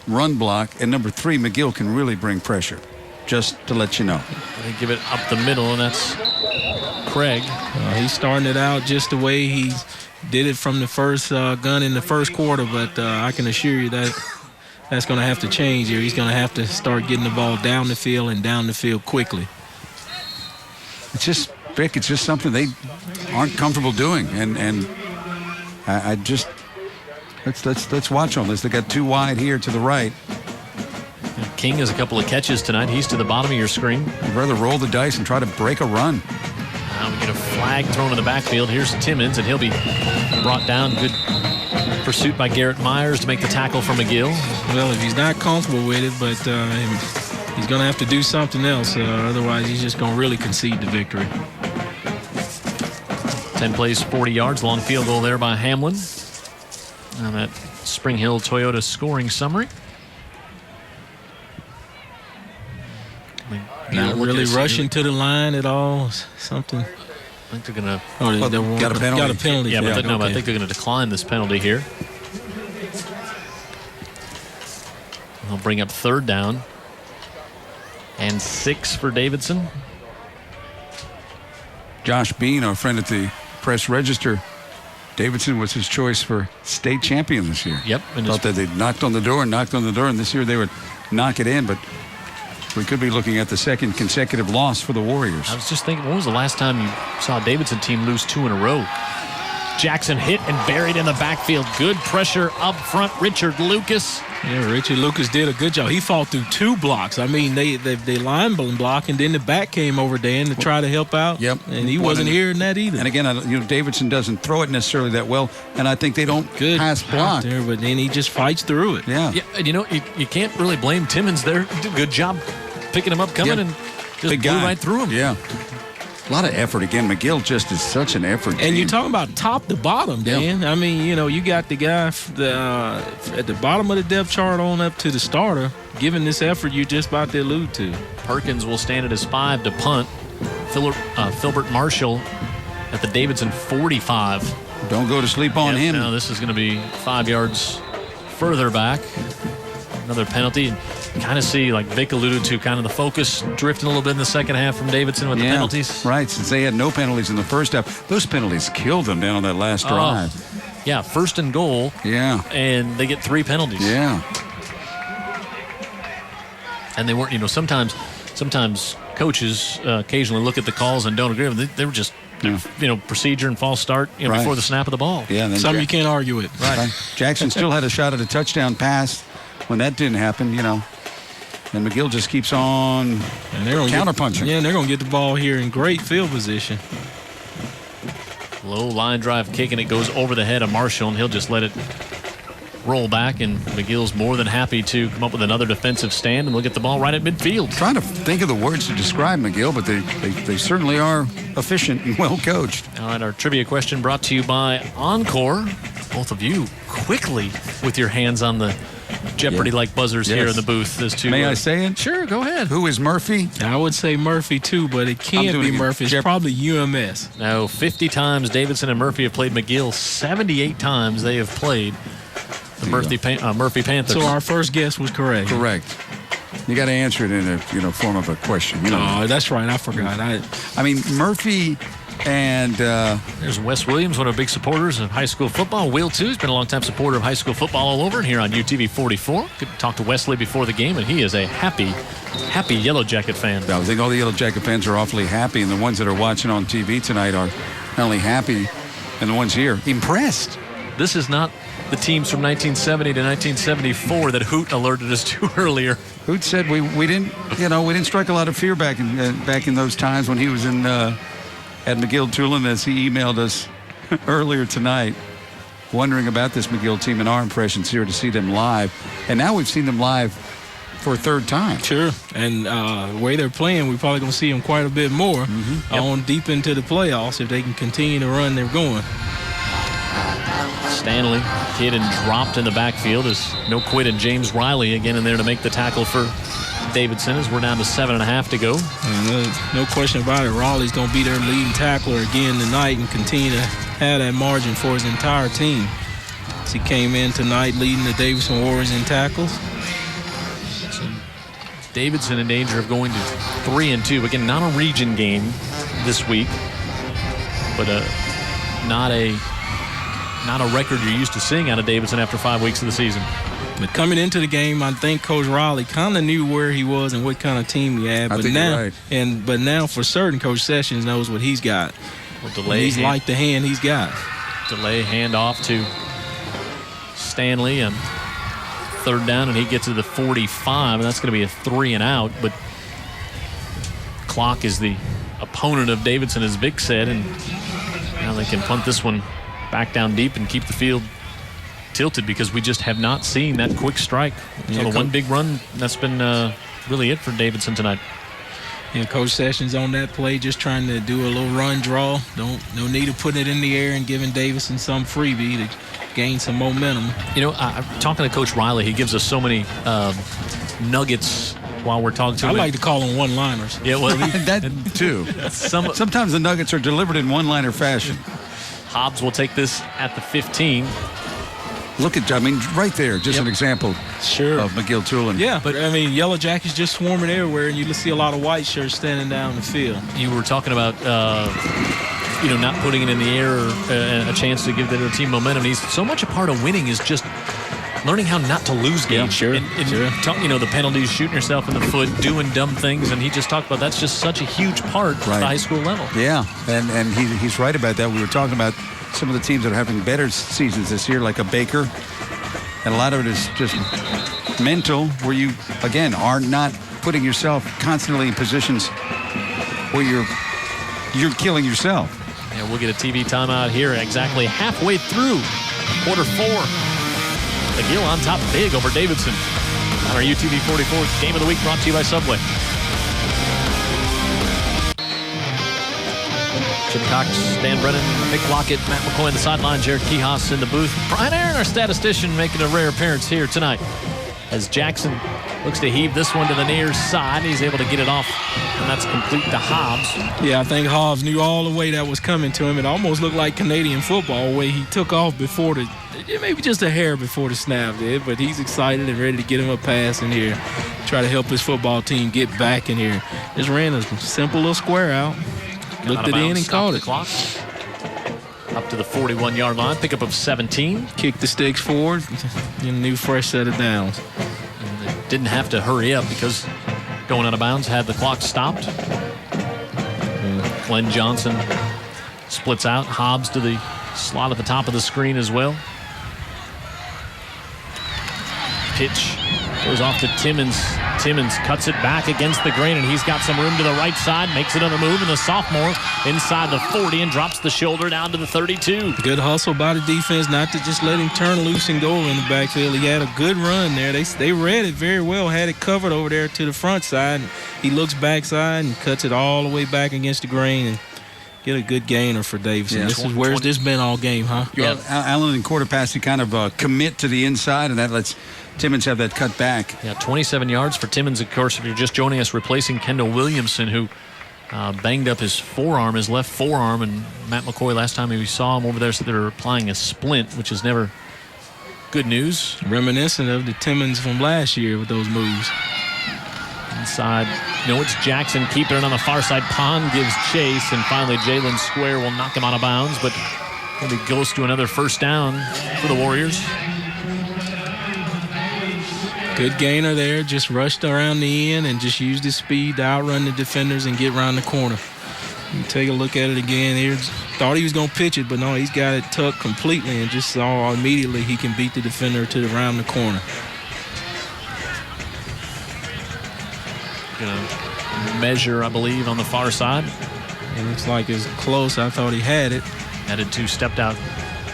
run block. And number three, McGill can really bring pressure, just to let you know. They give it up the middle, and that's Craig. He's starting it out just the way he did it from the first gun in the first quarter, but I can assure you that that's going to have to change here. He's going to have to start getting the ball down the field and down the field quickly. It's just, Vic, it's just something they aren't comfortable doing. And I just, let's watch on this. They got 2 wide here to the right. King has a couple of catches tonight. He's to the bottom of your screen. I'd rather roll the dice and try to break a run. Now we get a flag thrown in the backfield. Here's Timmons, and he'll be brought down. Good pursuit by Garrett Myers to make the tackle for McGill. Well, if he's not comfortable with it, but he's going to have to do something else. Otherwise, he's just going to really concede the victory. 10 plays, 40 yards. Long field goal there by Hamlin. And that Spring Hill Toyota scoring summary. Not really rushing to the line at all. Something. I think they're going to... got a penalty. Got a penalty. Yeah, but I think they're going to decline this penalty here. They'll bring up 3rd down. And 6 for Davidson. Josh Bean, our friend at the Press Register, Davidson was his choice for state champion this year. Yep. And thought that they knocked on the door, and this year they would knock it in, but we could be looking at the 2nd consecutive loss for the Warriors. I was just thinking, when was the last time you saw a Davidson team lose 2 in a row? Jackson hit and buried in the backfield. Good pressure up front. Richard Lucas. Yeah, Richard Lucas did a good job. He fought through 2 blocks. I mean, they line block, and then the back came over Dan to try to help out. Yep. And he wasn't hearing that either. And again, Davidson doesn't throw it necessarily that well, and I think they don't pass block. There, but then he just fights through it. Yeah. And you can't really blame Timmons there. Did a good job picking him up, coming and just blew right through him. Yeah. A lot of effort. Again, McGill just is such an effort team. And you're talking about top to bottom, Dan. I mean, you got the guy at the bottom of the depth chart on up to the starter, giving this effort you're just about to allude to. Perkins will stand at his 5 to punt. Filbert Marshall at the Davidson 45. Don't go to sleep on him. No, this is going to be 5 yards further back. Another penalty. Kind of see, like Vic alluded to, kind of the focus drifting a little bit in the second half from Davidson with the penalties. Right, since they had no penalties in the first half. Those penalties killed them down on that last drive. Yeah, 1st and goal. Yeah. And they get 3 penalties. Yeah. And they weren't, sometimes coaches occasionally look at the calls and don't agree with them. They were just, procedure and false start before the snap of the ball. Yeah. And something you can't argue with. Right. Jackson still had a shot at a touchdown pass when that didn't happen, And McGill just keeps on counterpunching. And they're going to get the ball here in great field position. Low line drive kick, and it goes over the head of Marshall, and he'll just let it roll back, and McGill's more than happy to come up with another defensive stand, and we'll get the ball right at midfield. Trying to think of the words to describe McGill, but they certainly are efficient and well coached. All right, our trivia question brought to you by Encore. Both of you quickly with your hands on the Jeopardy-like buzzers here in the booth. May I say it? Sure, go ahead. Who is Murphy? I would say Murphy too, but it can't be Murphy. It's probably UMS. No, 50 times Davidson and Murphy have played McGill. 78 times they have played the Murphy Panthers. So our first guess was correct. Correct. You got to answer it in a form of a question. Oh, that's right. I forgot. I mean, Murphy and there's Wes Williams, one of our big supporters of high school football. Will, too, has been a long-time supporter of high school football all over and here on UTV 44. Could talk to Wesley before the game, and he is a happy Yellow Jacket fan. I think all the Yellow Jacket fans are awfully happy, and the ones that are watching on TV tonight are not only happy, and the ones here impressed. This is not the teams from 1970 to 1974 that Hoot alerted us to earlier. Hoot said we didn't strike a lot of fear back in those times when he was at McGill-Toolen, as he emailed us earlier tonight, wondering about this McGill team and our impressions here to see them live. And now we've seen them live for a third time. Sure. And the way they're playing, we're probably going to see them quite a bit more on deep into the playoffs if they can continue to run they're going. Stanley hit and dropped in the backfield as no quit, and James Riley again in there to make the tackle for Davidson as we're down to 7.5 to go. And no question about it, Raleigh's going to be their leading tackler again tonight and continue to have that margin for his entire team. As he came in tonight leading the Davidson Warriors in tackles. So Davidson in danger of going to 3-2. Again, not a region game this week, but not a record you're used to seeing out of Davidson after 5 weeks of the season. But coming into the game, I think Coach Riley kind of knew where he was and what kind of team he had. But now for certain, Coach Sessions knows what he's got. He's like the hand he's got. Delay handoff to Stanley and third down, and he gets to the 45, and that's going to be a 3 and out. But clock is the opponent of Davidson, as Vic said, and now they can punt this one back down deep and keep the field tilted because we just have not seen that quick strike. So the one big run, that's been really it for Davidson tonight. And Coach Sessions on that play just trying to do a little run draw. No need to put it in the air and giving Davidson some freebie to gain some momentum. I'm talking to Coach Riley. He gives us so many nuggets while we're talking to him. I like to call them one-liners. Yeah, well, that too. Sometimes the nuggets are delivered in one-liner fashion. Hobbs will take this at the 15. Look at, right there, just an example of McGill-Toolen. Yeah, but Yellow Jackets just swarming everywhere, and you see a lot of white shirts standing down the field. You were talking about, not putting it in the air or a chance to give the other team momentum. So much a part of winning is just learning how not to lose games. Yeah, sure. The penalties, shooting yourself in the foot, doing dumb things, and he just talked about that's just such a huge part of the high school level. Yeah, and he's right about that. We were talking about some of the teams that are having better seasons this year, like a Baker, and a lot of it is just mental, where you, again, are not putting yourself constantly in positions where you're killing yourself. Yeah, we'll get a TV timeout here exactly halfway through quarter 4. McGill on top big over Davidson on our UTV 44 Game of the Week brought to you by Subway. Jim Cox, Dan Brennan, Mick Lockett, Matt McCoy on the sideline, Jared Kihas in the booth. Brian Aaron, our statistician, making a rare appearance here tonight as Jackson looks to heave this one to the near side. He's able to get it off, and that's complete to Hobbs. Yeah, I think Hobbs knew all the way that was coming to him. It almost looked like Canadian football, the way he took off before maybe just a hair before the snap did, but he's excited and ready to get him a pass in here, try to help his football team get back in here. Just ran a simple little square out. Looked it in and caught it. Clock. Up to the 41-yard line. Pickup of 17. Kick the sticks forward. And a new fresh set of downs. And they didn't have to hurry up because going out of bounds had the clock stopped. Glenn Johnson splits out. Hobbs to the slot at the top of the screen as well. Pitch goes off to Timmons. Timmons cuts it back against the grain, and he's got some room to the right side, makes another move, and the sophomore inside the 40 and drops the shoulder down to the 32. Good hustle by the defense not to just let him turn loose and go in the backfield. He had a good run there. They read it very well, had it covered over there to the front side. He looks backside and cuts it all the way back against the grain and get a good gainer for Davidson. Yeah, this is where's this been all game, huh? Yeah. Allen and quarter pass, he kind of commit to the inside, and that lets Timmons have that cut back. Yeah, 27 yards for Timmons, of course, if you're just joining us, replacing Kendall Williamson, who banged up his forearm, his left forearm, and Matt McCoy, last time we saw him over there, said they were applying a splint, which is never good news. Reminiscent of the Timmons from last year with those moves. Inside, it's Jackson keeping it on the far side. Pond gives chase, and finally Jalen Square will knock him out of bounds, but he goes to another first down for the Warriors. Good gainer there, just rushed around the end and just used his speed to outrun the defenders and get around the corner. You take a look at it again here. Thought he was going to pitch it, but no, he's got it tucked completely and just saw immediately he can beat the defender to around the corner. Gonna measure, I believe, on the far side. It looks like it's close. I thought he had it. Added 2, stepped out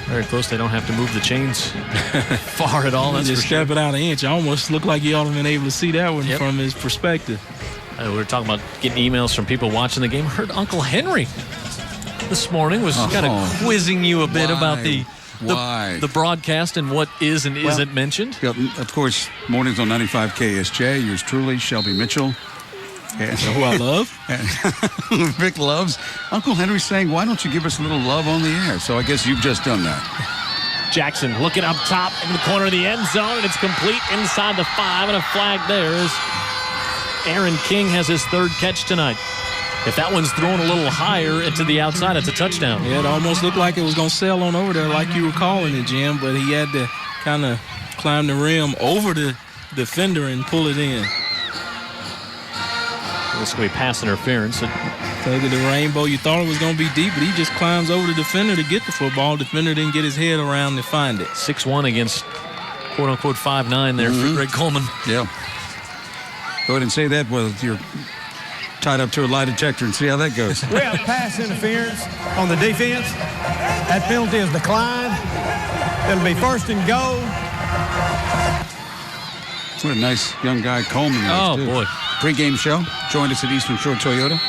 very close. They don't have to move the chains far at all. That's just for sure. step it out an inch. I almost looked like he ought to have been able to see that one from his perspective. We were talking about getting emails from people watching the game. Heard Uncle Henry this morning was kind of quizzing you a bit about the broadcast and what is and isn't mentioned. Of course, mornings on 95 KSJ. Yours truly, Shelby Mitchell. Who I love. Vic loves. Uncle Henry saying, why don't you give us a little love on the air? So I guess you've just done that. Jackson looking up top in the corner of the end zone, and it's complete inside the 5, and a flag there as Aaron King has his 3rd catch tonight. If that one's thrown a little higher into the outside, it's a touchdown. Yeah, it almost looked like it was going to sail on over there like you were calling it, Jim, but he had to kind of climb the rim over the defender and pull it in. This is going to be pass interference. Look at the rainbow. You thought it was going to be deep, but he just climbs over the defender to get the football. Defender didn't get his head around to find it. 6'1" against quote-unquote 5'9" there for Greg Coleman. Yeah. Go ahead and say that while you're tied up to a lie detector and see how that goes. We have pass interference on the defense. That penalty is declined. It'll be 1st and goal. What a nice young guy Coleman is, Oh, too. boy. Pre-game show. Joined us at Eastern Shore Toyota.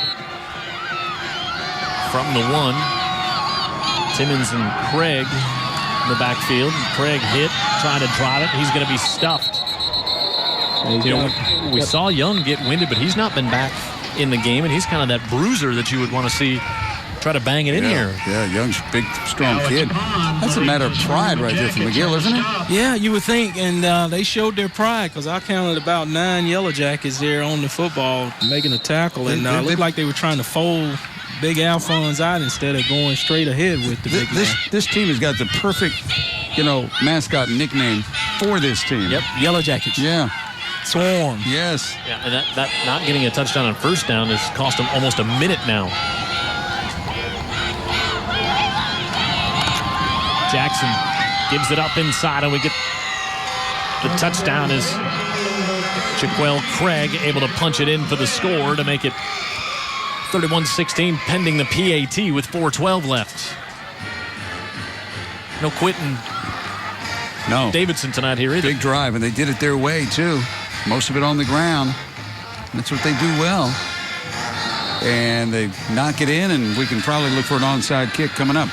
From the 1, Timmons and Craig in the backfield. Craig hit, trying to drive it. He's going to be stuffed. We saw Young get winded, but he's not been back in the game, and he's kind of that bruiser that you would want to see try to bang it in here. Yeah, Young's big, strong kid. That's a matter of pride right there for McGill, isn't it? Yeah, you would think, and they showed their pride because I counted about 9 Yellow Jackets there on the football making a tackle, and it looked like they were trying to fold Big Alphonse out instead of going straight ahead with the big man. This team has got the perfect, mascot nickname for this team. Yep, Yellow Jackets. Yeah. Swarm. Yes. Yeah, and that not getting a touchdown on 1st down has cost them almost a minute now. Jackson gives it up inside, and we get the touchdown as Jaquel Craig able to punch it in for the score to make it 31-16 pending the PAT with 4:12 left. No quitting. No. Davidson tonight here either. Big drive, and they did it their way, too. Most of it on the ground. That's what they do well. And they knock it in, and we can probably look for an onside kick coming up.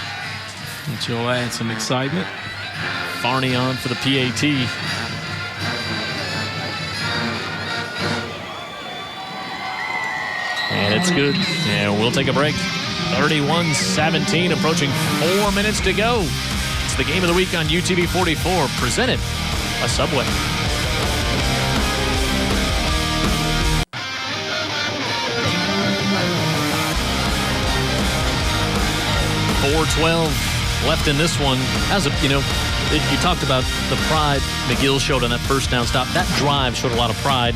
Which will add some excitement. Farney on for the PAT. And it's good. And we'll take a break. 31-17, approaching 4 minutes to go. It's the game of the week on UTV 44, presented by Subway. .412 left in this one. You talked about the pride McGill showed on that 1st down stop. That drive showed a lot of pride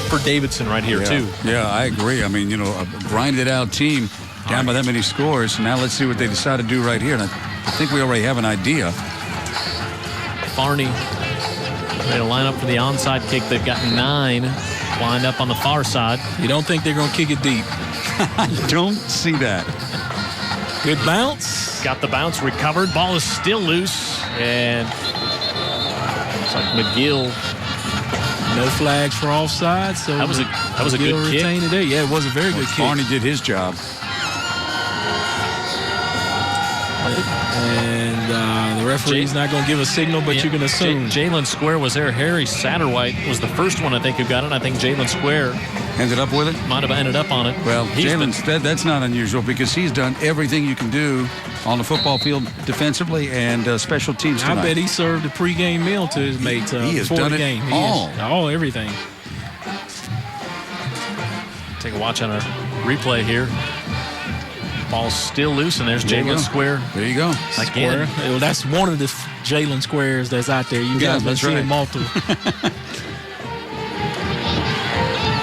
for Davidson right here, too. Yeah, I agree. I mean, a grinded out team down by that many scores. Now let's see what they decide to do right here. And I think we already have an idea. Farney ready to line up for the onside kick. They've got 9 lined up on the far side. You don't think they're going to kick it deep? I don't see that. Good bounce. Got the bounce recovered. Ball is still loose. And it's like McGill. No flags for offside. So that was a good kick. It. Yeah, it was a very good kick. Farney did his job. And the referee's not going to give a signal, but you can assume. Jalen Square was there. Harry Satterwhite was the first one, I think, who got it. I think Jalen Square ended up with it. Might have ended up on it. Well, that's not unusual because he's done everything you can do on the football field defensively and special teams tonight. I bet he served a pregame meal to his mates he has before done the game. All everything. Take a watch on our replay here. Ball's still loose, and there's Jalen Square. There you go. Again. Well, that's one of the Jalen Squares that's out there. You guys been seeing multiple.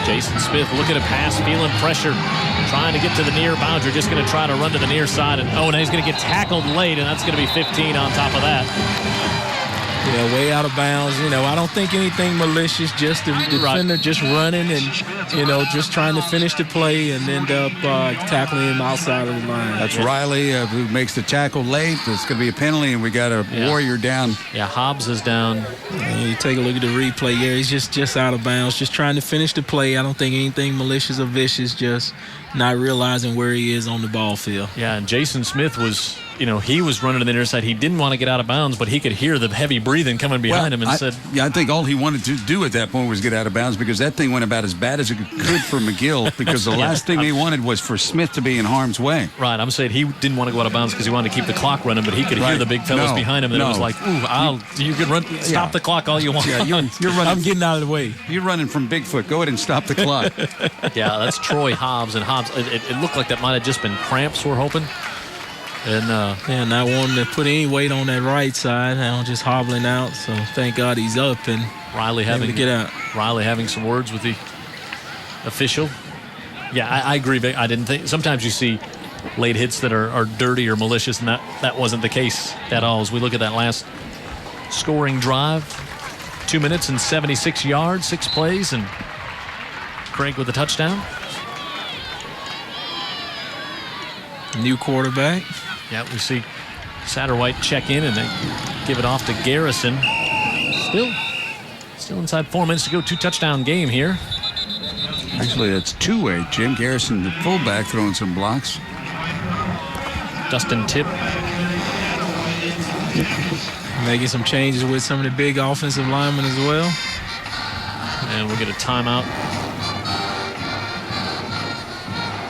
Jason Smith looking to pass, feeling pressure, trying to get to the near boundary, just going to try to run to the near side. And now he's going to get tackled late, and that's going to be 15 on top of that. Yeah, way out of bounds. I don't think anything malicious, just the defender just running and, just trying to finish the play and end up tackling him outside of the line. That's Riley who makes the tackle late. It's going to be a penalty, and we got a Warrior down. Yeah, Hobbs is down. And you take a look at the replay. Yeah, he's just out of bounds, just trying to finish the play. I don't think anything malicious or vicious, just not realizing where he is on the ball field. Yeah, and Jason Smith was... he was running to the near side. He didn't want to get out of bounds, but he could hear the heavy breathing coming behind him and said... Yeah, I think all he wanted to do at that point was get out of bounds because that thing went about as bad as it could for McGill because the last thing they wanted was for Smith to be in harm's way. Right, I'm saying he didn't want to go out of bounds because he wanted to keep the clock running, but he could hear the big fellas behind him, and it was like, you can run, stop the clock all you want. Yeah, you're running. I'm getting out of the way. You're running from Bigfoot. Go ahead and stop the clock. Yeah, that's Troy Hobbs, and Hobbs, it looked like that might have just been cramps, we're hoping. And not wanting to put any weight on that right side, just hobbling out. So thank God he's up and Riley having to get out. Riley having some words with the official. Yeah, I agree. I didn't think. Sometimes you see late hits that are dirty or malicious, and that wasn't the case at all. As we look at that last scoring drive, 2 minutes and 76 yards, 6 plays, and Craig with a touchdown. New quarterback. Yeah, we see Satterwhite check in and then give it off to Garrison. Still inside 4 minutes to go. 2-touchdown game here. Actually, it's two-way. Jim Garrison, the fullback, throwing some blocks. Dustin Tipp making some changes with some of the big offensive linemen as well. And we'll get a timeout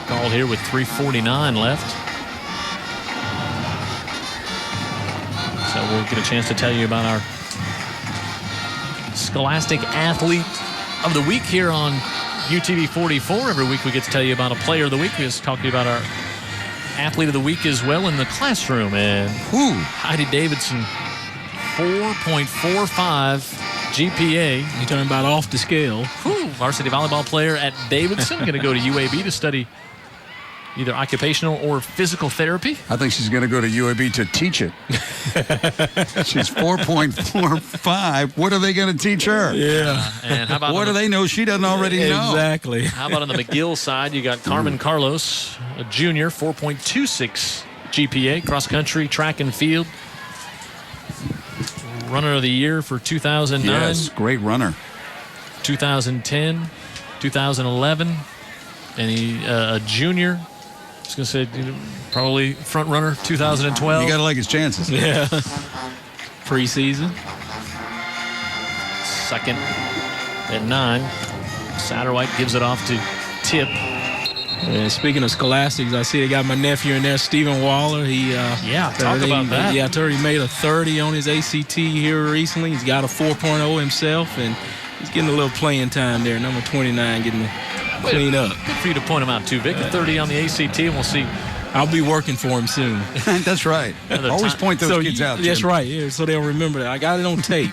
called here with 3:49 left. So we'll get a chance to tell you about our Scholastic Athlete of the Week here on UTV 44. Every week we get to tell you about a player of the week. We just talk to you about our Athlete of the Week as well in the classroom. And Heidi Davidson, 4.45 GPA. You're talking about off the scale. Varsity volleyball player at Davidson. Going to go to UAB to study either occupational or physical therapy. I think she's going to go to UAB to teach it. She's 4.45. What are they going to teach her? Yeah. And how about what do they know she doesn't already know? Exactly. How about on the McGill side, you got Carmen Carlos, a junior, 4.26 GPA, cross country, track and field. Runner of the year for 2009. Yes, great runner. 2010, 2011, and he a junior. I was going to say probably front runner 2012. You got to like his chances. Yeah. Preseason. Second at 9. Satterwhite gives it off to Tip. And speaking of scholastics, I see they got my nephew in there, Stephen Waller. Talk about that. Yeah, I told you he made a 30 on his ACT here recently. He's got a 4.0 himself, and he's getting a little playing time there. Number 29 getting to clean up. Good for you to point him out, too, Vic. A 30 on the ACT, and we'll see. I'll be working for him soon. That's right. Always point those kids out, Jim. That's right, yeah, so they'll remember that. I got it on tape.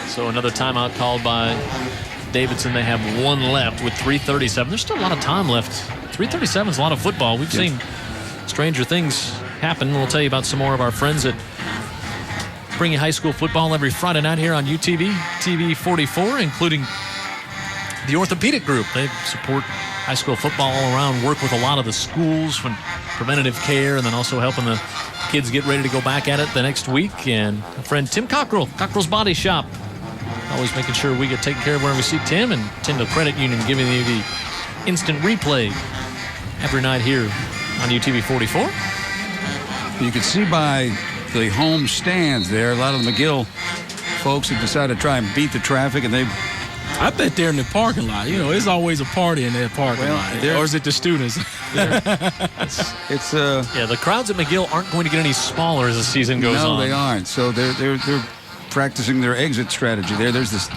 So another timeout called by Davidson. They have one left with 3:37. There's still a lot of time left. 3:37 is a lot of football. We've seen stranger things happen. We'll tell you about some more of our friends that bring you high school football every Friday night here on UTV TV 44, including the orthopedic group. They support high school football all around, work with a lot of the schools from preventative care, and then also helping the kids get ready to go back at it the next week. And our friend Tim Cockrell, Cockrell's Body Shop, always making sure we get taken care of whenever we see Tim, and Tyndall Credit Union giving you the instant replay every night here on UTV 44. You can see by the home stands there, a lot of the McGill folks have decided to try and beat the traffic, and I bet they're in the parking lot. You know, there's always a party in that parking lot. Or is it the students? The crowds at McGill aren't going to get any smaller as the season goes on. No, they aren't. So they're practicing their exit strategy there. There's this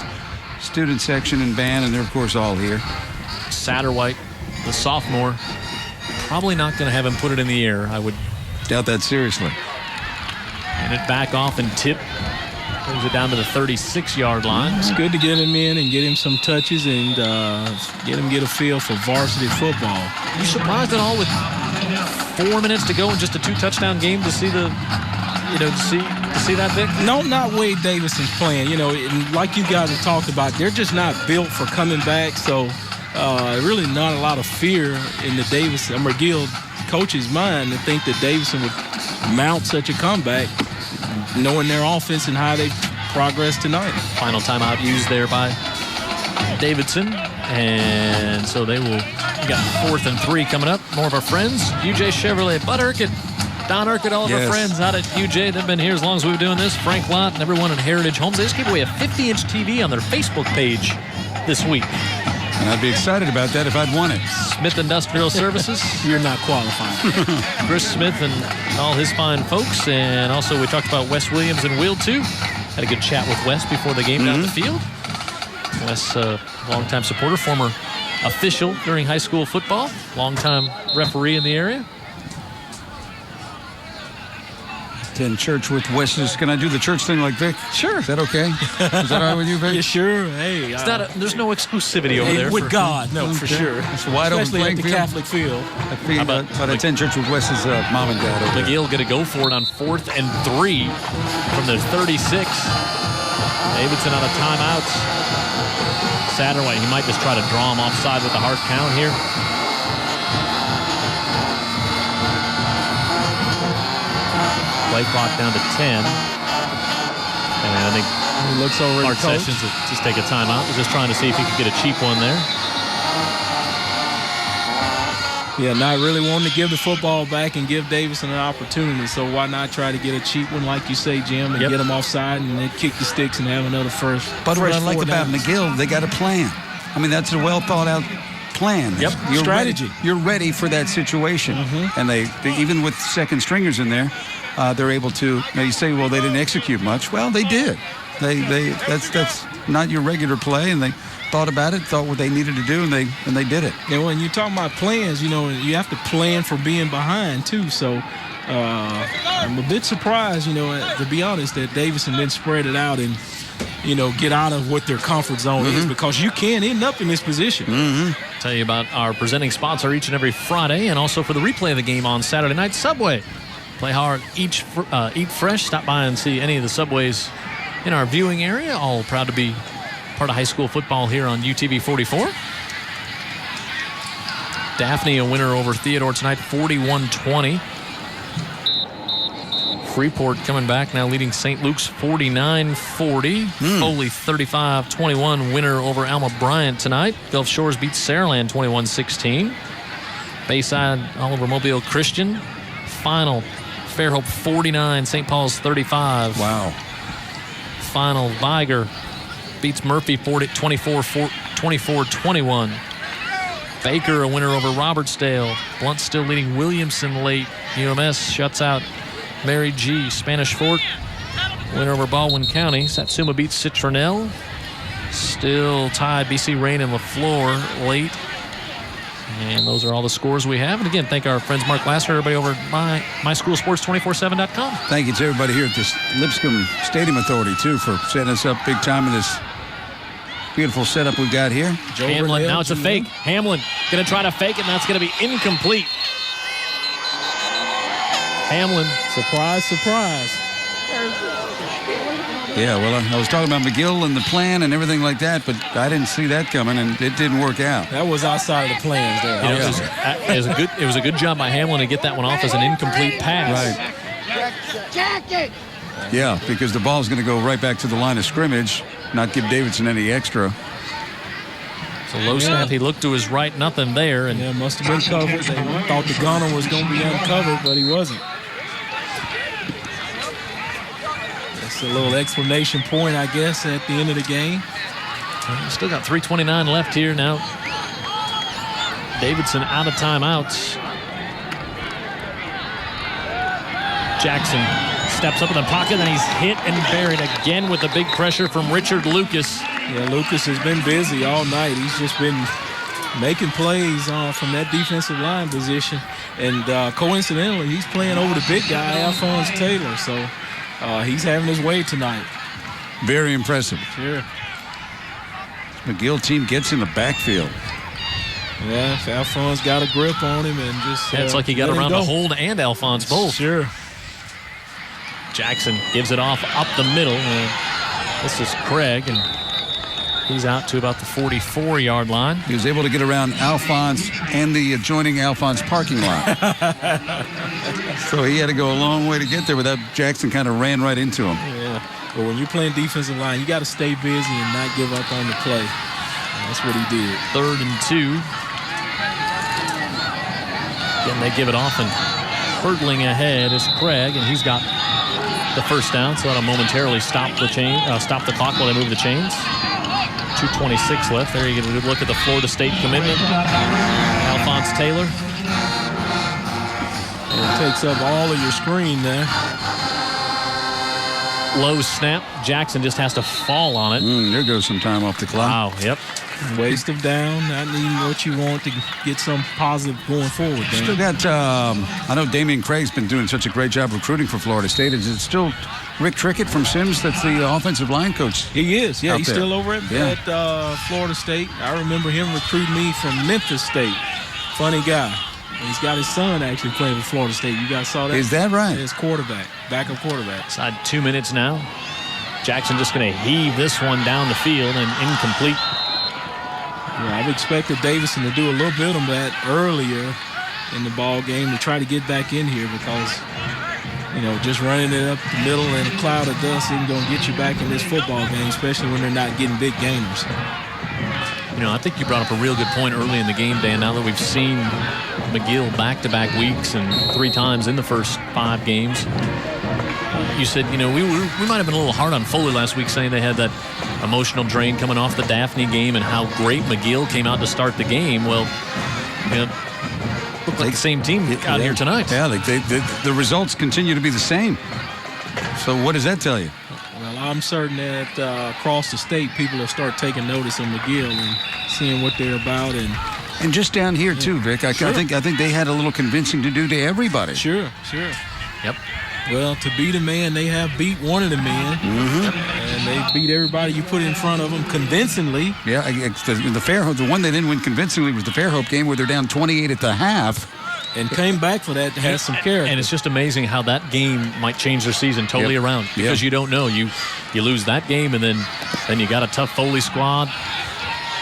student section and band, and they're, of course, all here. Satterwhite, the sophomore, probably not going to have him put it in the air. I would doubt that seriously. And it back off and tip. Brings it down to the 36-yard line. It's good to get him in and get him some touches and get a feel for varsity football. You surprised at all with 4 minutes to go and just a 2-touchdown game to see to see that, Vic? No, not Wade Davidson's playing. And like you guys have talked about, they're just not built for coming back. So really not a lot of fear in the Davidson McGill coach's mind to think that Davidson would mount such a comeback, knowing their offense and how they progressed tonight. Final timeout used there by Davidson. And so we got 4th and 3 coming up. More of our friends, UJ Chevrolet, Bud Urquhart, Don Urquhart, all of our friends out at UJ. They've been here as long as we've been doing this. Frank Lott and everyone in Heritage Homes. They just gave away a 50-inch TV on their Facebook page this week. And I'd be excited about that if I'd won it. Smith Industrial Services. You're not qualified. Chris Smith and all his fine folks. And also we talked about Wes Williams and Will, too. Had a good chat with Wes before the game down the field. Wes, longtime supporter, former official during high school football, longtime referee in the area. In church with Wes's. Can I do the church thing like Vic? Sure. Is that okay? Is that all right with you, Vic? Yeah, sure. Hey, there's no exclusivity over there. With God, no, for sure. It's wide open especially playing at the field. Catholic field. But I attend church with Wes's mom and dad over McGill going to go for it on 4th and 3 from their 36. Davidson out of timeouts. Satterwhite, he might just try to draw him offside with the hard count here. Play clock down to 10. And I think he looks over Art Sessions will just take a timeout. He's just trying to see if he could get a cheap one there. Yeah, not really wanting to give the football back and give Davidson an opportunity. So why not try to get a cheap one, like you say, Jim, and get them offside and then kick the sticks and have another first. But what I like about McGill, they got a plan. I mean, that's a well thought out plan. Yep, strategy. You're ready for that situation. And they even with second stringers in there, they're able to. Now you say, well, they didn't execute much. Well, they did. That's not your regular play, and they thought about it, thought what they needed to do, and they did it. And when you're talking about plans, you have to plan for being behind too. So I'm a bit surprised, to be honest, that Davidson didn't spread it out and get out of what their comfort zone is, because you can end up in this position. Tell you about our presenting sponsor each and every Friday, and also for the replay of the game on Saturday night. Subway. Play hard, eat fresh. Stop by and see any of the Subways in our viewing area. All proud to be part of high school football here on UTV 44. Daphne a winner over Theodore tonight, 41-20. Freeport coming back now, leading St. Luke's 49-40. Foley 35-21 winner over Alma Bryant tonight. Gulf Shores beats Saraland 21-16. Bayside Oliver Mobile Christian. Final Fairhope 49, St. Paul's 35. Wow. Final Viger beats Murphy 24-21. Baker a winner over Robertsdale. Blunt still leading Williamson late. UMS shuts out Mary G. Spanish Fort winner over Baldwin County. Satsuma beats Citronelle. Still tied BC Rain and LaFleur late. And those are all the scores we have. And again, thank our friends Mark Lasser, everybody over at MySchoolSports247.com. Thank you to everybody here at this Lispcomb Stadium Authority, too, for setting us up big time in this beautiful setup we've got here. Hamlin, now it's a fake. Hamlin going to try to fake it, and that's going to be incomplete. Hamlin. Surprise, surprise. Yeah, well, I was talking about McGill and the plan and everything like that, but I didn't see that coming, and it didn't work out. That was outside of the plans there. It was a good job by Hamlin to get that one off as an incomplete pass. Right. Yeah, because the ball's going to go right back to the line of scrimmage, not give Davidson any extra. So low snap, he looked to his right, nothing there. And must have been covered. They thought the gunner was going to be uncovered, but he wasn't. That's a little explanation point, I guess, at the end of the game. Still got 3:29 left here now. Davidson out of timeouts. Jackson steps up in the pocket, and he's hit and buried again with the big pressure from Richard Lucas. Yeah, Lucas has been busy all night. He's just been making plays from that defensive line position. And coincidentally, he's playing over the big guy, Alphonse Taylor. So he's having his way tonight. Very impressive. Sure. McGill team gets in the backfield. Yeah, Alphonse got a grip on him and just it's like he got around to Hold and Alphonse both. Sure. Jackson gives it off up the middle. This is Craig, and he's out to about the 44-yard line. He was able to get around Alphonse and the adjoining Alphonse parking lot. So he had to go a long way to get there, but that Jackson kind of ran right into him. Yeah. But when you're playing defensive line, you got to stay busy and not give up on the play. And that's what he did. 3rd and 2. Again, they give it off, and hurtling ahead is Craig, and he's got the first down, so that'll momentarily stop the clock while they move the chains. 2:26 left. There you get a good look at the Florida State commitment. Alphonse Taylor. And it takes up all of your screen there. Low snap. Jackson just has to fall on it. There goes some time off the clock. Wow, yep. Waste of down, not needing what you want to get some positive going forward. Still got, I know Damian Craig's been doing such a great job recruiting for Florida State. Is it still Rick Trickett from Sims that's the offensive line coach? He is, yeah. He's there. Still over at Florida State. I remember him recruiting me from Memphis State. Funny guy. He's got his son actually playing for Florida State. You guys saw that? Is that right? His quarterback, backup quarterback. Inside 2 minutes now. Jackson just going to heave this one down the field and incomplete. Yeah, I've expected Davidson to do a little bit of that earlier in the ball game to try to get back in here because, just running it up the middle in a cloud of dust isn't going to get you back in this football game, especially when they're not getting big gainers. I think you brought up a real good point early in the game, Dan. Now that we've seen McGill back-to-back weeks and 3 times in the first 5 games, you said, we might have been a little hard on Foley last week saying they had that emotional drain coming off the Daphne game and how great McGill came out to start the game. Well, looked like the same team out here tonight. Yeah, the results continue to be the same. So what does that tell you? Well, I'm certain that across the state, people will start taking notice of McGill and seeing what they're about. And just down here, too, Vic, I think they had a little convincing to do to everybody. Sure. Yep. Well, to beat a man, they have beat one of the men. Mm-hmm. And they beat everybody you put in front of them convincingly. Yeah, the one they didn't win convincingly was the Fairhope game where they're down 28 at the half. And came back for that, has some character. And it's just amazing how that game might change their season totally around. Because you don't know. You lose that game, and then you got a tough Foley squad.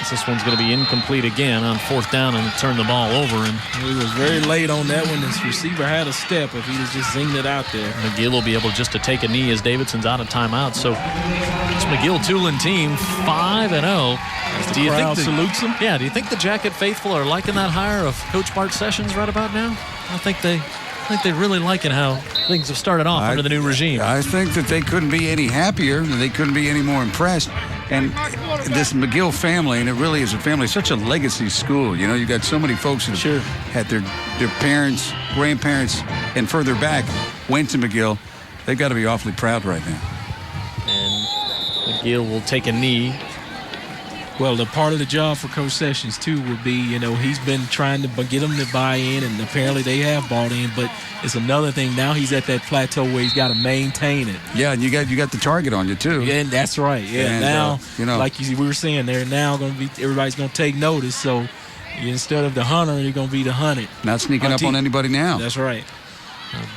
This one's going to be incomplete again on 4th down and turn the ball over. And he was very late on that one. His receiver had a step if he was just zinged it out there. McGill will be able just to take a knee as Davidson's out of timeout. So this McGill-Toolen team 5-0. Do you think salutes him? Yeah. Do you think the Jacket faithful are liking that hire of Coach Bart Sessions right about now? I think they're really liking how things have started off under the new regime. I think that they couldn't be any happier, and they couldn't be any more impressed. And this McGill family, and it really is a family, such a legacy school. You got so many folks who had their parents, grandparents, and further back went to McGill. They've got to be awfully proud right now. And McGill will take a knee. Well, the part of the job for Coach Sessions, too, would be, he's been trying to get them to buy in, and apparently they have bought in, but it's another thing. Now he's at that plateau where he's got to maintain it. Yeah, and you got the target on you, too. Yeah, and that's right. Yeah, and, now, like we were saying, they're now going to be, everybody's going to take notice, so instead of the hunter, you're going to be the hunted. Not sneaking up on anybody now. That's right.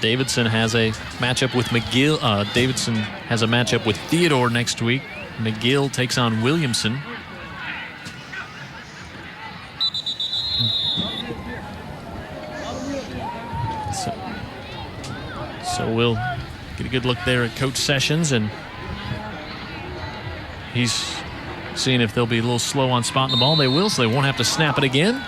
Davidson has a matchup with McGill. Davidson has a matchup with Theodore next week. McGill takes on Williamson. So we'll get a good look there at Coach Sessions, and he's seeing if they'll be a little slow on spotting the ball. They will, so they won't have to snap it again.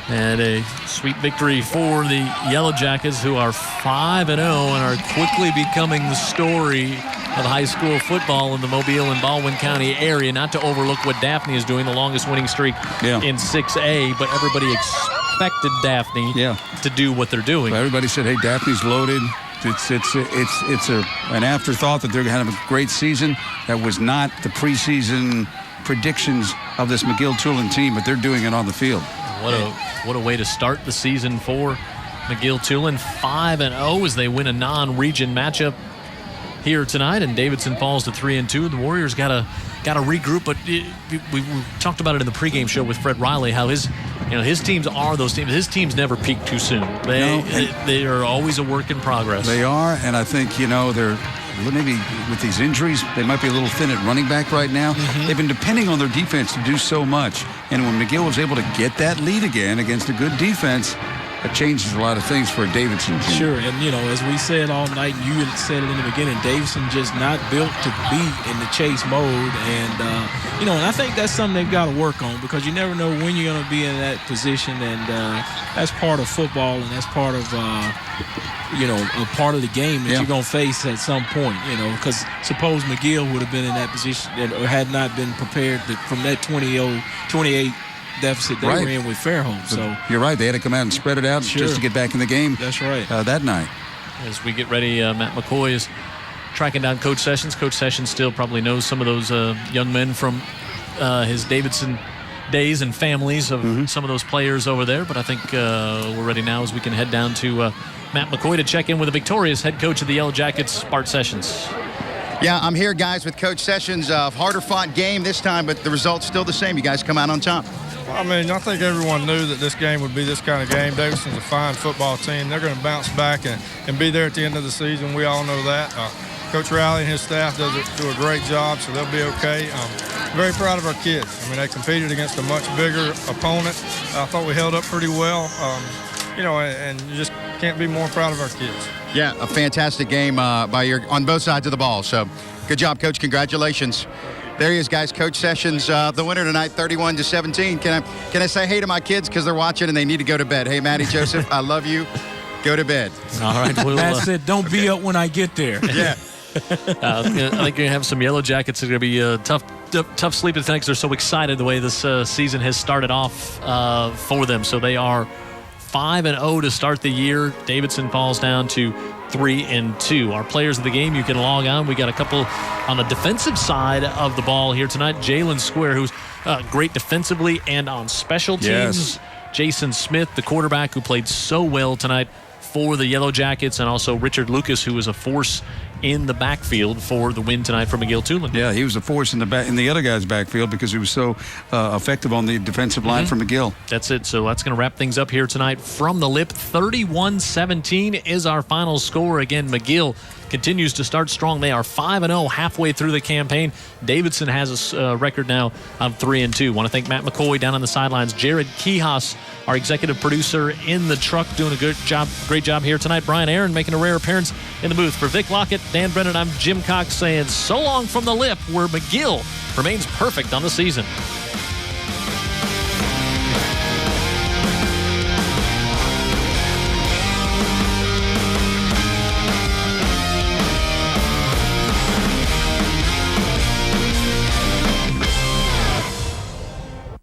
And a sweet victory for the Yellow Jackets, who are 5-0 and are quickly becoming the story of high school football in the Mobile and Baldwin County area. Not to overlook what Daphne is doing, the longest winning streak in 6A, but everybody expected Daphne to do what they're doing. Well, everybody said, hey, Daphne's loaded. It's an afterthought that they're going to have a great season. That was not the preseason predictions of this McGill-Toolen team, but they're doing it on the field. What a way to start the season for McGill-Toolen. 5-0 as they win a non-region matchup here tonight, and Davidson falls to 3-2. The Warriors got to regroup, but we talked about it in the pregame show with Fred Riley, how his teams are those teams. His teams never peak too soon. They are always a work in progress. They are, and I think they're maybe with these injuries, they might be a little thin at running back right now. Mm-hmm. They've been depending on their defense to do so much, and when McGill was able to get that lead again against a good defense, it changes a lot of things for a Davidson team. Sure, and as we said all night, you had said it in the beginning, Davidson just not built to be in the chase mode, and and I think that's something they've got to work on, because you never know when you're going to be in that position, and that's part of football, and that's part of a part of the game that you're going to face at some point. Because suppose McGill would have been in that position or had not been prepared from that 28 deficit they were in with Fairhope. So you're right. They had to come out and spread it out just to get back in the game. That's right. That night. As we get ready, Matt McCoy is tracking down Coach Sessions. Coach Sessions still probably knows some of those young men from his Davidson days and families of some of those players over there. But I think we're ready now as we can head down to Matt McCoy to check in with the victorious head coach of the Yellow Jackets, Bart Sessions. Yeah, I'm here, guys, with Coach Sessions. Harder-fought game this time, but the result's still the same. You guys come out on top. I think everyone knew that this game would be this kind of game. Davidson's a fine football team. They're going to bounce back and be there at the end of the season. We all know that. Coach Riley and his staff do a great job, so they'll be okay. Very proud of our kids. They competed against a much bigger opponent. I thought we held up pretty well, and you just can't be more proud of our kids. Yeah, a fantastic game on both sides of the ball. So good job, Coach. Congratulations. There he is, guys. Coach Sessions, the winner tonight, 31-17. Can I say hey to my kids because they're watching and they need to go to bed? Hey, Maddie, Joseph, I love you. Go to bed. All right. Matt said, don't be up when I get there. Yeah. I think you're going to have some Yellow Jackets that are going to be tough sleeping tonight because they're so excited the way this season has started off for them. So they are 5-0 to start the year. Davidson falls down to 3-2. Our players of the game, you can log on. We got a couple on the defensive side of the ball here tonight. Jalen Square, who's great defensively and on special teams. Yes. Jason Smith, the quarterback, who played so well tonight for the Yellow Jackets, and also Richard Lucas, who was a force in the backfield for the win tonight from McGill-Toolen. Yeah, he was a force in the other guy's backfield because he was so effective on the defensive line for McGill. That's it. So that's going to wrap things up here tonight from the Lip. 31-17 is our final score. Again, McGill continues to start strong. They are 5-0 halfway through the campaign. Davidson has a record now of 3-2. Want to thank Matt McCoy down on the sidelines. Jared Kihas, our executive producer in the truck, doing a great job here tonight. Brian Aaron making a rare appearance in the booth. For Vic Lockett, Dan Brennan, I'm Jim Cox saying so long from the Lip, where McGill remains perfect on the season.